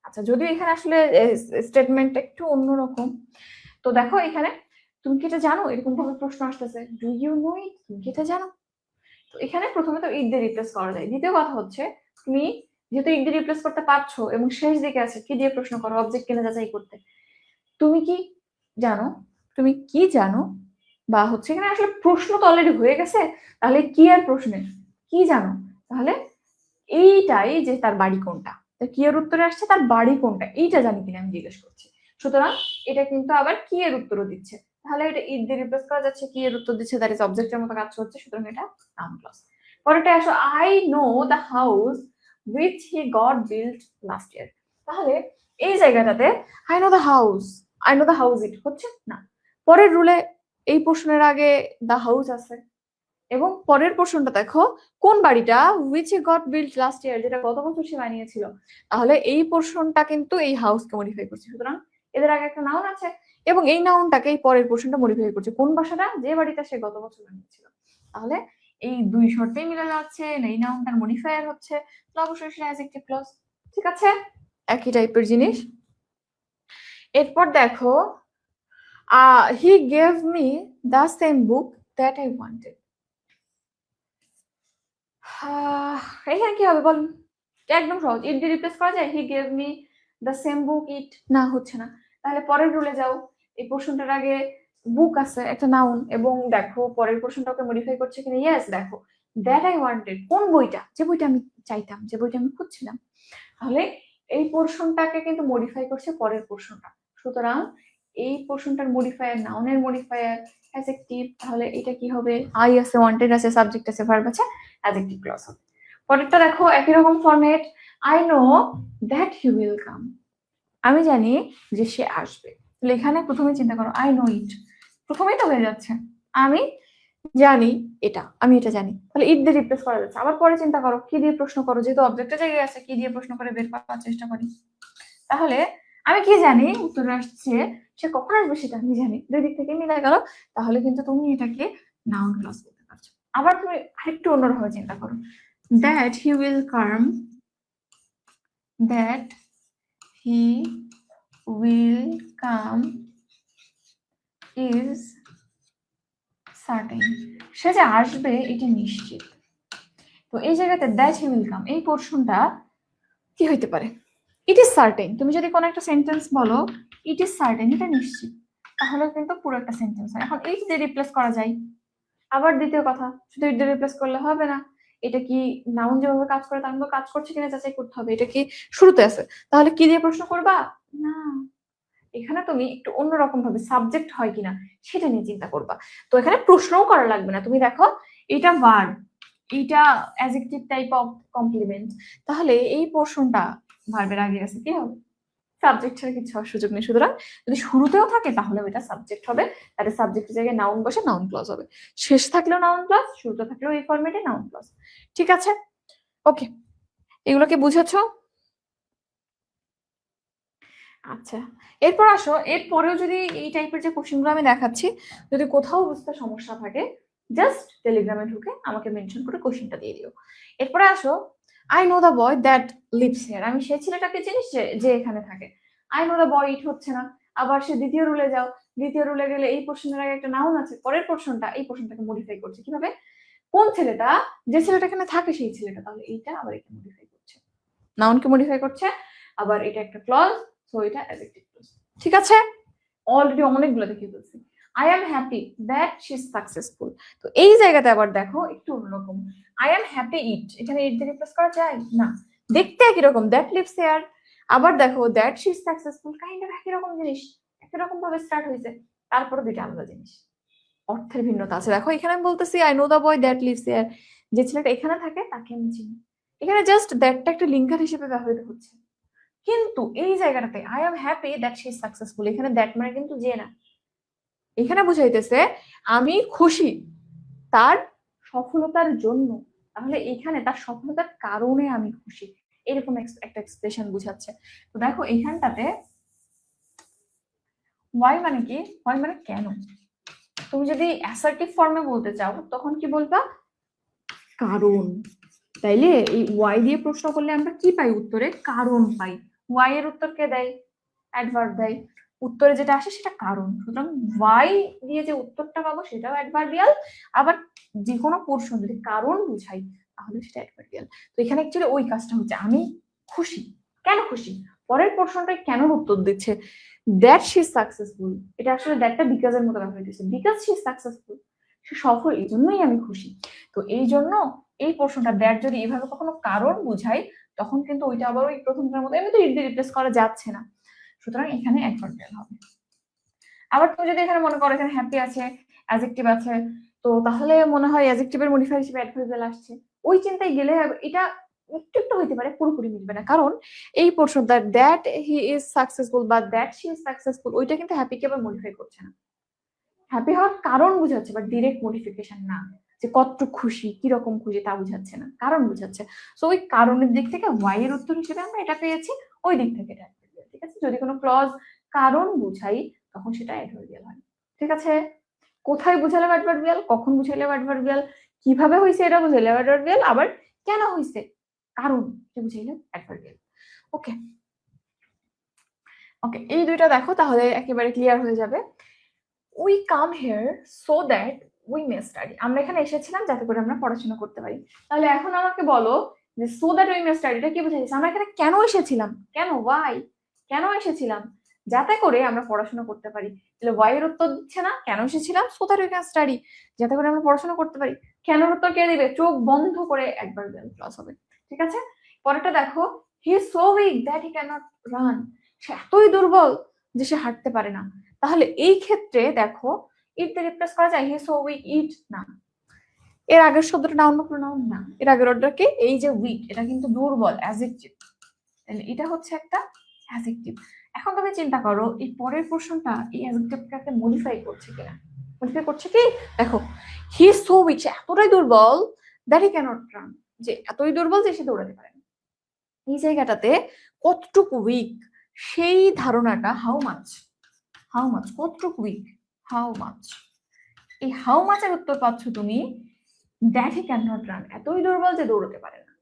আচ্ছা, যদিও এখানে আসলে স্টেটমেন্ট একটু অন্যরকম, তো দেখো এখানে তুমি কি এটা জানো এরকম ভাবে প্রশ্ন আসতেছে, ডু ইউ নো ইট, তুমি কি এটা জানো? তো এখানে প্রথমে তো ইট দিয়ে রিপ্লেস করা যায়। দ্বিতীয় কথা হচ্ছে তুমি যেহেতু ইট দিয়ে রিপ্লেস করতে পারছো এবং শেষ দিকে আছে কি দিয়ে প্রশ্ন করো, অবজেক্ট কিনা যাচাই করতে, তুমি কি জানো, তুমি কি জানো, বা হচ্ছে এখানে আসলে প্রশ্ন তো অলরেডি হয়ে গেছে, তাহলে কি আর প্রশ্নে কি জানো, তাহলে এইটাই যে তার বাড়ি কোনটা, কি এর উত্তরে আসছে তার বাড়ি কোনটা, এইটা জানি কিনা আমি জিজ্ঞেস করছি। সুতরাং এটা কিন্তু আবার কি এর উত্তরও দিচ্ছে, তাহলে এটা ইট দিয়ে রিপ্লেস করা যাচ্ছে, কি এর উত্তর দিচ্ছে, দ্যাট ইজ অবজেক্টের মতো কাজ করছে, সুতরাং এটা নাউন ক্লজ। পরেরটা আসো, I know the house which he got built last year. তাহলে এই জায়গাটাতে I know the house, I know the house it হচ্ছে না। পরের রুলে এই পোর্শনের আগে দ্য হাউস আছে এবং পরের পোর্শনটা দেখো কোন বাড়িটা, which he got built last ইয়ার, যেটা গত বছর সে বানিয়েছিল, তাহলে এই পোর্শনটা কিন্তু এই হাউসকে মডিফাই করছে। সুতরাং এদের আগে একটা নাউন আছে এবং এই নাউনটাকে এই পরের পোর্শনটা মডিফাই করছে, কোন বাসাটা, যে বাড়িটা সে গত বছর বানিয়েছিল। তাহলে এই দুই শর্তেই মিলে যাচ্ছে, এই নাউনটার মডিফায়ার হচ্ছে, তো অবশ্যই সেটা অ্যাডজেক্টিভ ক্লজ। ঠিক আছে, একই টাইপের জিনিস। এরপর দেখো, হি gave me the same book that I wanted. এখানে কি হবে বল, একদম সহজ, ইট দিয়ে রিপ্লেস করা যায়, he gave me the same book it, না হচ্ছে না। তাহলে পরের রুলে যাও, এই পোর্শনটার আগে বুক আছে একটা নাউন এবং দেখো পরের পোর্শনটাকে মডিফাই করছে কিনা। ইয়েস, দেখো দ্যাট আই ওয়ান্টেড, কোন বইটা, যে বইটা আমি চাইতাম, যে বইটা আমি খুঁজছিলাম, তাহলে এই পোর্শনটাকে কিন্তু মডিফাই করছে পরের পোর্শনটা। সুতরাং এই পোর্শনটার মডিফায়ার, নাউনের মডিফায়ার অ্যাডজেক্টিভ, তাহলে এটা কি হবে, আই আছে, ওয়ান্টেড আছে, সাবজেক্ট আছে, ভার্ব আছে, অ্যাডজেক্টিভ ক্লজ হবে। পরেরটা দেখো একই রকম format, I know that he will come, আমি জানি যে সে আসবে। তাহলে এখানে প্রথমে চিন্তা করো, আই নো ইট, প্রথমেই তো হয়ে যাচ্ছে, আমি জানি এটা, আমি এটা জানি, তাহলে ইট দিয়ে রিপ্লেস করা যাচ্ছে। আবার পরে চিন্তা করো কি দিয়ে প্রশ্ন করো, যেহেতু অবজেক্টের জায়গায় আছে কি দিয়ে প্রশ্ন করে বের করার চেষ্টা করি। তাহলে আমি কি জানি উত্তর আসছে সে কখন আসবে সেটা আমি জানি, দুই দিক থেকে মিলে গেল, তাহলে কিন্তু তুমি এটাকে নাউন ক্লজ করতে পারছো। আবার তুমি আরেকটু অন্যভাবে চিন্তা করো, that he will come, that he will come is certain, সে যে আসবে এটা নিশ্চিত। তো এই জায়গাতে দ্যাট হি উইল কাম এই পোর্শনটা কি হইতে পারে, ইট ইজ সার্টেন। তুমি যদি কোনো একটা সেন্টেন্স বলো ইট ইজ সার্টেন, এটা নিশ্চিত, তাহলে কিন্তু পুরো একটা সেন্টেন্স হয়। এখন ইট দিয়ে রিপ্লেস করা যায়। আবার দ্বিতীয় কথা, শুধু ইট দিয়ে রিপ্লেস করলে হবে না, এটা কি নাউন যেভাবে কাজ করে তার মতো কাজ করছে কিনা যাচাই করতে হবে, এটা কি শুরুতে আছে, তাহলে কি দিয়ে প্রশ্ন করবা, না এখানে তুমি একটু অন্যরকম ভাবে সাবজেক্ট হয় কিনা সেটা নিয়ে চিন্তা করবা। তো এখানে প্রশ্নও করা লাগবে না, তুমি দেখো এটা ভার্ব, এটা অ্যাডজেক্টিভ টাইপ অফ কমপ্লিমেন্ট, তাহলে এই পোর্শনটা ভার্বের আগে আছে, কি হবে? সাবজেক্ট ছাড়া কিছু হওয়ার সুযোগ নেই। সুতরাং যদি শুরুতেও থাকে তাহলে ওইটা সাবজেক্ট হবে, তাহলে সাবজেক্টের জায়গায় নাউন বসে নাউন ক্লজ হবে। শেষ থাকলেও নাউন ক্লজ, শুরুতে থাকলেও এই ফরম্যাটে নাউন ক্লজ। ঠিক আছে, ওকে, এগুলোকে বুঝেছো? আচ্ছা, এরপর আসো, এরপরেও যদি এই টাইপের যে কোশ্চেনগুলো আমি দেখাচ্ছি, যদি কোথাও বুঝতে সমস্যা থাকে জাস্ট টেলিগ্রামে ঢুকে আমাকে মেনশন করে কোশ্চেনটা দিয়ে দিও। এরপরে আসো, I know the boy that lives here, আমি সেই ছেলেটাকে চিনিস যে এখানে থাকে। আই নো দ্য বয় ইট হচ্ছে না, আবার সে দ্বিতীয় রুলে যাও, দ্বিতীয় রুলে গেলে এই পোর্শনের আগে একটা নাউন আছে, পরের পোর্শনটা এই পোর্শনটাকে মডিফাই করছে কিভাবে? কোন ছেলেটা, যে ছেলেটা এখানে থাকে সেই ছেলেটা, তাহলে এইটা আবার এটা মডিফাই করছে, নাউনকে মডিফাই করছে, আবার এটা একটা ক্লজ, সো এটা অ্যাডজেক্টিভ ক্লজ। ঠিক আছে, অলরেডি অনেকগুলো দেখিয়ে ফেলছি। I am happy that she is successful, তো এই জায়গাতে আবার দেখো একটু অন্যরকম। আই এম হ্যাপি ইট, এখানে ইট দিয়ে রিপ্লেস করা যায় না, দেখতে একই রকম, দ্যাট লিভস হিয়ার। আবার দেখো that she is successful, kind of একই রকম জিনিস, একই রকম ভাবে স্টার্ট হয়েছে, তারপরে দুইটা আলাদা জিনিস, অর্থের ভিন্নতা আছে। দেখো এখানে আমি বলতেছি I know the boy that lives here, যে ছেলেটা এখানে থাকে তাকে আমি চিনি, এখানে জাস্ট দ্যাটটা একটা লিঙ্কার হিসেবে ব্যবহৃত হচ্ছে। কিন্তু এই জায়গাটাতে I am happy that she is successful, এখানে দ্যাট মানে কিন্তু যে না, এখানে বুঝাইতেছে আমি খুশি তার সফলতার জন্য, তাহলে এখানে তার সফলতার কারণে আমি খুশি, এরকম একটা এক্সপ্রেশন বুঝাচ্ছে। তো দেখো এইখানটাতে ওয়াই মানে কি, ওয়াই মানে কেন। তুমি যদি অ্যাসার্টিভ ফর্মে বলতে চাও তখন কি বলবা? কারণ। তাইলে এই ওয়াই দিয়ে প্রশ্ন করলে আমরা কি পাই উত্তরে? কারণ পাই। ওয়াই এর উত্তর কে দেয়? অ্যাডভার্ব দেয়। উত্তরে যেটা আসে সেটা কারণ, সুতরাং ওয়াই দিয়ে যে উত্তরটা পাবো সেটাও অ্যাডভার্বিয়াল, আবার যে কোনো পোর্শন যদি কারণ বুঝাই তাহলে সেটা অ্যাডভার্বিয়াল। তো এখানে অ্যাকচুয়ালি ওই কাজটা হচ্ছে, আমি খুশি। কেন খুশি? পরের পোর্শনটা কেন উত্তর দিচ্ছে দ্যাট শি ইজ সাকসেসফুল, এটা আসলে দ্যাটটা বিকজ এর মতো ব্যবহার হয়েছে, বিকজ শি ইজ সাকসেসফুল, সে সফল, এই জন্যই আমি খুশি। তো এই জন্য এই পোর্শনটা দ্যাট যদি এভাবে কখনো কারণ বুঝাই তখন কিন্তু ওইটা আবার ওই প্রথমটার মতো এমনি তো ইট দিয়ে রিপ্লেস করা যাচ্ছে না, সুতরাং এখানে অ্যাডভার্বিয়াল হবে। আবার তুমি যদি এখানে মনে করো এখানে হ্যাপি আছে, অ্যাডজেক্টিভ আছে, তো তাহলে মনে হয় অ্যাডজেক্টিভের মডিফায়ার হিসেবে অ্যাডভার্বিয়াল আসছে, ওই চিন্তায় গেলে এটা একটু একটু হইতে পারে, পুরোপুরি মিলবে না, কারণ এই পোর্শনটা দ্যাট হি ইজ সাকসেসফুল বা দ্যাট শি ইজ সাকসেসফুল ওইটা কিন্তু হ্যাপিকে আবার মডিফাই করছে না, হ্যাপি হওয়ার কারণ বুঝাচ্ছে বা ডিরেক্ট মডিফিকেশন না, যে কতটুকু খুশি কিরকম খুশি তা বুঝাচ্ছে না, কারণ বুঝাচ্ছে। সো ওই কারণের দিক থেকে ওয়াই এর উত্তর হিসেবে আমরা এটা পেয়েছি, ওই দিক থেকে এটা অ্যাডভার্বিয়াল। ঠিক আছে, যদি কোনো ক্লজ কারণ বুঝাই তখন সেটা অ্যাডভার্বিয়াল হয়। ঠিক আছে, কোথায় বুঝালাম অ্যাডভার্বিয়াল, কখন বুঝাইলাম অ্যাডভার্বিয়াল, কিভাবে হয়েছে এটা বুঝাইলাম অ্যাডভার্বিয়াল, আবার কেন হয়েছে কারণ এটা বুঝাইলাম অ্যাডভার্বিয়াল। ওকে ওকে, এই দুইটা দেখো তাহলে একেবারে ক্লিয়ার হয়ে যাবে। We come here so that we may study, আমরা এখানে এসেছিলাম যাতে করে আমরা পড়াশোনা করতে পারি। তাহলে এখন আমাকে বলো যে সো দ্যাট উই মে স্টাডিটা কি বুঝাইছে, আমরা এখানে কেন এসেছিলাম, কেন ওয়াই, কেন এসেছিলাম? যাতে করে আমরা পড়াশোনা করতে পারি। তাহলে ওয়াই এর উত্তর দিচ্ছে না, কেন এসেছিলাম? So that we can study, যাতে করে আমরা পড়াশোনা করতে পারি। কেন উত্তর কে দিবে? চোখ বন্ধ করে একবার ক্লাস হবে। ঠিক আছে, পরেরটা দেখো, he is so weak that he can not run, সে এতই দুর্বল যে সে হাঁটতে পারে না। তাহলে এই ক্ষেত্রে দেখো ইট দিয়ে রিপ্লেস করা যায় হি সো উইক ইট না, এর আগের শব্দটা নাউন না প্রোনাউন না, এর আগের অর্ডার কি? এই যে উইক এটা কিন্তু দুর্বল অ্যাডজেক্টিভ, তাহলে এটা হচ্ছে একটা অ্যাডজেক্টিভ। এখন তুমি চিন্তা করো এই পরের প্রশ্নটা এই অ্যাডজেক্টিভটাকে মডিফাই করছে কিনা, মডিফাই করছে কি? দেখো হি সো উইক, সে এতটাই দুর্বল দ্যাট হি ক্যানট রান, যে এতই দুর্বল যে সে দৌড়াতে পারে না। এই জায়গাটাতে কতটুকু উইক সেই ধারণাটা, হাউ মাচ, হাউ মাচ, কতটুকু উইক, হাউ মাচ, এই হাউ মাচের উত্তর পাচ্ছ তুমি that he can not run, এতই দুর্বল যে দৌড়াতে পারে না,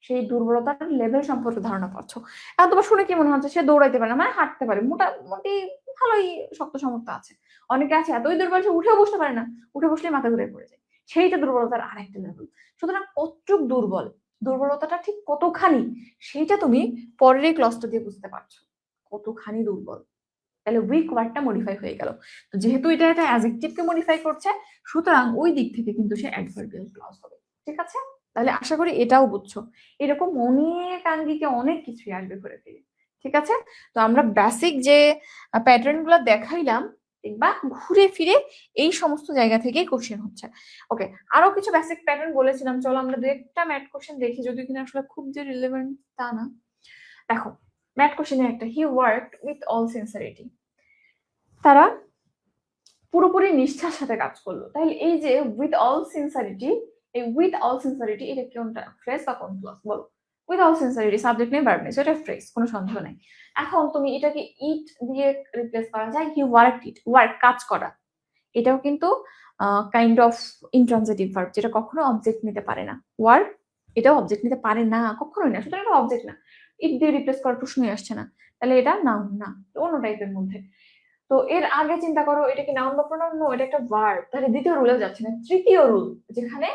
সেই দুর্বলতার লেভেল সম্পর্কে ধারণা পাচ্ছ। এখন তোমার শুনে কি মনে হচ্ছে? সে দৌড়াইতে পারে না মানে হাঁটতে পারে, মোটামুটি ভালোই শক্ত সামর্থ্য আছে। অনেকে আছে এতই দুর্বল সে উঠেও বসতে পারে না, উঠে বসলে মাথা ঘুরে পড়ে যায়, সেইটা দুর্বলতার আরেকটা লেভেল। সুতরাং কতটুক দুর্বল, দুর্বলতাটা ঠিক কতখানি সেইটা তুমি পরের এই ক্লজটা দিয়ে বুঝতে পারছো, কতখানি দুর্বল। তাহলে উইক ওয়ার্ডটা মডিফাই হয়ে গেল, তো যেহেতু এটা একটা অ্যাডজেক্টিভকে মডিফাই করছে সুতরাং ওই দিক থেকে কিন্তু সে অ্যাডভার্বিয়াল ক্লজ হবে। ঠিক আছে, তাহলে আশা করি এটাও বুঝছো। এরকম অনেক আঙ্গিকে অনেক কিছুই আসবে ঘুরে ফিরে। ঠিক আছে? তো আমরা বেসিক যে প্যাটার্ন গুলো দেখাইলাম, দেখবা ঘুরে ফিরে এই সমস্ত জায়গা থেকেই কোশ্চেন হচ্ছে। ওকে, আরো কিছু বেসিক প্যাটার্ন বলেছিলাম, চলো আমরা দু একটা ম্যাথ কোশ্চেন দেখি, যদি কিনা আসলে খুব যে রিলেভেন্ট তা না। দেখো ম্যাথ কোশ্চেনে একটা, হি ওয়ার্কড উইথ অল সিনসিয়ারিটি, তারা পুরোপুরি নিষ্ঠার সাথে কাজ করলো। তাহলে এই যে উইথ অল সিনসিয়ারিটি, এই উইথ অল সিনসিয়ারিটি এটা কোনটা, ফ্রেজ বা কোন ক্লজ বলো? উইথ অল সিনসিয়ারিটি, সাবজেক্ট নেই ভার্ব নেই, এটা ফ্রেজ, কোনো সন্দেহ নাই। এখন তুমি এটাকে ইট দিয়ে রিপ্লেস করা যায়, হি ওয়ার্কড ইট, ওয়ার্ক কাজ করা, এটাও কিন্তু কাইন্ড অফ ইন্ট্রানজিটিভ ভার্ব, যেটা কখনো অবজেক্ট নিতে পারে না। ওয়ার্ক এটাও অবজেক্ট নিতে পারে না, কখনোই না, সুতরাং এটা অবজেক্ট না, ইট দিয়ে রিপ্লেস করার প্রশ্নই আসছে না, তাহলে এটা নাউন না, অন্য টাইপের মধ্যে। তো এর আগে চিন্তা করো, এটা কি নাউন বা প্রোনাউন? নো, এটা একটা ভার্ব, তাহলে দ্বিতীয় রুলেও যাচ্ছে না, তৃতীয় রুল, যেখানে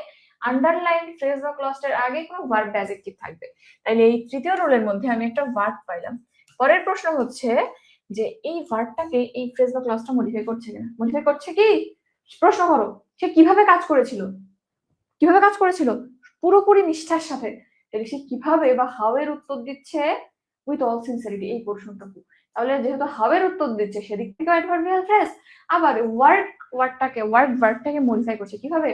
আন্ডারলাইন ফ্রেজ বা ক্লজটার আগে কোনো ভার্ব বা অ্যাডজেক্টিভ থাকবে। তাহলে এই তৃতীয় রুলের মধ্যে আমি একটা ভার্ব পাইলাম। পরের প্রশ্ন হচ্ছে যে এই ভার্বটাকে এই ফ্রেজ বা ক্লজটা মডিফাই করছে কিনা। মডিফাই করছে কি? প্রশ্ন করো, সে কিভাবে কাজ করেছিল? কিভাবে কাজ করেছিল? পুরোপুরি নিষ্ঠার সাথে। সে কিভাবে বা হাউ এর উত্তর দিচ্ছে উইথ অল সিনসিয়ারিটি, এই প্রশ্নটুকু। তাহলে যেহেতু হাউ এর উত্তর দিচ্ছে, সেদিক থেকে অ্যাডভার্বিয়াল ফ্রেজ। আবার ওয়ার্ডটাকে মডিফাই করছে কিভাবে?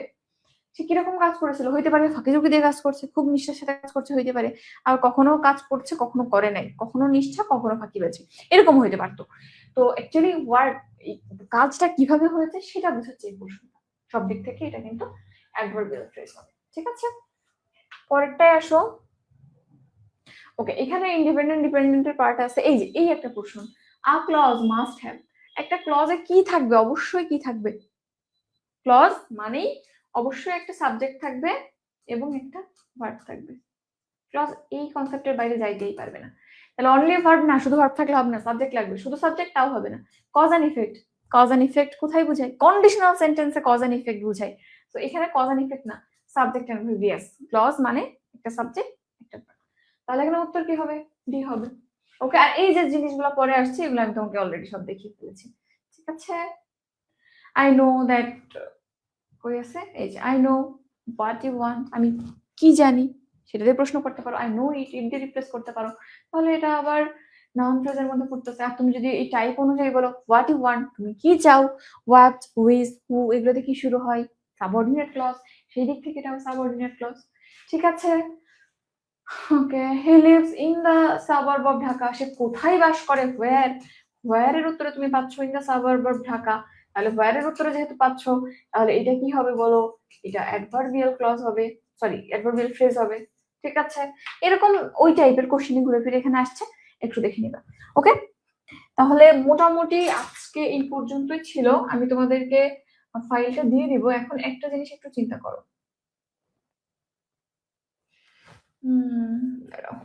সে কিরকম কাজ করেছিল? হইতে পারে ফাঁকি ঝুঁকি দিয়ে কাজ করছে, খুব নিষ্ঠার সাথে কাজ করছে, হইতে পারে আর কখনো কাজ করছে কখনো করে নাই, কখনো নিষ্ঠা কখনো ফাঁকি বেছে, এরকম হইতে পারতো। তো অ্যাকচুয়ালি কাজটা কিভাবে হয়েছে সেটা বোঝাচ্ছে এই প্রশ্নটা। সব দিক থেকে এটা কিন্তু অ্যাডভার্বিয়াল ফ্রেজ হবে। ঠিক আছে, পরেরটায় আসো। ওকে, এখানে ইন্ডিপেন্ডেন্ট ডিপেন্ডেন্টের পার্ট আছে। এই যে এই একটা প্রশ্ন, আ ক্লজ মাস্ট হ্যাভ, একটা ক্লজে কি থাকবে? অবশ্যই কি থাকবে? ক্লজ মানেই অবশ্যই একটা সাবজেক্ট থাকবে এবং একটা ভার্ব থাকবে। ক্লজ এই কনসেপ্টের বাইরে যাইতেই পারবে না। তাহলে অনলি ভার্ব না, শুধু ভার্ব থাকলে হবে না, সাবজেক্ট লাগবে। শুধু সাবজেক্ট তাও হবে না। Cause and effect, cause and effect কোথায় বোঝায়? কন্ডিশনাল সেন্টেন্সে কজ এন্ড ইফেক্ট বোঝায়। তো এখানে কজ এন্ড ইফেক্ট না, subject and verb. Yes, clause মানে একটা সাবজেক্ট একটা ভার্ব। তাহলে এখানে উত্তর কি হবে? ডি হবে। ওকে, আর এই যে জিনিসগুলো পরে আসছে এগুলো আমি তোমাকে অলরেডি সব দেখিয়ে ফেলেছি। ঠিক আছে, আই নো দ্যাট, কই আছে? এই যে I know what you want, আমি কি জানি, সেটা দিয়ে প্রশ্ন করতে পারো। আই নো ইট, ইট দিয়ে রিপ্লেস করতে পারো, তাহলে এটা আবার নাউন ফ্রেজের মধ্যে পড়তেছে। আর তুমি যদি এই টাইপ অনুযায়ী বলো হোয়াট ইউ ওয়ান্ট, তুমি কি চাও, হোয়াট, হুইজ, হু, এগুলো দিয়ে কি শুরু হয়? সাবঅর্ডিনেট ক্লজ, সেই দিক থেকে এটাও সাবঅর্ডিনেট ক্লজ। ঠিক আছে, okay, he lives in the suburb of Dhaka, সে কোথায় বাস করে? হোয়ার, হোয়ার এর উত্তরে তুমি পাচ্ছ in the suburb of Dhaka. তাহলে হোয়ার এর উত্তরে যেহেতু পাচ্ছ, তাহলে এটা কি হবে বলো? এটা অ্যাডভার্বিয়াল ক্লজ হবে, সরি অ্যাডভার্বিয়াল ফ্রেজ হবে। ঠিক আছে, এরকম ওই টাইপের কোশ্চেন ঘুরে ফিরে এখানে আসছে, একটু দেখে নিবা। ওকে, তাহলে মোটামুটি আজকে এই পর্যন্তই ছিল। আমি তোমাদেরকে ফাইলটা দিয়ে দিব। এখন একটা জিনিস একটু চিন্তা করো। দাঁড়াও,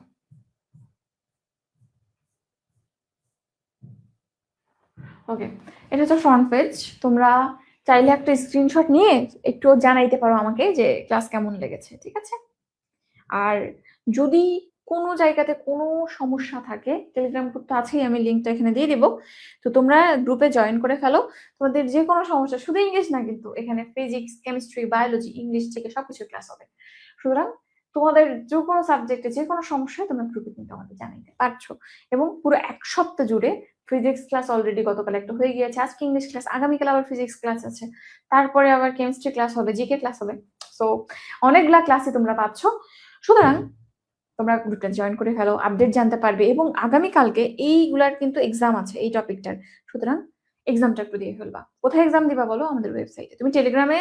ওকে, এটা হচ্ছে ফ্রন্ট পেজ। তোমরা চাইলে একটা স্ক্রিনশট নিয়ে একটু জানাইতে পারো আমাকে যে ক্লাস কেমন লেগেছে। ঠিক আছে, আর যদি কোনো জায়গাতে কোনো সমস্যা থাকে, টেলিগ্রাম গ্রুপ তো আছেই, আমি লিঙ্কটা এখানে দিয়ে দিব, তো তোমরা গ্রুপে জয়েন করে ফেলো। তোমাদের যে কোনো সমস্যা, শুধু ইংলিশ না কিন্তু, এখানে ফিজিক্স, কেমিস্ট্রি, বায়োলজি, ইংলিশ থেকে সবকিছু ক্লাস হবে। সুতরাং তোমাদের যে কোনো সাবজেক্টে যে কোনো সমস্যা তোমরা গ্রুপে কিন্তু আমাদের জানাইতে পারছো। এবং পুরো এক সপ্তাহ জুড়ে ফিজিক্স ক্লাস অলরেডি গতকাল একটা হয়ে গিয়েছে, আজকে ইংলিশ ক্লাস, আগামীকাল আবার ফিজিক্স ক্লাস আছে, তারপরে আবার কেমিস্ট্রি ক্লাস হবে, জিকে ক্লাস হবে। সো অনেকগুলা ক্লাসে তোমরা পাচ্ছ। সুতরাং তোমরা গ্রুপটা জয়েন করে ফেলো, আপডেট জানতে পারবে। এবং আগামীকালকে এইগুলার কিন্তু এক্সাম আছে এই টপিকটার, সুতরাং এক্সামটা একটু দিয়ে ফেলবা। কোথায় এক্সাম দিবা বলো? আমাদের ওয়েবসাইটে। তুমি টেলিগ্রামে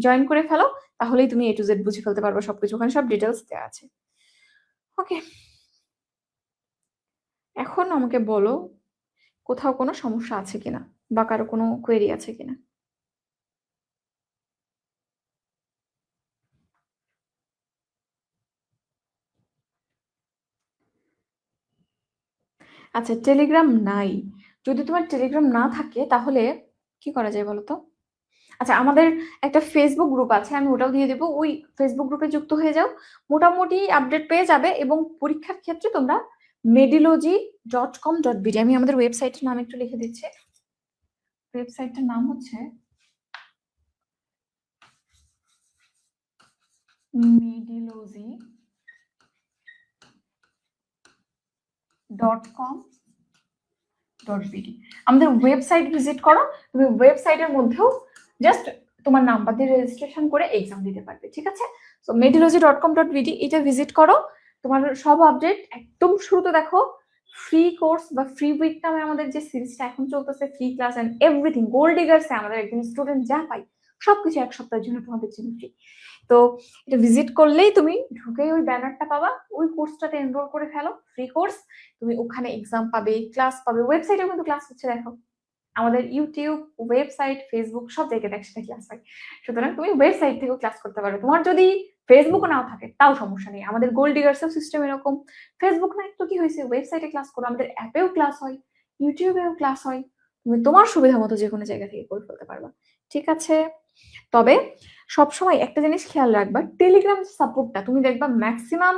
জয়েন করে ফেলো, তাহলেই তুমি A to Z বুঝে ফেলতে পারবে সবকিছু, ওখানে সব ডিটেলস দেওয়া আছে। ওকে, এখন আমাকে বলো কোথাও কোনো সমস্যা আছে কিনা বা কারো কোনো কোয়েরি আছে কিনা। আচ্ছা, টেলিগ্রাম নাই। যদি তোমার টেলিগ্রাম না থাকে তাহলে কি করা যায় বলো তো? আচ্ছা, আমাদের একটা ফেসবুক গ্রুপ আছে, আমি ওটাও দিয়ে দেবো। ওই ফেসবুক গ্রুপে যুক্ত হয়ে যাও, মোটামুটি আপডেট পেয়ে যাবে। এবং পরীক্ষার ক্ষেত্রে তোমরা medilogy.com.bd, আমি আমাদের ওয়েবসাইটের নাম একটু লিখে দিচ্ছি। ওয়েবসাইটটার নাম হচ্ছে medilogy.com.bd। www.medilogicalclass.bd আমাদের ওয়েবসাইট ভিজিট করো। তুমি ওয়েবসাইটের মধ্যেও জাস্ট তোমার নাম্বার দিয়ে রেজিস্ট্রেশন করে এক্সাম দিতে পারবে, ঠিক আছে? সো medilogy.com.bd এটা ভিজিট করো, তোমার সব আপডেট একদম শুরুতে দেখো। ফ্রি কোর্স বা ফ্রি উইক নামে আমাদের যে সিরিজটা এখন চলতেছে, free class and everything, gold ডিগার্সে আমাদের একজন স্টুডেন্ট যা পাই সবকিছু এক সপ্তাহের জন্য তোমাদের জন্য ফ্রি। তো এটা ভিজিট করলেই তুমি ঢুকে ওই ব্যানারটা পাবা, ওই কোর্সটাতে এনরোল করে ফেলো, ফ্রি কোর্স। তুমি ওখানে এক্সাম পাবে, ক্লাস পাবে, ওয়েবসাইটেও কিন্তু ক্লাস হচ্ছে দেখো। আমাদের ইউটিউব, ওয়েবসাইট, ফেসবুক সব জায়গায় একসাথে ক্লাস হয়। সুতরাং তুমি ওয়েবসাইট থেকেও ক্লাস করতে পারো। তোমার যদি ফেসবুকও নাও থাকে তাও সমস্যা নেই, আমাদের গোল্ড ডিগার্সের সিস্টেম এরকম। ফেসবুক নাই তো কি হয়েছে, ওয়েবসাইটে ক্লাস করো, আমাদের অ্যাপেও ক্লাস হয়, ইউটিউবেও ক্লাস হয়। তুমি তোমার সুবিধা মতো যে কোনো জায়গা থেকে করে ফেলতে পারবা, ঠিক আছে? তবে সবসময় একটা জিনিস খেয়াল রাখবা, টেলিগ্রাম সাপোর্টটা তুমি দেখবা ম্যাক্সিমাম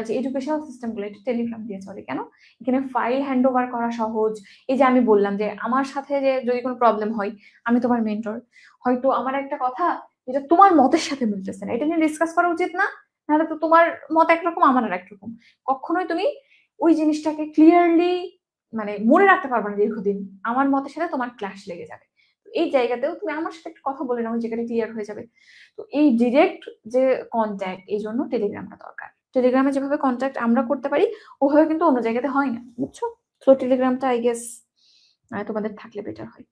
যে এডুকেশনাল সিস্টেম গুলো এটা টেলিগ্রাম দিয়ে চলে। কেন? এখানে ফাইল হ্যান্ড ওভার করা সহজ। এই যে আমি বললাম যে আমার সাথে যে যদি কোনো প্রবলেম হয়, আমি তোমার মেন্টর, হয়তো আমার একটা কথা যেটা তোমার মতের সাথে মিলতেছে না, এটা নিয়ে ডিসকাস করা উচিত না? নাহলে তো তোমার মত একরকম, আমার আর একরকম। কখনোই তুমি ওই জিনিসটাকে ক্লিয়ারলি মানে মনে রাখতে পারবে না দীর্ঘদিন। আমার মতের সাথে তোমার ক্লাশ লেগে যাবে। এই জায়গাতেও তুমি আমার সাথে একটা কথা বলে নাও, ওই জায়গাটা ক্লিয়ার হয়ে যাবে। তো এই ডিরেক্ট যে কন্ট্যাক্ট, এই জন্য টেলিগ্রামটা দরকার। টেলিগ্রামে যেভাবে কন্ট্যাক্ট আমরা করতে পারি ওভাবে কিন্তু অন্য জায়গাতে হয় না, বুঝছো? তো টেলিগ্রামটা আই গেস তোমাদের থাকলে বেটার হয়।